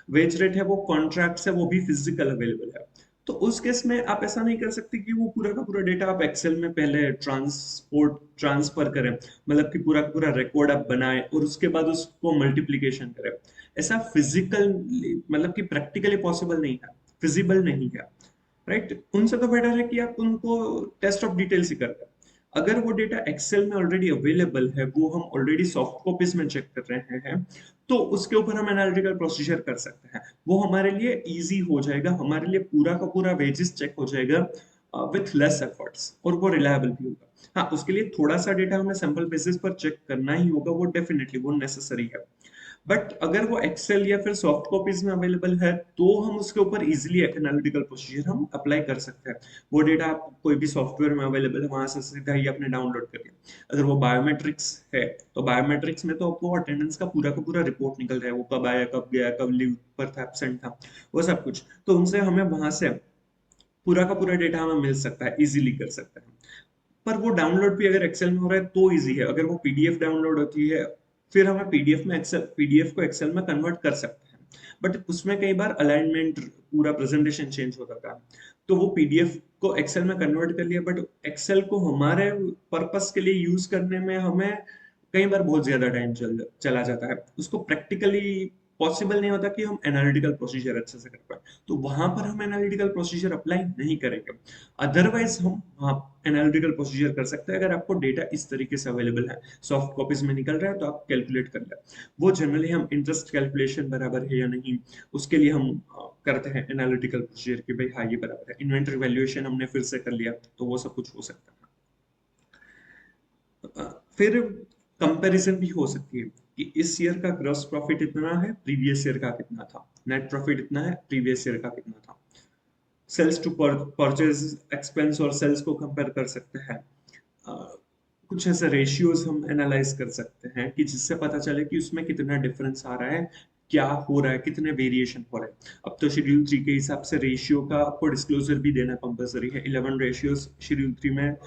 वेज रेट है वो कॉन्ट्रैक्ट से वो भी फिजिकल अवेलेबल है, तो उस केस में आप ऐसा नहीं कर सकते कि वो पूरा का पूरा डेटा आप एक्सेल में पहले ट्रांसफर करें, मतलब कि पूरा का पूरा रिकॉर्ड आप बनाए और उसके बाद उसको मल्टीप्लीकेशन करें। ऐसा फिजिकल मतलब कि प्रैक्टिकली पॉसिबल नहीं है, फिजिबल नहीं है, राइट। उनसे तो बेटर है कि आप उनको टेस्ट ऑफ डिटेल्स ही कर दें। अगर वो डेटा एक्सेल में ऑलरेडी अवेलेबल है, वो हम ऑलरेडी सॉफ्ट कॉपीज में चेक कर रहे हैं, तो उसके ऊपर हम एनालिटिकल प्रोसीजर कर सकते हैं। वो हमारे लिए इजी हो जाएगा, हमारे लिए पूरा का पूरा वेजेस चेक हो जाएगा विथ लेस एफर्ट्स, और वो रिलायबल भी होगा। हाँ, उसके लिए थोड़ा सा डेटा हमें सैंपल बेसिस पर चेक करना ही होगा, वो डेफिनेटली वो नेसेसरी है। बट अगर वो एक्सेल या फिर सॉफ्ट कॉपीज में अवेलेबल है तो हम उसके ऊपर इजीली एनालिटिकल प्रोसीजर हम अप्लाई कर सकते हैं। वो डेटा आप कोई भी सॉफ्टवेयर में अवेलेबल है वहां से सीधा ही आपने डाउनलोड कर लिया। अगर वो बायोमेट्रिक्स है तो बायोमेट्रिक्स में तो आपको अटेंडेंस का पूरा रिपोर्ट निकल रहा है, वो कब आया, कब गया, कब लीव पर था, एब्सेंट था, वो सब कुछ। तो उनसे हमें वहां से पूरा का पूरा डेटा हमें मिल सकता है, इजीली कर सकते हैं। पर वो डाउनलोड भी अगर एक्सेल में हो रहा है तो इजी है। अगर वो पीडीएफ डाउनलोड होती है फिर हमें पीडीएफ को एक्सेल में कन्वर्ट कर सकते हैं, बट उसमें कई बार अलाइनमेंट, पूरा प्रेजेंटेशन चेंज हो जाता है। तो वो पीडीएफ को एक्सेल में कन्वर्ट कर लिया, बट एक्सेल को हमारे पर्पस के लिए यूज करने में हमें कई बार बहुत ज्यादा टाइम चला जाता है। उसको प्रैक्टिकली पॉसिबल नहीं होता कि हम एनालिटिकल प्रोसीजर अच्छे से कर पाए, तो वहां पर हम एनालिटिकल प्रोसीजर अप्लाई नहीं करेंगे। अदरवाइज हम वहाँ एनालिटिकल प्रोसीजर कर सकते हैं अगर आपको डेटा इस तरीके से अवेलेबल है, सॉफ्ट कॉपीज में निकल रहा है तो आप कैलकुलेट कर लें। वो जनरली हम इंटरेस्ट कैलकुलेशन बराबर है या नहीं, उसके लिए हम करते हैं एनालिटिकल प्रोसीजर कि भाई हाँ ये बराबर है। इन्वेंटरी वैल्यूएशन हमने फिर से कर लिया तो वो सब कुछ हो सकता है। फिर कंपैरिजन भी हो सकती है कि इस ईयर का ग्रॉस प्रॉफिट इतना है, प्रीवियस ईयर का कितना था, नेट प्रॉफिट इतना है, प्रीवियस ईयर का कितना था। सेल्स टू परचेज एक्सपेंस और सेल्स को कंपेयर कर सकते हैं। कुछ ऐसे रेशियोज हम एनालाइज कर सकते हैं कि जिससे पता चले कि उसमें कितना डिफरेंस आ रहा है, क्या हो रहा है, कितने वेरिएशन हो रहे हैं। अब तो शेड्यूल 3 के हिसाब से रेशियो का आपको डिस्क्लोजर भी देना कंपलसरी है। 11 रेशियोज शेड्यूल 3 में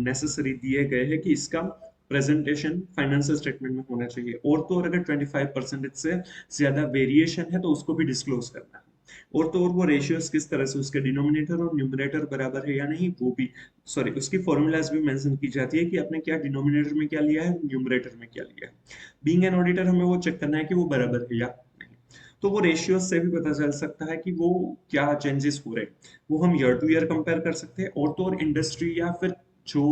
नेसेसरी दिए गए हैं कि इसका प्रेजेंटेशन फाइनेंशियल स्टेटमेंट में होना चाहिए। और तो और अगर 25% से ज्यादा वेरिएशन है तो उसको भी डिस्क्लोज करना है। और तो और वो रेशियोज किस तरह से, उसके डिनोमिनेटर और न्यूमरेटर बराबर है या नहीं वो भी, सॉरी उसकी फॉर्मूलाज भी मेंशन की जाती है कि आपने क्या डिनोमिनेटर में क्या लिया है, न्यूमरेटर में क्या लिया है। बीइंग एन ऑडिटर हमें वो चेक करना है कि वो बराबर है या नहीं। तो वो रेशियोज से भी पता चल सकता है कि वो क्या चेंजेस हो रहे हैं। वो हम ईयर टू ईयर कंपेयर कर सकते हैं। और तो और इंडस्ट्री या फिर जो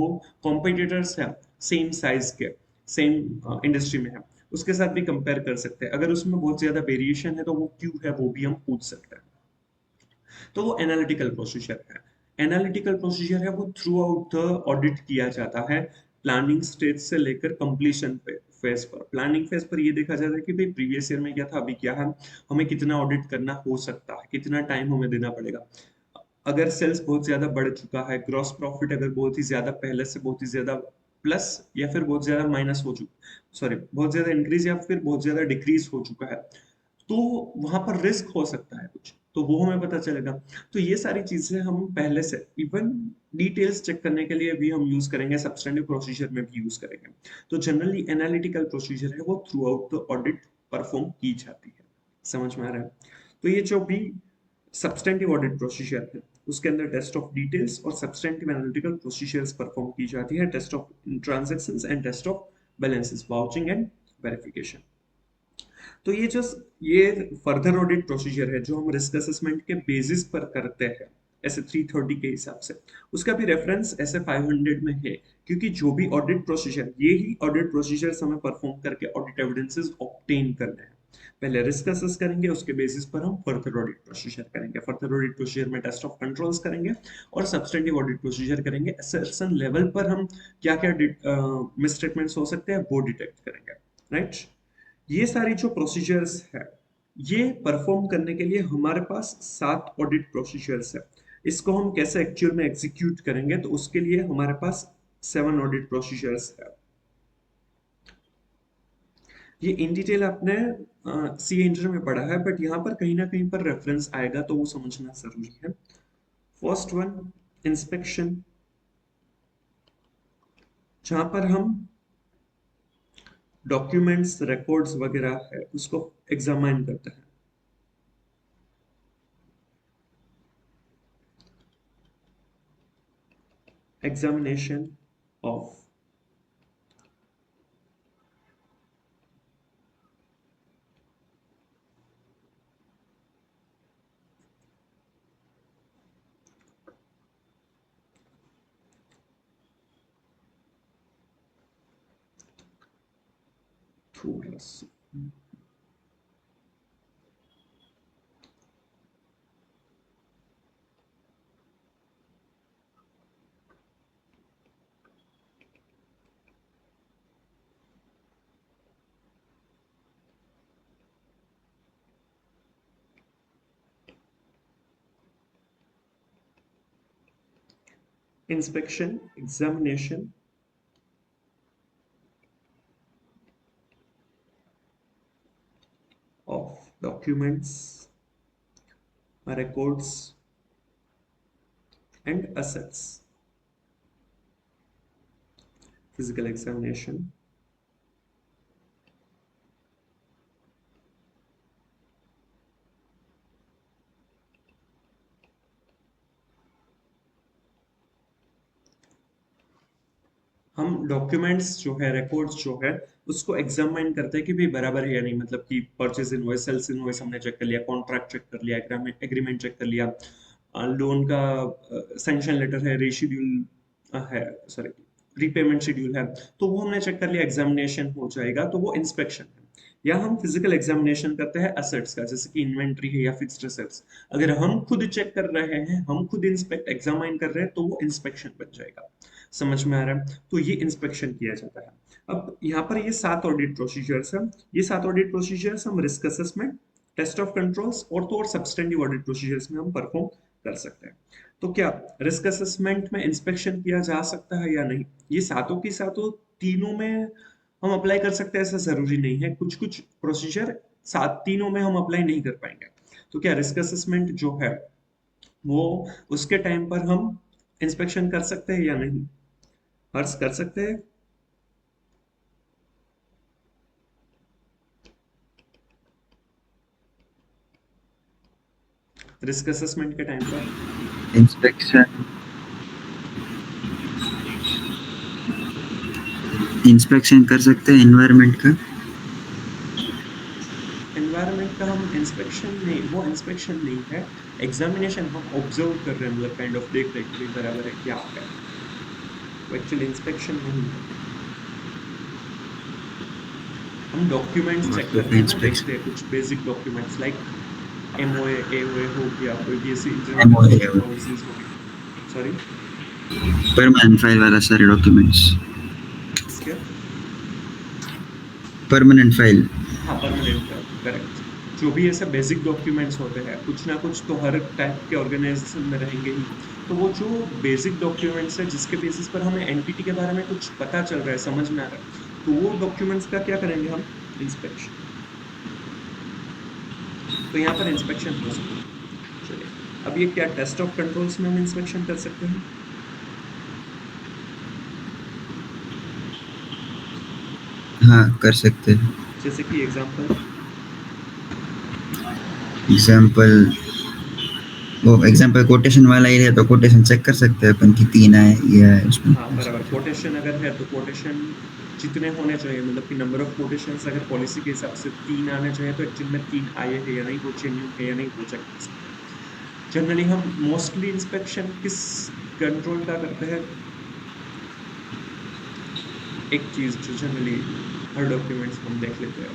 कॉम्पिटिटर्स हैं सेम साइज के, सेम इंडस्ट्री में है, उसके साथ भी कंपेयर कर सकते हैं। अगर उसमें बहुत ज्यादा वेरिएशन है तो वो क्यों है वो भी हम पूछ सकते हैं। तो वो एनालिटिकल प्रोसीजर है। एनालिटिकल प्रोसीजर है वो थ्रू आउट द ऑडिट किया जाता है, प्लानिंग स्टेज से लेकर कंप्लीशन पे फेज पर। प्लानिंग फेज पर ये देखा जाता है कि भाई प्रीवियस ईयर में क्या था, अभी क्या है, हमें कितना ऑडिट करना हो सकता है, कितना टाइम हमें देना पड़ेगा। अगर सेल्स बहुत ज्यादा बढ़ चुका है, ग्रॉस प्रॉफिट अगर बहुत ही ज्यादा पहले से बहुत ही ज्यादा प्लस या फिर बहुत ज्यादा माइनस हो चुका, सॉरी बहुत ज्यादा इंक्रीज या फिर बहुत ज्यादा डिक्रीज हो चुका है, तो वहां पर रिस्क हो सकता है कुछ, तो वो हमें पता चलेगा। तो ये सारी चीजें हम पहले से इवन डिटेल्स चेक करने के लिए भी हम यूज करेंगे, सब्सटेंटिव प्रोसीजर में भी यूज करेंगे। तो जनरली एनालिटिकल प्रोसीजर है वो through out the audit perform की जाती है। समझ में आ रहा है? तो ये जो भी सब्सटेंटिव ऑडिट प्रोसीजर है उसके अंदर टेस्ट ऑफ डिटेल्स और सब्सटेंटिव एनालिटिकल प्रोसीजर्स परफॉर्म की जाती है, test of transactions and test of balances, vouching and verification. तो ये फर्दर ऑडिट प्रोसीजर है जो हम रिस्क असेसमेंट के बेसिस पर करते हैं ऐसे 330 के हिसाब से। उसका भी रेफरेंस ऐसे 500 में है, क्योंकि जो भी ऑडिट प्रोसीजर, ये ही ऑडिट प्रोसीजर हमें परफॉर्म करके ऑडिट एविडेंसेस ऑब्टेन करने हैं। पहले रिस्क असेस करेंगे, उसके बेसिस पर हम फर्दर ऑडिट प्रोसीजर करेंगे। फर्दर ऑडिट प्रोसीजर में टेस्ट ऑफ कंट्रोल्स करेंगे और सब्सटेंटिव ऑडिट प्रोसीजर करेंगे। असर्शन लेवल पर हम क्या क्या मिसस्टेटमेंट्स हो सकते हैं वो डिटेक्ट करेंगे। राइट? ये सारी जो प्रोसीजर्स है ये परफॉर्म करने के लिए हमारे पास 7 ऑडिट प्रोसीजर्स है। इसको हम कैसे एक्चुअल में एग्जीक्यूट करेंगे तो उसके लिए हमारे पास 7 ऑडिट प्रोसीजर्स है। ये इन डिटेल आपने सी इंटर में पढ़ा है, बट यहाँ पर कहीं ना कहीं पर रेफरेंस आएगा तो वो समझना जरूरी है। फर्स्ट वन, इंस्पेक्शन, जहां पर हम डॉक्यूमेंट्स, रिकॉर्ड्स वगैरह है उसको एग्जामाइन करते हैं। एग्जामिनेशन ऑफ थोड़ा सा inspection, examination of documents, records and assets. Physical examination हम डॉक्यूमेंट्स जो है रिकॉर्ड्स जो है उसको एग्जामिन करते हैं कि भाई बराबर है या नहीं, मतलब कि परचेज इनवॉइस, सेल्स इनवॉइस हमने चेक कर लिया, कॉन्ट्रैक्ट चेक कर लिया, एग्रीमेंट चेक कर लिया, लोन का सैंक्शन लेटर है, रेशिड्यूल है, सॉरी रीपेमेंट शेड्यूल है, तो वो हमने चेक कर लिया, एग्जामिनेशन हो जाएगा, तो वो इंस्पेक्शन है। या हम फिजिकल एग्जामिनेशन करते हैं एसेट्स का, जैसे कि इन्वेंट्री है या फिक्स्ड एसेट्स, अगर हम खुद चेक कर रहे हैं, हम खुद इंस्पेक्ट एग्जामिन कर रहे हैं, तो वो इंस्पेक्शन बन जाएगा। समझ में आ रहा है? तो ये इंस्पेक्शन किया जाता है। अब यहाँ पर ये 7 ऑडिट प्रोसीजर्स हैं। ये 7 ऑडिट प्रोसीजर्स हम risk assessment, test of controls और तो और सब्सटेंटिव ऑडिट प्रोसीजर्स में हम परफॉर्म कर सकते हैं। तो क्या रिस्क असेसमेंट में इंस्पेक्शन किया जा सकता है या नहीं? ये सातों की सातों तीनों में हम अप्लाई कर सकते हैं ऐसा जरूरी नहीं है। कुछ कुछ प्रोसीजर सात तीनों में हम अप्लाई नहीं कर पाएंगे। तो क्या रिस्क असेसमेंट जो है वो उसके टाइम पर हम इंस्पेक्शन कर सकते हैं या नहीं? हर्ष कर सकते हैं? रिस्क असेसमेंट के टाइम पर इंस्पेक्शन इंस्पेक्शन कर सकते हैं एनवायरनमेंट का। एनवायरनमेंट का हम इंस्पेक्शन नहीं, वो इंस्पेक्शन नहीं है, एग्जामिनेशन हम ऑब्जर्व कर रहे हैं, मतलब काइंड ऑफ देख रहे हैं कि बराबर है क्या है, वो एक्चुअली इंस्पेक्शन नहीं है। हम डॉक्यूमेंट्स चेक करते हैं ना, देखते हैं कुछ basic documents like MOA, AOA हो गया, कोई भी ऐसी इंटरनेशनल पॉलिसीज हो गई, सॉरी परमानेंट फाइल वाला सारे डॉक्यूमेंट्स, क्या? Permanent file. हाँ परमानेंट, करेक्ट। जो भी ऐसे बेसिक डॉक्यूमेंट्स होते हैं, कुछ ना कुछ तो हर टाइप के ऑर्गेनाइजेशन में रहेंगे ही, तो वो जो बेसिक डॉक्यूमेंट्स है जिसके बेसिस पर हमें एंटिटी के बारे में कुछ पता चल रहा है, समझ में आ रहा है, तो वो डॉक्यूमेंट्स का क्या करेंगे हम? इंस्पेक्शन। तो यहाँ पर इंस्पेक्शन हो सकता है। चलिए अब ये क्या टेस्ट ऑफ कंट्रोल्स में हम इंस्पेक्शन कर सकते हैं? हाँ कर सकते हैं। जैसे कि एग्जांपल एग्जाम्पल कोटेशन वाला ही है तो कोटेशन चेक कर सकते हैं अपन कि 3 आए ये है उसमें। हाँ बराबर, कोटेशन अगर है तो कोटेशन जितने होने चाहिए, मतलब कि नंबर ऑफ कोटेशंस अगर पॉलिसी के हिसाब से 3 आने चाहिए, तो एक्चुअल में 3 आए हैं या नहीं, वो जेन्युइन है या नहीं, वो चेक कर सकते हैं। जनरली हम मोस्टली इंस्पेक्शन किस कंट्रोल का करते हैं? एक चीज जो जनरली हर डॉक्यूमेंट्स हम देख लेते हैं,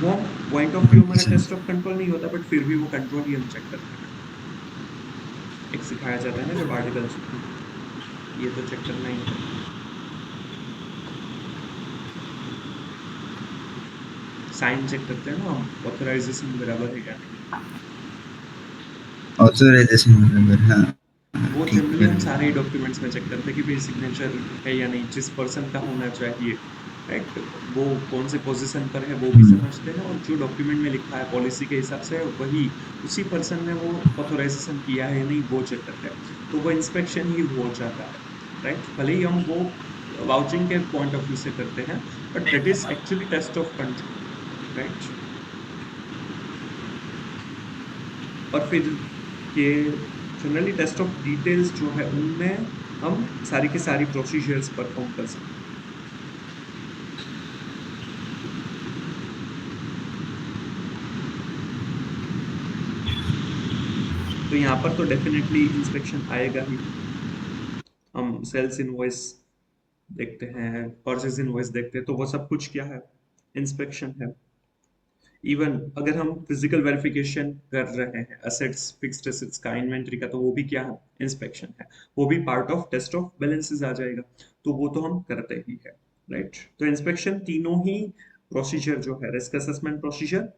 वो पॉइंट ऑफ व्यू हमारा टेस्ट ऑफ कंट्रोल नहीं होता, बट फिर भी वो कंट्रोल ही हम चेक करते हैं। एक सिखाया जाता है ना जब आर्टिकल्स, ये तो चेक करना ही है। साइन चेक करते हैं ना हम, ऑथराइजेशन बराबर है क्या नहीं। ऑथराइजेशन बराबर, हाँ वो ठीक जनरली हम है। सारे ही डॉक्यूमेंट्स में चेक करते हैं कि भाई सिग्नेचर है या नहीं, जिस पर्सन का होना चाहिए, राइट, वो कौन से पोजीशन पर है वो भी समझते हैं, और जो डॉक्यूमेंट में लिखा है पॉलिसी के हिसाब से वही उसी पर्सन ने वो ऑथराइजेशन किया है नहीं, वो चेक करते हैं, तो वो इंस्पेक्शन ही हो जाता है, राइट। भले ही हम वो वाउचिंग के पॉइंट ऑफ व्यू से करते हैं, but that is actually test of control, right. और फिर ये जनरली टेस्ट ऑफ डिटेल्स जो है उनमें हम सारी की सारी प्रोसीजर्स परफॉर्म कर सकते हैं। तो यहाँ पर तो डेफिनेटली इंस्पेक्शन आएगा ही। हम सेल्स इनवॉइस देखते हैं, परचेज इनवॉइस देखते हैं, तो वो सब कुछ क्या है? इंस्पेक्शन है। इवन अगर हम फिजिकल वेरिफिकेशन कर रहे हैं असेट्स, फिक्स्ड एसेट्स का, इन्वेंटरी का, तो वो भी क्या है? इंस्पेक्शन है। वो भी part of test of balances आ जाएगा, तो वो तो हम करते ही है, राइट। तो इंस्पेक्शन तीनों ही प्रोसीजर जो है, risk assessment procedure,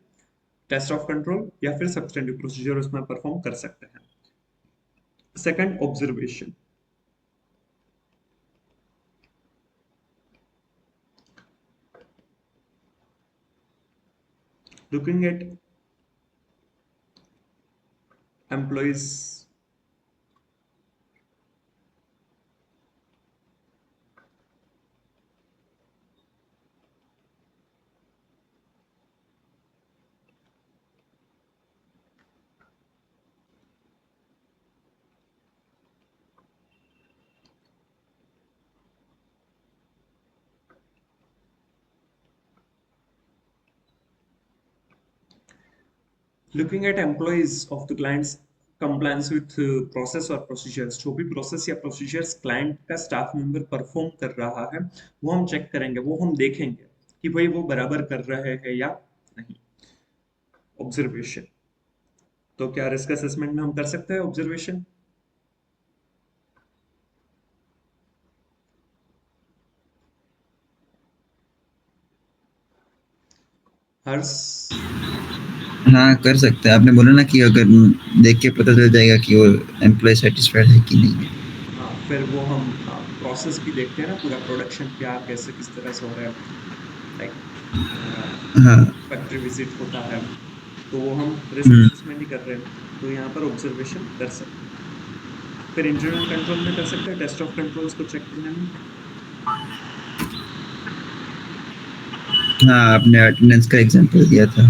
test of control या फिर सब्सटेंटिव प्रोसीजर, उसमें परफॉर्म कर सकते हैं। Second, observation. Looking at employees looking at employees of the clients compliance with process और procedures, जो भी process या procedures client का staff member perform कर रहा है वो हम check करेंगे, वो हम देखेंगे कि भाई वो बराबर कर रहे हैं या नहीं. Observation. तो क्या रिस्क असेसमेंट में हम कर सकते हैं ऑब्जर्वेशन? हर्ष. हाँ कर सकते हैं. आपने बोला ना कि अगर देख के पता चल जाएगा कि वो एम्प्लॉय सेटिस्फाइड है कि नहीं है. हाँ, फिर वो हम प्रोसेस भी देखते हैं ना, पूरा प्रोडक्शन क्या कैसे किस तरह से हो रहा है, लाइक हाँ. फैक्ट्री विजिट होता है, तो वो हम रिस्क असेसमेंट ही कर रहे हैं, तो यहाँ पर ऑब्जर्वेशन कर सकते हैं. फिर इंटरनल कंट्रोल में कर सकते हैं टेस्ट ऑफ कंट्रोल्स को चेक करने में. हाँ आपने अटेंडेंस का एग्जांपल दिया था.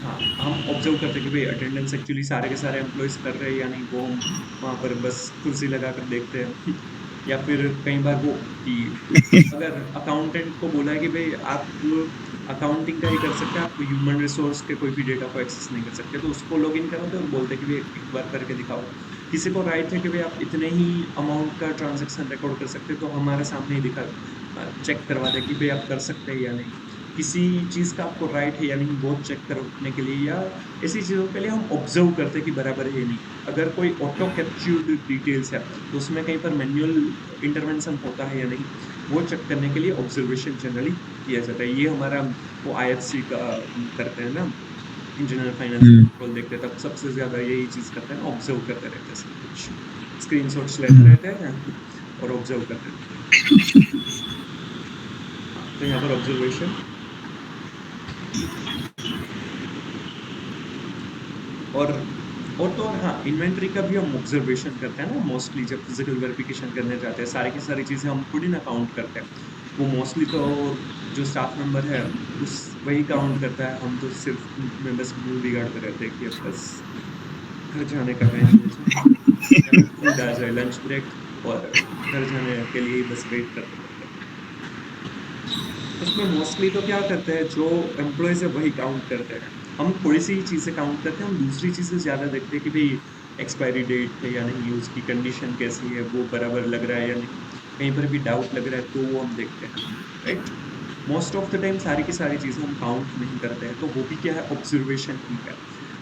हाँ, हम ऑब्जर्व करते हैं कि भाई अटेंडेंस एक्चुअली सारे के सारे एम्प्लॉयज कर रहे हैं या नहीं, वो हम वहाँ पर बस कुर्सी लगा कर देखते हैं. या फिर कई बार वो कि अगर अकाउंटेंट को बोला है कि भाई आप अकाउंटिंग का ही कर सकते हैं, आप ह्यूमन रिसोर्स के कोई भी डेटा को एक्सेस नहीं कर सकते, तो उसको लॉग इन कराते और बोलते हैं कि भाई एक बार करके दिखाओ. किसी को राइट है कि भाई आप इतने ही अमाउंट का ट्रांजैक्शन रिकॉर्ड कर सकते हैं, तो हमारे सामने ही दिखा चेक करवा दे कि भाई आप कर सकते हैं या नहीं. किसी चीज़ का आपको राइट है या नहीं वो चेक करने के लिए, या ऐसी चीज़ों के लिए हम ऑब्जर्व करते हैं कि बराबर है या नहीं. अगर कोई ऑटो कैप्चर्ड डिटेल्स है तो उसमें कहीं पर मैनुअल इंटरवेंशन होता है या नहीं, वो चेक करने के लिए ऑब्जर्वेशन जनरली किया जाता है. ये हमारा वो IFC का करते हैं ना, इंजीनियर फाइनेंस कंट्रोल देखते हैं, तब सबसे ज़्यादा यही चीज़ करते हैं, ऑब्जर्व करते रहते हैं, सब कुछ स्क्रीनशॉट्स लेते रहते हैं और ऑब्जर्व करते रहते हैं. तो यहाँ पर ऑब्जर्वेशन. और तो और हाँ, इन्वेंट्री का भी हम ऑब्जर्वेशन करते हैं ना मोस्टली, जब फिजिकल वेरिफिकेशन करने जाते हैं सारी की सारी चीज़ें हम थोड़ी ना काउंट करते हैं. वो मोस्टली तो जो स्टाफ मेंबर है उस वही काउंट करता है, हम तो सिर्फ में बस मुंह बिगाड़ते रहते हैं कि अब बस घर जाने का टाइम हो जाए, फूड आ जाए, लंच ब्रेक, और घर जाने के लिए ही बस वेट करते रहते हैं. उसमें मोस्टली तो क्या करते हैं, जो एम्प्लॉयज है वही काउंट करते हैं. हम थोड़ी सी चीज़ें काउंट करते हैं, हम दूसरी चीज़ें ज़्यादा देखते हैं कि भाई एक्सपायरी डेट है या नहीं, उसकी कंडीशन कैसी है, वो बराबर लग रहा है या नहीं, कहीं पर भी डाउट लग रहा है तो वो हम देखते हैं, right. Most of the time सारी की सारी चीज़ें हम काउंट नहीं करते हैं, तो वो भी क्या है, ऑब्जर्वेशन ही है.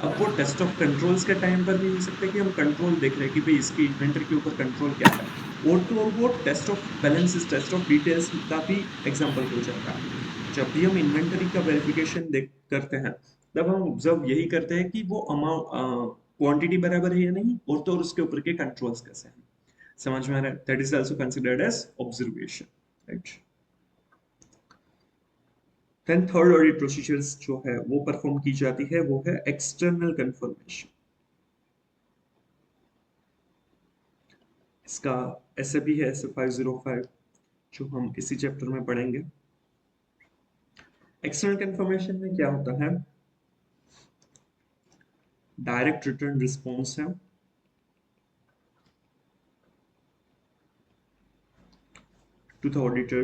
अब वो टेस्ट ऑफ कंट्रोल्स के टाइम पर भी हो सकता है कि हम कंट्रोल देख रहे हैं कि भाई इसकी इन्वेंटरी के ऊपर कंट्रोल क्या है, और तो और वो test of balances, test of details का भी एग्जांपल हो जाता है. जब भी हम इन्वेंटरी का वेरिफिकेशन देख करते हैं, तब हम ऑब्जर्व यही करते हैं कि वो अमाउंट क्वांटिटी बराबर है या नहीं, और तो और उसके ऊपर के कंट्रोल्स कैसे हैं. समझ में आ रहा है? That is also considered as observation, right. Then third audit procedures जो है वो परफॉर्म की जाती है, वो है एक्सटर्नल कंफर्मेशन. इसका ऐसे भी है ऐसे 505, जो हम इसी चैप्टर में पढ़ेंगे. एक्सटर्नल कंफर्मेशन में क्या होता है, डायरेक्ट रिटर्न रिस्पॉन्स है to the auditor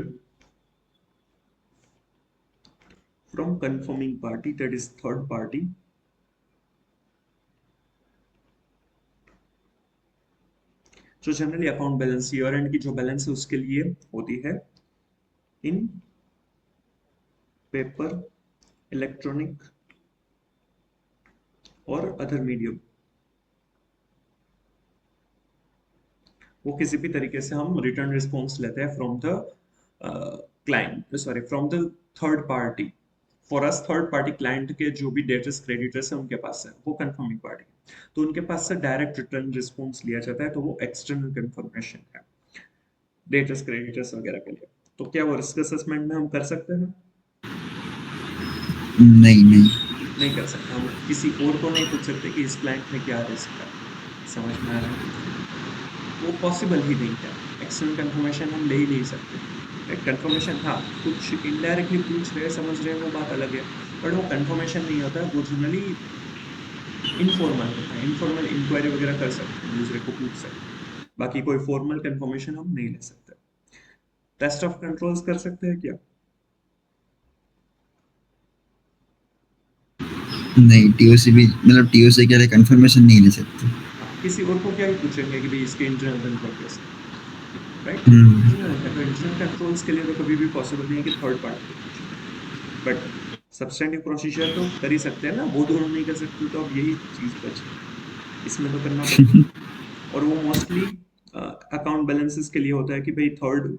from confirming party, that is third party, जो generally account balance year and की जो बैलेंस है उसके लिए होती है इन पेपर, इलेक्ट्रॉनिक और अदर मीडियम. वो किसी भी तरीके से हम रिटर्न रिस्पॉन्स लेते हैं from the client, sorry from the third party, for us third party client के जो भी डेटर्स क्रेडिटर्स है उनके पास है वो कंफर्मिंग पार्टी, तो उनके पास से डायरेक्ट रिटर्न रिस्पॉन्स लिया जाता है, तो वो एक्सटर्नल कंफर्मेशन है डेटर्स क्रेडिटर्स वगैरह के लिए। तो क्या वो रिस्क असेसमेंट में हम कर सकते हैं? नहीं नहीं। नहीं कर सकते। हम किसी और को नहीं पूछ सकते कि इस क्लाइंट में क्या रिस्क है। समझ में आ रहा है? वो पॉसिबल ही नहीं है। एक्सटर्नल कंफर्मेशन हम ले ही नहीं सकते। कंफर्मेशन हाँ कुछ इनडायरेक्टली पूछ रहे समझ रहे हैं वो बात अलग है, बट वो कंफर्मेशन नहीं होता, वो जनरली इनफॉर्मल होता है। इनफॉर्मल इंक्वायरी वगैरह कर सकते हैं, दूसरे को पूछ सकते हैं, बाकी कोई फॉर्मल कंफर्मेशन हम नहीं ले सकते। टेस्ट ऑफ कंट्रोल्स कर सकते हैं क्या? नहीं, टीओसी भी मतलब टीओसी के लिए कंफर्मेशन नहीं ले सकते। हाँ, किसी और को क्या ही पूछेंगे कि भाई इसके इंटरनल कंट्रोल कैसे, राइट? हम्म। तो इंटरनल कंट्रोल्स के लिए तो कभी भी पॉसिबल नहीं है कि थर्ड पार्टी को पूछे, बट सब्सटेंटिव प्रोसीजर तो कर ही सकते हैं ना, वो दोनों नहीं कर सकते तो अब यही चीज बची, इसमें तो करना पड़ेगा। और वो मोस्टली अकाउंट बैलेंसेस के लिए होता है कि भाई थर्ड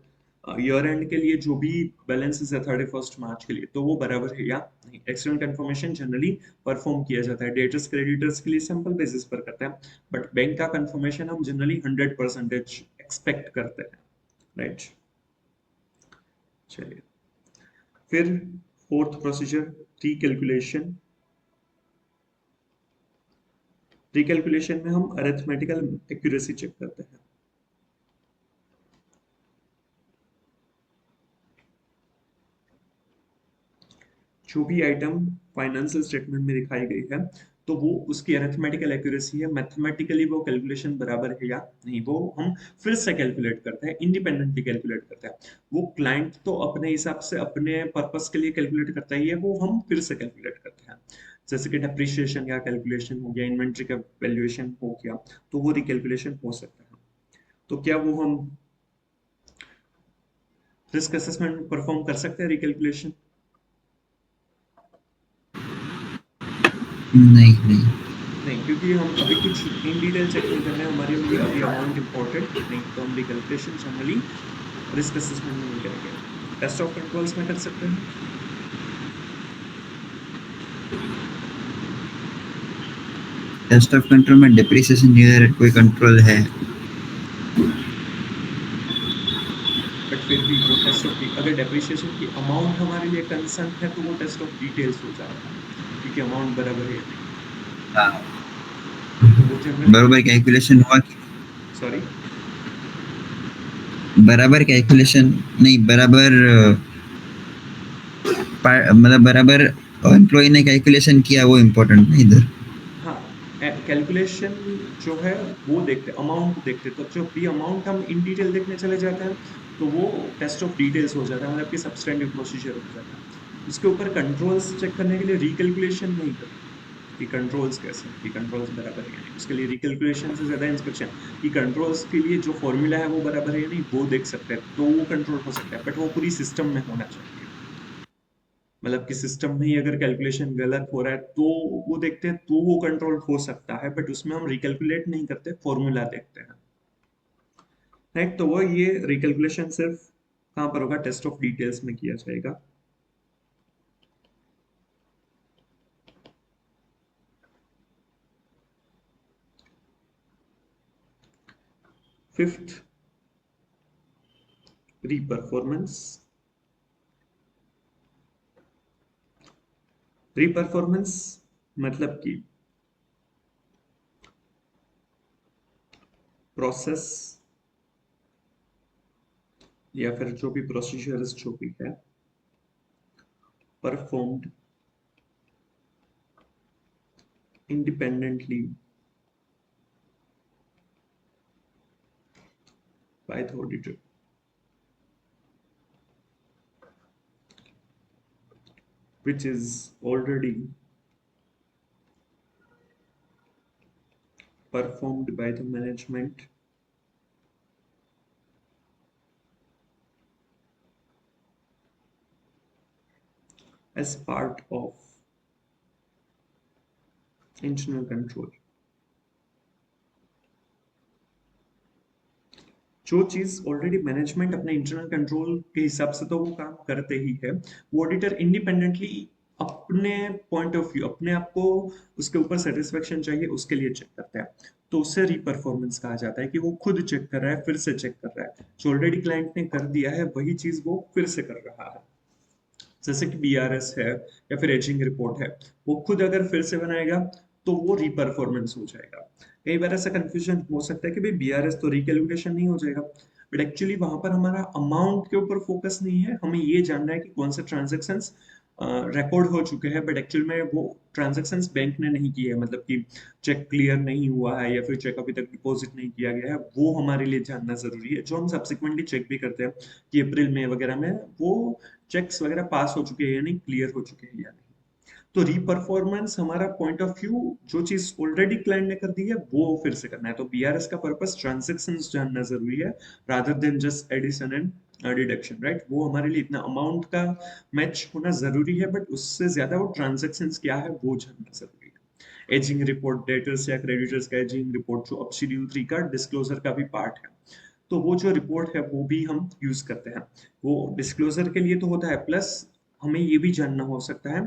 ईयर एंड के लिए जो भी बैलेंसेस है 31 मार्च के लिए, तो वो बराबर है या नहीं। एक्सटर्नल कंफर्मेशन जनरली परफॉर्म किया जाता है डेटर्स क्रेडिटर्स के लिए सिंपल बेसिस पर करते हैं, बट बैंक का कंफर्मेशन हम जनरली 100% एक्सपेक्ट करते हैं, राइट? चलिए, फिर फोर्थ प्रोसीजर, रिकैलकुलेशन। रिकैलकुलेशन में हम अरिथमेटिकल एक्यूरेसी चेक करते हैं। जो भी आइटम फाइनेंशियल स्टेटमेंट में दिखाई गई है, तो वो उसकी अरिथमेटिकल एक्यूरेसी है, मैथमेटिकली वो कैलकुलेशन बराबर है या नहीं, वो हम फिर से कैलकुलेट करते हैं, इंडिपेंडेंटली कैलकुलेट करते हैं। वो क्लाइंट तो अपने हिसाब से अपने पर्पस के लिए कैलकुलेट करता ही है, वो हम फिर से कैलकुलेट करते हैं। जैसे कि डेप्रिसिएशन का कैलकुलेशन हो गया, इन्वेंट्री का वैल्यूएशन हो गया, तो वो रिकैलकुलेशन हो सकता है। तो क्या वो हम रिस्क असेसमेंट परफॉर्म कर सकते हैं रिकैलकुलेशन? नहीं नहीं। नहीं, क्योंकि हम अभी कुछ इन डिटेल चेक नहीं कर रहे हैं, हमारे लिए अभी अमाउंट इंपॉर्टेंट नहीं, तो हम रिकैलकुलेशन जनरली रिस्क असेसमेंट में नहीं करेंगे। टेस्ट ऑफ कंट्रोल्स में कर सकते हैं। टेस्ट ऑफ कंट्रोल में डिप्रिसिएशन ईयर कोई कंट्रोल है? बट फिर भी वो टेस्ट ऑफ अगर डेप्रिसिएशन की अमाउंट हमारे लिए कंसर्न है तो वो टेस्ट ऑफ डिटेल्स हो जाता है, क्योंकि अमाउंट बराबर है या नहीं, हाँ। तो वो जनरली बराबर कैलकुलेशन हुआ कि सॉरी बराबर कैलकुलेशन नहीं बराबर मतलब बराबर एम्प्लॉय ने कैलकुलेशन किया वो इम्पोर्टेंट नहीं इधर। हाँ, कैलकुलेशन जो है वो देखते, अमाउंट देखते, तो जब भी अमाउंट हम इन डिटेल देखने चले जाते हैं तो वो टेस्ट ऑफ डिटेल्स हो जाता है, मतलब कि सब्सटेंटिव प्रोसीजर हो जाता है। उसके ऊपर कंट्रोल्स चेक करने के लिए रिकैलकुलेशन नहीं करते कि कंट्रोल्स कैसे हैं, कि कंट्रोल्स बराबर है या नहीं। उसके लिए रिकैलकुलेशन से ज्यादा इंस्पेक्शन, कि कंट्रोल्स के लिए जो फॉर्मूला है वो बराबर है या नहीं वो देख सकते हैं, तो वो कंट्रोल हो सकता है, बट वो पूरी सिस्टम में होना चाहिए। मतलब कि सिस्टम में ही अगर कैलकुलेशन गलत हो रहा है तो वो देखते हैं, तो वो कंट्रोल हो सकता है, बट उसमें हम रिकैलकुलेट नहीं करते, फॉर्मूला देखते हैं, राइट? तो वो ये रिकैलकुलेशन सिर्फ कहाँ पर होगा? टेस्ट ऑफ डिटेल्स में किया जाएगा। Fifth, reperformance. रीपरफॉर्मेंस मतलब कि प्रोसेस या फिर जो भी प्रोसीजर्स जो भी है performed independently by the auditor, which is already performed by the management as part of internal control। जो चीज ऑलरेडी मैनेजमेंट अपने इंटरनल कंट्रोल के हिसाब से तो वो काम करते ही है, वो ऑडिटर इंडिपेंडेंटली अपने पॉइंट ऑफ व्यू, अपने आप को उसके ऊपर सेटिस्फेक्शन चाहिए, उसके लिए चेक करते हैं, तो उससे रीपरफॉर्मेंस कहा जाता है कि वो खुद चेक कर रहा है, फिर से चेक कर रहा है, जो ऑलरेडी क्लाइंट ने कर दिया है वही चीज वो फिर से कर रहा है। जैसे कि बीआरएस है या फिर एजिंग रिपोर्ट है, वो खुद अगर फिर से बनाएगा तो वो रीपरफॉर्मेंस हो जाएगा। कई बार ऐसा कंफ्यूजन हो सकता है कि भाई बीआरएस तो रिकैलकुलेशन नहीं हो जाएगा, बट एक्चुअली वहां पर हमारा अमाउंट के ऊपर फोकस नहीं है, हमें ये जानना है कि कौन से ट्रांजेक्शन्स रिकॉर्ड हो चुके हैं, बट एक्चुअल में वो ट्रांजेक्शन्स बैंक ने नहीं किए हैं, मतलब कि चेक क्लियर नहीं हुआ है या फिर चेक अभी तक डिपॉजिट नहीं किया गया है, वो हमारे लिए जानना जरूरी है, जो हम सब्सिक्वेंटली चेक भी करते हैं कि अप्रैल में वगैरह में वो चेक्स वगैरह पास हो चुके हैं या नहीं, क्लियर हो चुके हैं या नहीं। तो रीपरफॉर्मेंस हमारा पॉइंट ऑफ व्यू, जो चीज ऑलरेडी क्लाइंट ने कर दी है वो फिर से करना है, तो बीआरएस का पर्पस ट्रांजेक्शन जानना जरूरी है, rather than just addition and deduction, right. वो हमारे लिए इतना अमाउंट का मैच होना जरूरी है, बट उससे ज्यादा वो ट्रांजेक्शन क्या है वो जानना जरूरी है। एजिंग रिपोर्ट, डेटर्स या क्रेडिटर्स का एजिंग रिपोर्ट जो अब शेड्यूल 3 का डिस्क्लोजर का भी पार्ट है, तो वो जो रिपोर्ट है वो भी हम यूज करते हैं। वो डिस्क्लोजर के लिए तो होता है, प्लस हमें ये भी जानना हो सकता है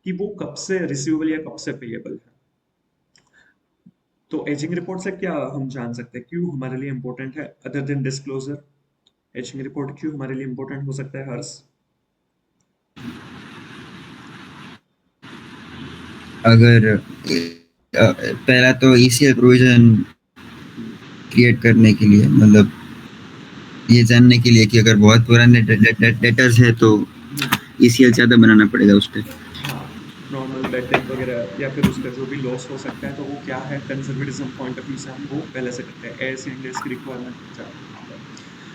कि वो कब से रिसीवेबल या कब से पेएबल है। तो एजिंग रिपोर्ट से क्या हम जान सकते हैं, क्यों हमारे लिए इंपॉर्टेंट है other than disclosure, ageing report क्यों हमारे लिए इंपॉर्टेंट हो सकता है हर्ष? अगर पहला तो ईसीएल प्रोविजन क्रिएट करने के लिए, मतलब ये जानने के लिए कि अगर बहुत पुराने डेटर्स है तो ईसीएल ज़्यादा बनाना पड़ेगा उस पर। हाँ, नॉर्मल बैड डेट वगैरह या फिर उसका जो भी लॉस हो सकता है, तो वो क्या है, कंजर्वेटिज्म पॉइंट ऑफ व्यू से हम वो पहले से करते हैं, एस एंड एस की रिक्वायरमेंट हो जाती है वहाँ पर,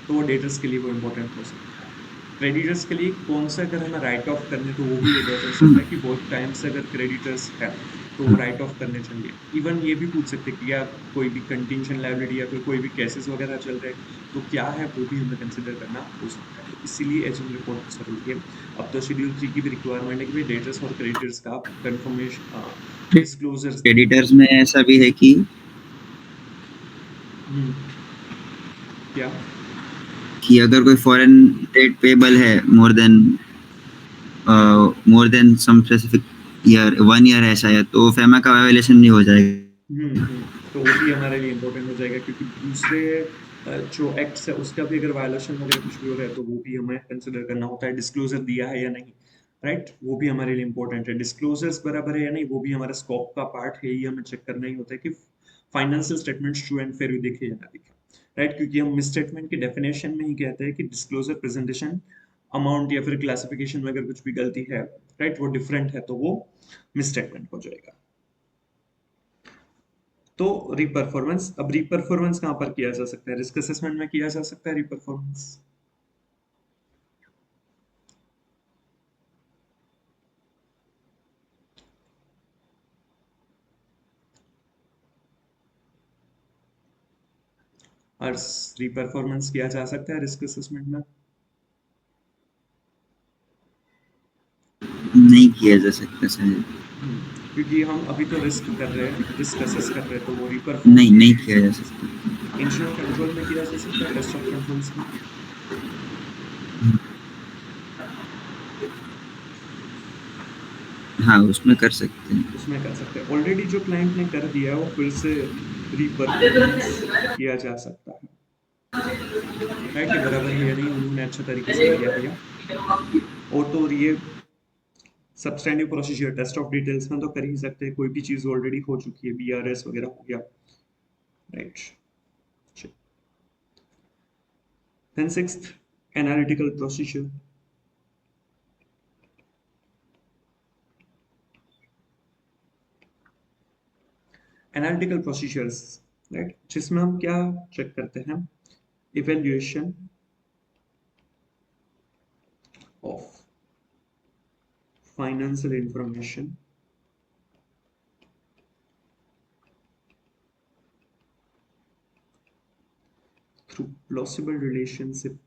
तो वो डेटर्स के लिए वो इम्पोर्टेंट हो सकता है। क्रेडिटर्स के लिए कौन सा अगर हमें राइट ऑफ करने, तो वो भी ये डेटर सकता है कि बहुत टाइम से अगर क्रेडिटर्स है तो वो राइट ऑफ करने चाहिए। इवन ये भी पूछ सकते हैं कि या कोई भी कंटिंजेंट लायबिलिटी या फिर कोई भी केसेस वगैरह चल रहे हैं तो क्या है, वो भी हमें कंसिडर करना हो सकता है, तो इसीलिए एजिंग रिपोर्ट जरूरी है। अब तो शेड्यूल 3 की भी रिक्वायरमेंट है कि भाई डेटर्स और क्रेडिटर्स का कंफर्मेशन, डिस्क्लोजर्स दें। एडिटर्स में ऐसा भी है हम्म, क्या? कि अगर कोई फॉरेन ट्रेड पेबल है more than some specific year, 1 year है शायद, तो फेमा का वायोलेशन नहीं हो जाएगा। तो वो भी हमारे लिए इम्पोर्टेंट हो जाएगा, क्योंकि दूसरे जो एक्ट्स है उसका भी अगर वायलेशन वगैरह कुछ भी हो रहा है तो वो भी हमें कंसिडर करना होता है, डिस्क्लोजर दिया है या नहीं, राइट, वो भी हमारे लिए इम्पोर्टेंट है, डिस्क्लोजर्स बराबर है या नहीं वो भी हमारा स्कोप का पार्ट है, ये हमें चेक करना ही होता है कि financial statement true and fair दिखे या ना दिखे, राइट, क्योंकि हम मिस स्टेटमेंट के डेफिनेशन में ही कहते हैं कि डिस्क्लोजर प्रेजेंटेशन अमाउंट या फिर क्लासिफिकेशन में अगर कुछ भी गलती है, राइट, वो डिफरेंट है तो वो मिस स्टेटमेंट हो जाएगा। तो रीपरफॉर्मेंस, अब रीपरफॉर्मेंस कहाँ पर किया जा सकता है, रिस्क असेसमेंट में किया जा सकता है रीपरफॉर्मेंस। और रीपरफॉर्मेंस किया जा सकता है रिस्क असेसमेंट में। नहीं किया जा सकता शायद। क्योंकि हम अभी तो रिस्क कर रहे हैं, रिस्क असेस कर रहे हैं, तो वो रीपरफॉर्म नहीं, नहीं नहीं हो किया जा सकता। सकता। इंटरनल कंट्रोल में किया जा सकता है, टेस्ट ऑफ कंट्रोल्स में। हाँ, उसमें कर सकते हैं। उसमें कर सकते हैं, ऑलरेडी जो क्लाइंट ने कर दिया है वो फिर से रीपरफॉर्मेंस किया जा सकता है, राइट, कि बराबर है या नहीं उन्होंने अच्छा तरीके से किया है या। और तो और ये substantive procedure test of details में तो कर ही सकते हैं, कोई भी चीज ऑलरेडी हो चुकी है, बीआरएस वगैरह हो गया, right. Then sixth, analytical procedure. Analytical procedures, right, जिसमें हम क्या चेक करते हैं, evaluation of financial information through plausible relationship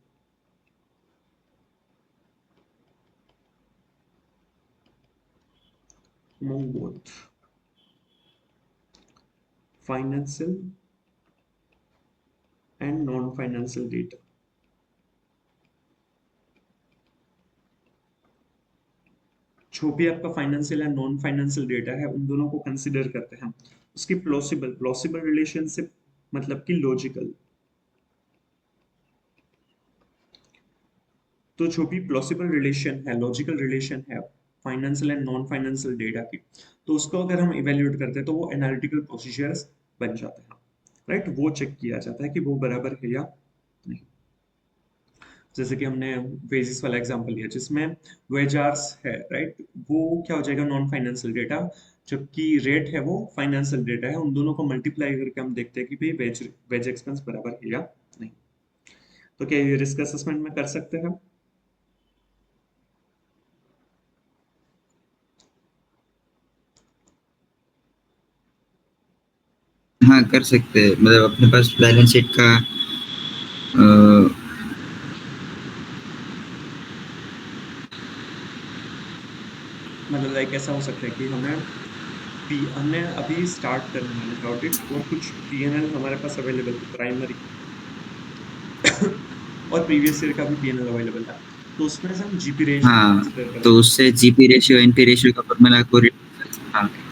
among both financial and non-financial data. जो भी आपका फाइनेंशियल या नॉन फाइनेंशियल डेटा है उन दोनों को कंसिडर करते हैं। उसकी प्लॉसिबल प्लॉसिबल रिलेशनशिप मतलब कि लॉजिकल, तो जो भी प्लॉसिबल रिलेशन है, लॉजिकल रिलेशन है financial and non financial data की, तो उसको अगर हम इवेल्युएट करते हैं तो वो एनालिटिकल प्रोसीजर्स बन जाते हैं, राइट। वो चेक किया जाता है कि वो बराबर है या नहीं। जैसे कि हमने वेजेस वाला एग्जांपल लिया जिसमें वेज आवर्स है, राइट, वो क्या हो जाएगा, नॉन फाइनेंशियल डेटा, जबकि रेट है वो फाइनेंशियल डेटा है। उन दोनों को मल्टीप्लाई करके हम देखते हैं कि भाई वेज वेज एक्सपेंस बराबर है या नहीं। तो क्या ये रिस्क असेसमेंट में कर सकते हैं? हाँ, कर सकते हैं। मतलब अपने पास बैलेंस शीट का अ, मतलब लाइक ऐसा हो सकता है कि हमें हमने अभी स्टार्ट करने वाले हैं ऑडिट, और कुछ पीएनएल हमारे पास अवेलेबल है प्राइमरी और प्रीवियस ईयर का भी पीएनएल अवेलेबल है, तो उसमें से हम जीपी रेशियो हाँ, कंसिडर कर तो सकते उससे जीपी रेशियो एनपी रेशियो का फॉर्मूला को हाँ। हैं।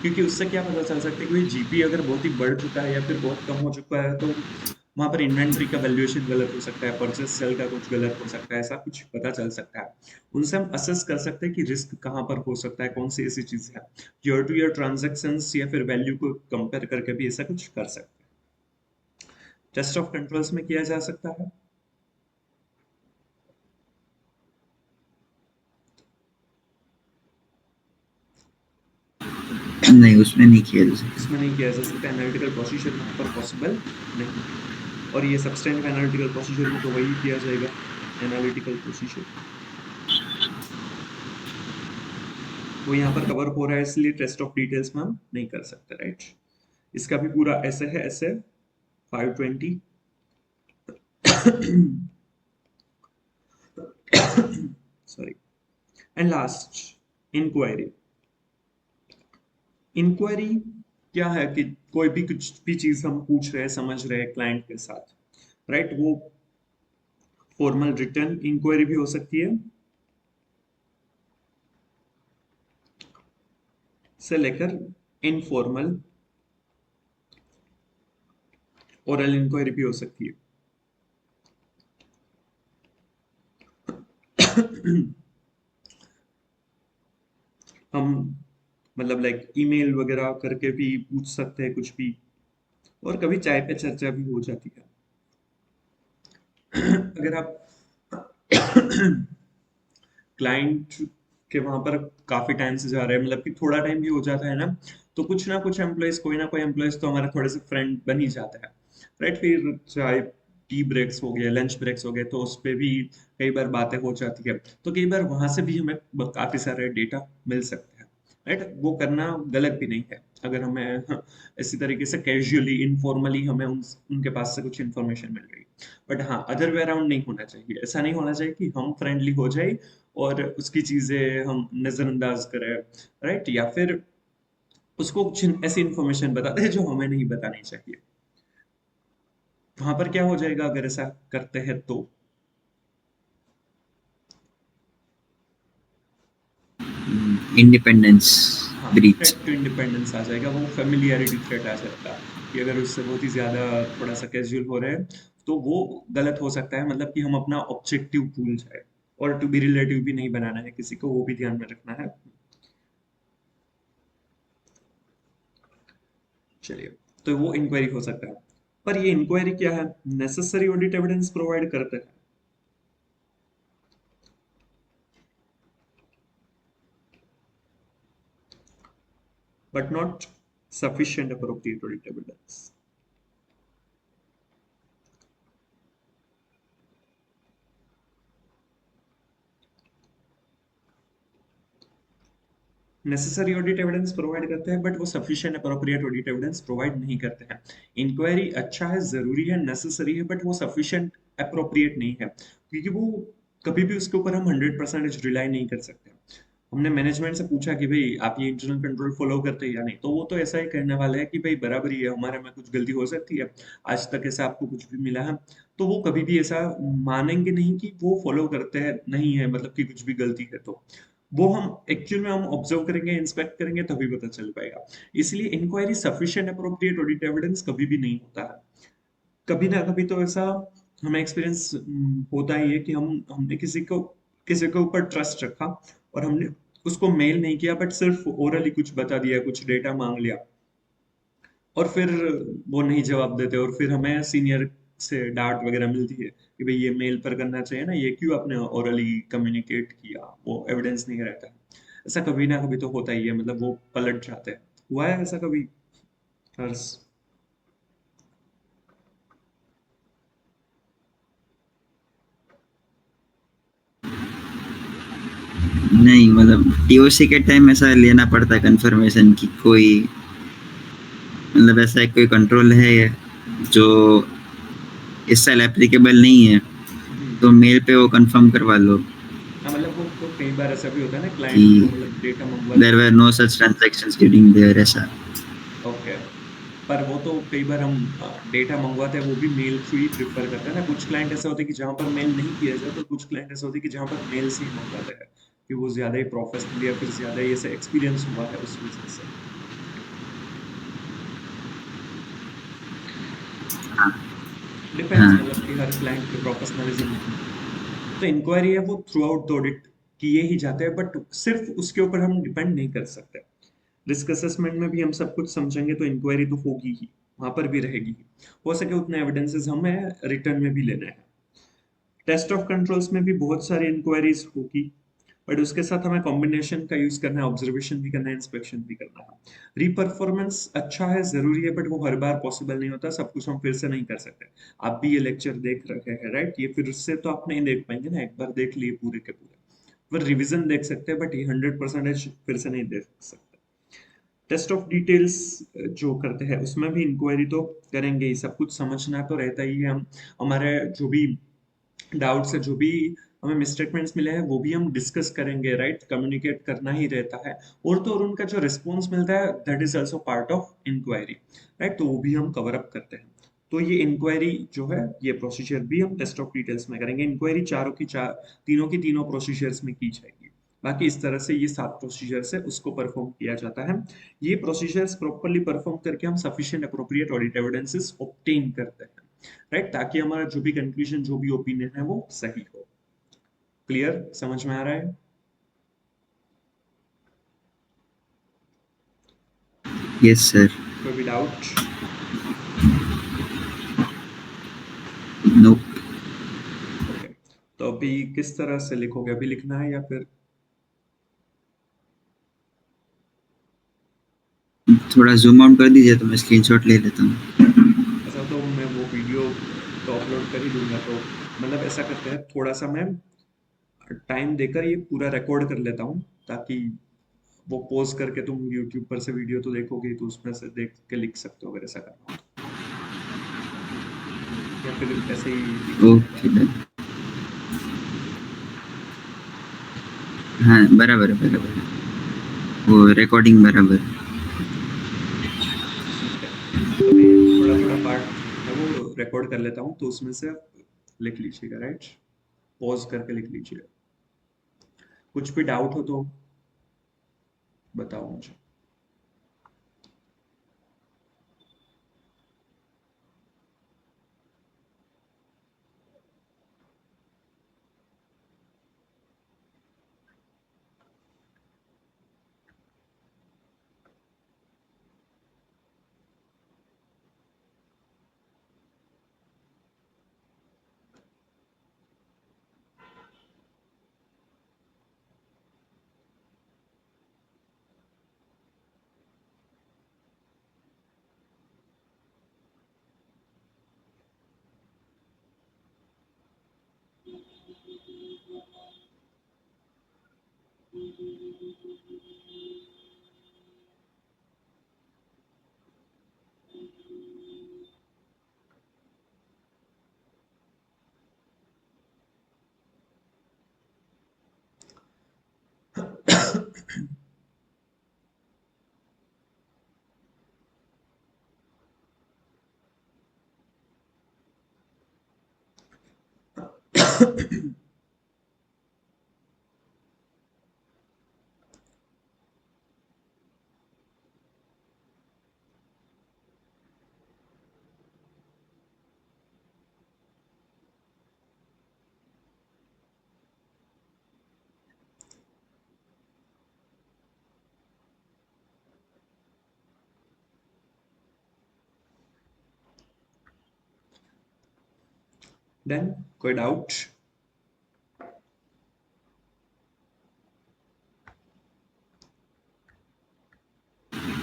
क्योंकि उससे क्या पता चल सकता है कि भाई जीपी अगर बहुत ही बढ़ चुका है या फिर बहुत कम हो चुका है, तो वहां पर इन्वेंट्री का वैल्यूएशन गलत हो सकता है, परचेस सेल का कुछ गलत हो सकता है, ऐसा कुछ पता चल सकता है। उनसे हम असेस कर सकते हैं कि रिस्क कहाँ पर हो सकता है, कौन सी ऐसी चीज है। ईयर टू ईयर ट्रांजेक्शन्स या फिर वैल्यू को कंपेयर करके भी ऐसा कुछ कर सकते हैं। टेस्ट ऑफ कंट्रोल्स में किया जा सकता है। नहीं, उसमें नहीं किया जा सकता। इसमें नहीं किया जा सकता, एनालिटिकल प्रोसीजर वहां पर पॉसिबल नहीं है। और ये सब्सटेंटिव एनालिटिकल प्रोसीजर में तो वही किया जाएगा, एनालिटिकल प्रोसीजर वो यहाँ पर कवर हो रहा है, इसलिए टेस्ट ऑफ डिटेल्स में हम नहीं कर सकते, राइट। इसका भी पूरा ऐसे है, ऐसे 520 sorry. And last, inquiry. Inquiry क्या है कि कोई भी कुछ भी चीज हम पूछ रहे हैं, समझ रहे हैं क्लाइंट के साथ, राइट, वो फॉर्मल रिटर्न इंक्वायरी भी हो सकती है, से लेकर इनफॉर्मल ओरल इंक्वायरी भी हो सकती है। हम मतलब लाइक ईमेल वगैरह करके भी पूछ सकते हैं कुछ भी, और कभी चाय पे चर्चा भी हो जाती है। अगर आप क्लाइंट के वहां पर काफी टाइम से जा रहे हैं, मतलब कि थोड़ा टाइम भी हो जाता है ना, तो कुछ ना कुछ एम्प्लॉयज, कोई ना कोई एम्प्लॉयज तो हमारे थोड़े से फ्रेंड बन ही जाता है, राइट। फिर चाहे टी ब्रेक्स हो गए, लंच ब्रेक्स हो गए, तो उस पे भी कई बार बातें हो जाती है, तो कई बार वहां से भी हमें काफी सारे डेटा मिल सकते हैं, राइट। वो करना गलत भी नहीं है, अगर हमें इसी तरीके से कैजुअली इनफॉर्मली हमें उनके पास से कुछ इन्फॉर्मेशन मिल रही है। बट हाँ, अदर वे अराउंड नहीं होना चाहिए, ऐसा नहीं होना चाहिए कि हम फ्रेंडली हो जाए और उसकी चीजें हम नजरअंदाज करें, राइट, या फिर उसको कुछ ऐसी इंफॉर्मेशन बता दें जो हमें नहीं बतानी चाहिए। वहां पर क्या हो जाएगा अगर ऐसा करते हैं तो? इंडिपेंडेंस हाँ, ब्रीच। थ्रेट टू इंडिपेंडेंस आ जाएगा, वो फेमिलियरिटी थ्रेट आ जाएगा कि अगर उससे बहुत ही ज्यादा थोड़ा सा कैजुअल हो रहे हैं, तो वो गलत हो सकता है, मतलब कि हम अपना ऑब्जेक्टिव भूल जाए। और टू बी रिलेटिव भी नहीं बनाना है किसी को, वो भी ध्यान में रखना है। चलिए, तो वो इंक्वायरी हो सकता है। पर ये इंक्वायरी क्या है, नेसेसरी ऑडिट एविडेंस प्रोवाइड करते हैं, but not sufficient appropriate audit evidence. Necessary audit evidence provide करते हैं, बट वो sufficient appropriate audit evidence provide नहीं करते हैं। इंक्वायरी अच्छा है, जरूरी है, नेसेसरी है, बट वो सफिशिएंट अप्रोप्रिएट नहीं है, क्योंकि वो कभी भी उसके ऊपर हम 100% रिलाई नहीं कर सकते। हमने मैनेजमेंट से पूछा कि भाई आप ये इंटरनल कंट्रोल फॉलो करते हैं या नहीं, तो वो तो ऐसा ही कहने वाला है कि भाई बराबर ही है, हमारे में कुछ गलती हो सकती है, आज तक ऐसा आपको कुछ भी मिला है, तो वो कभी भी ऐसा मानेंगे नहीं कि वो फॉलो करते हैं, नहीं है मतलब कि कुछ भी गलती है तो। वो हम एक्चुअल में हम ऑब्जर्व करेंगे, इंस्पेक्ट करेंगे, तभी पता चल पाएगा। इसलिए inquiry sufficient appropriate audit evidence कभी भी नहीं होता है। कभी ना कभी तो ऐसा हमें एक्सपीरियंस होता ही है कि हमने किसी के ऊपर ट्रस्ट रखा और हमने उसको मेल नहीं किया, बट सिर्फ ओरली कुछ बता दिया, कुछ डेटा मांग लिया, और फिर वो नहीं जवाब देते, और फिर हमें सीनियर से डांट वगैरह मिलती है कि भाई ये मेल पर करना चाहिए ना, ये क्यों आपने ओरली कम्युनिकेट किया, वो एविडेंस नहीं रहता है। ऐसा कभी ना कभी तो होता ही है, मतलब वो पलट जाते हैं। हुआ है ऐसा कभी हर्ष? नहीं, मतलब टीओसी के टाइम ऐसा लेना पड़ता है कंफर्मेशन की कोई, मतलब ऐसा कोई कंट्रोल है जो इस साल एप्लीकेबल नहीं है, हम्म। तो मेल पे वो कंफर्म करवा लो हाँ, मतलब वो कई बार ऐसा भी होता है ना, कि क्लाइंट को मतलब डेटा मंगवाते देयर हैं। Were no such transactions during there, ऐसा। ओके। पर वो तो कई बार हम डेटा मंगवाते हैं, वो भी मेल थ्रू ही प्रेफर करते हैं ना। कुछ क्लाइंट ऐसे होते हैं कि जहां पर मेल नहीं किया जाता, और कुछ क्लाइंट ऐसे होते हैं कि जहां पर मेल से ही मंगवाते हैं, कि वो ज्यादा ही प्रोफेशनल या फिर ज्यादा ही ऐसे एक्सपीरियंस हुआ है उस वजह से। हाँ। डिपेंड्स, हाँ। मतलब कि हर क्लाइंट के प्रोफेशनलिज्म। तो इंक्वायरी है वो थ्रू आउट द ऑडिट किए ही जाते हैं, बट सिर्फ उसके ऊपर हम डिपेंड नहीं कर सकते। रिस्क असेसमेंट में भी हम सब कुछ समझेंगे तो इंक्वायरी तो होगी ही, वहां पर भी रहेगी ही। हो सके उतने एविडेंसेस हमें रिटर्न में भी लेने हैं। टेस्ट ऑफ कंट्रोल्स में भी बहुत सारी इंक्वायरीज होगी, बट उसके साथ हमें कॉम्बिनेशन का यूज करना है, ऑब्जर्वेशन भी करना है, इंस्पेक्शन भी करना है। रीपरफॉर्मेंस अच्छा है, जरूरी है, बट वो हर बार पॉसिबल नहीं होता, सब कुछ हम फिर से नहीं कर सकते। आप भी ये लेक्चर देख रहे हैं, राइट? ये फिर से तो आप नहीं देख पाएंगे ना, एक बार देख लिए पूरे के पूरे, फिर रिवीजन देख सकते हैं, बट ये 100% फिर से नहीं देख सकते। टेस्ट ऑफ डिटेल्स जो करते हैं उसमें भी इंक्वायरी तो करेंगे ही, सब कुछ समझना तो रहता ही है। हम हमारे जो भी डाउट्स है, जो भी हमें मिसस्टेटमेंट्स मिले हैं, वो भी हम डिस्कस करेंगे, राइट? कम्युनिकेट करना ही रहता है। और तो और उनका जो रिस्पॉन्स मिलता है, that is also part of inquiry, right? तो वो भी हम कवर अप करते हैं। तो ये इंक्वायरी जो है, ये प्रोसीजर भी हम टेस्ट ऑफ डिटेल्स में करेंगे। इंक्वायरी तीनों की तीनों प्रोसीजर्स में की जाएगी। बाकी इस तरह से ये 7 प्रोसीजर्स है, उसको परफॉर्म किया जाता है। ये प्रोसीजर्स प्रॉपरली परफॉर्म करके हम sufficient appropriate audit evidences obtain करते हैं, राइट? ताकि हमारा जो भी कंक्लूजन, जो भी ओपिनियन है, वो सही हो। क्लियर? समझ में आ रहा है? Yes sir. कोई भी डाउट? नो। ओके। तो अभी किस तरह से लिखोगे? अभी लिखना है या फिर? थोड़ा जूम आउट कर दीजिए तो मैं स्क्रीनशॉट ले लेता हूँ। ऐसा तो मैं वो वीडियो तो अपलोड कर ही दूंगा, तो मतलब ऐसा करते हैं, थोड़ा सा मैं टाइम देकर ये पूरा रिकॉर्ड कर लेता हूँ, ताकि वो पोज करके तुम यूट्यूब पर से वीडियो तो देखोगे, तो उसमें से देख के लिख सकते हो अगर ऐसा करना हो तो। या फिर ऐसे ही लिखोगे? Okay done. हाँ, बराबर है, बराबर है। वो रिकॉर्डिंग बराबर है। ठीक है। तो मैं थोड़ा थोड़ा पार्ट है वो रिकॉर्ड कर लेता हूँ, तो उसमें से आप लिख लीजिएगा, राइट? पॉज करके लिख लीजिएगा। कुछ भी डाउट हो तो बताओ मुझे। देन कोई डाउट?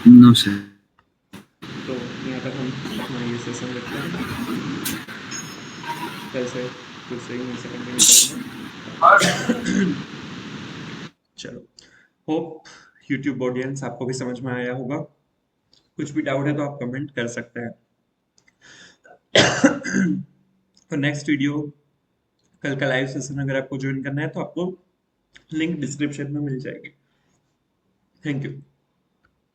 No sir. तो यहाँ तक हम अपना ये सेशन रखते हैं, कल से फिर से यहीं से कंटिन्यू करेंगे। चलो, होप यूट्यूब ऑडियंस आपको भी समझ में आया होगा। कुछ भी डाउट है तो आप कमेंट कर सकते हैं। और नेक्स्ट वीडियो, कल का लाइव सेशन अगर आपको ज्वाइन करना है तो आपको लिंक डिस्क्रिप्शन में मिल जाएगी। Thank you.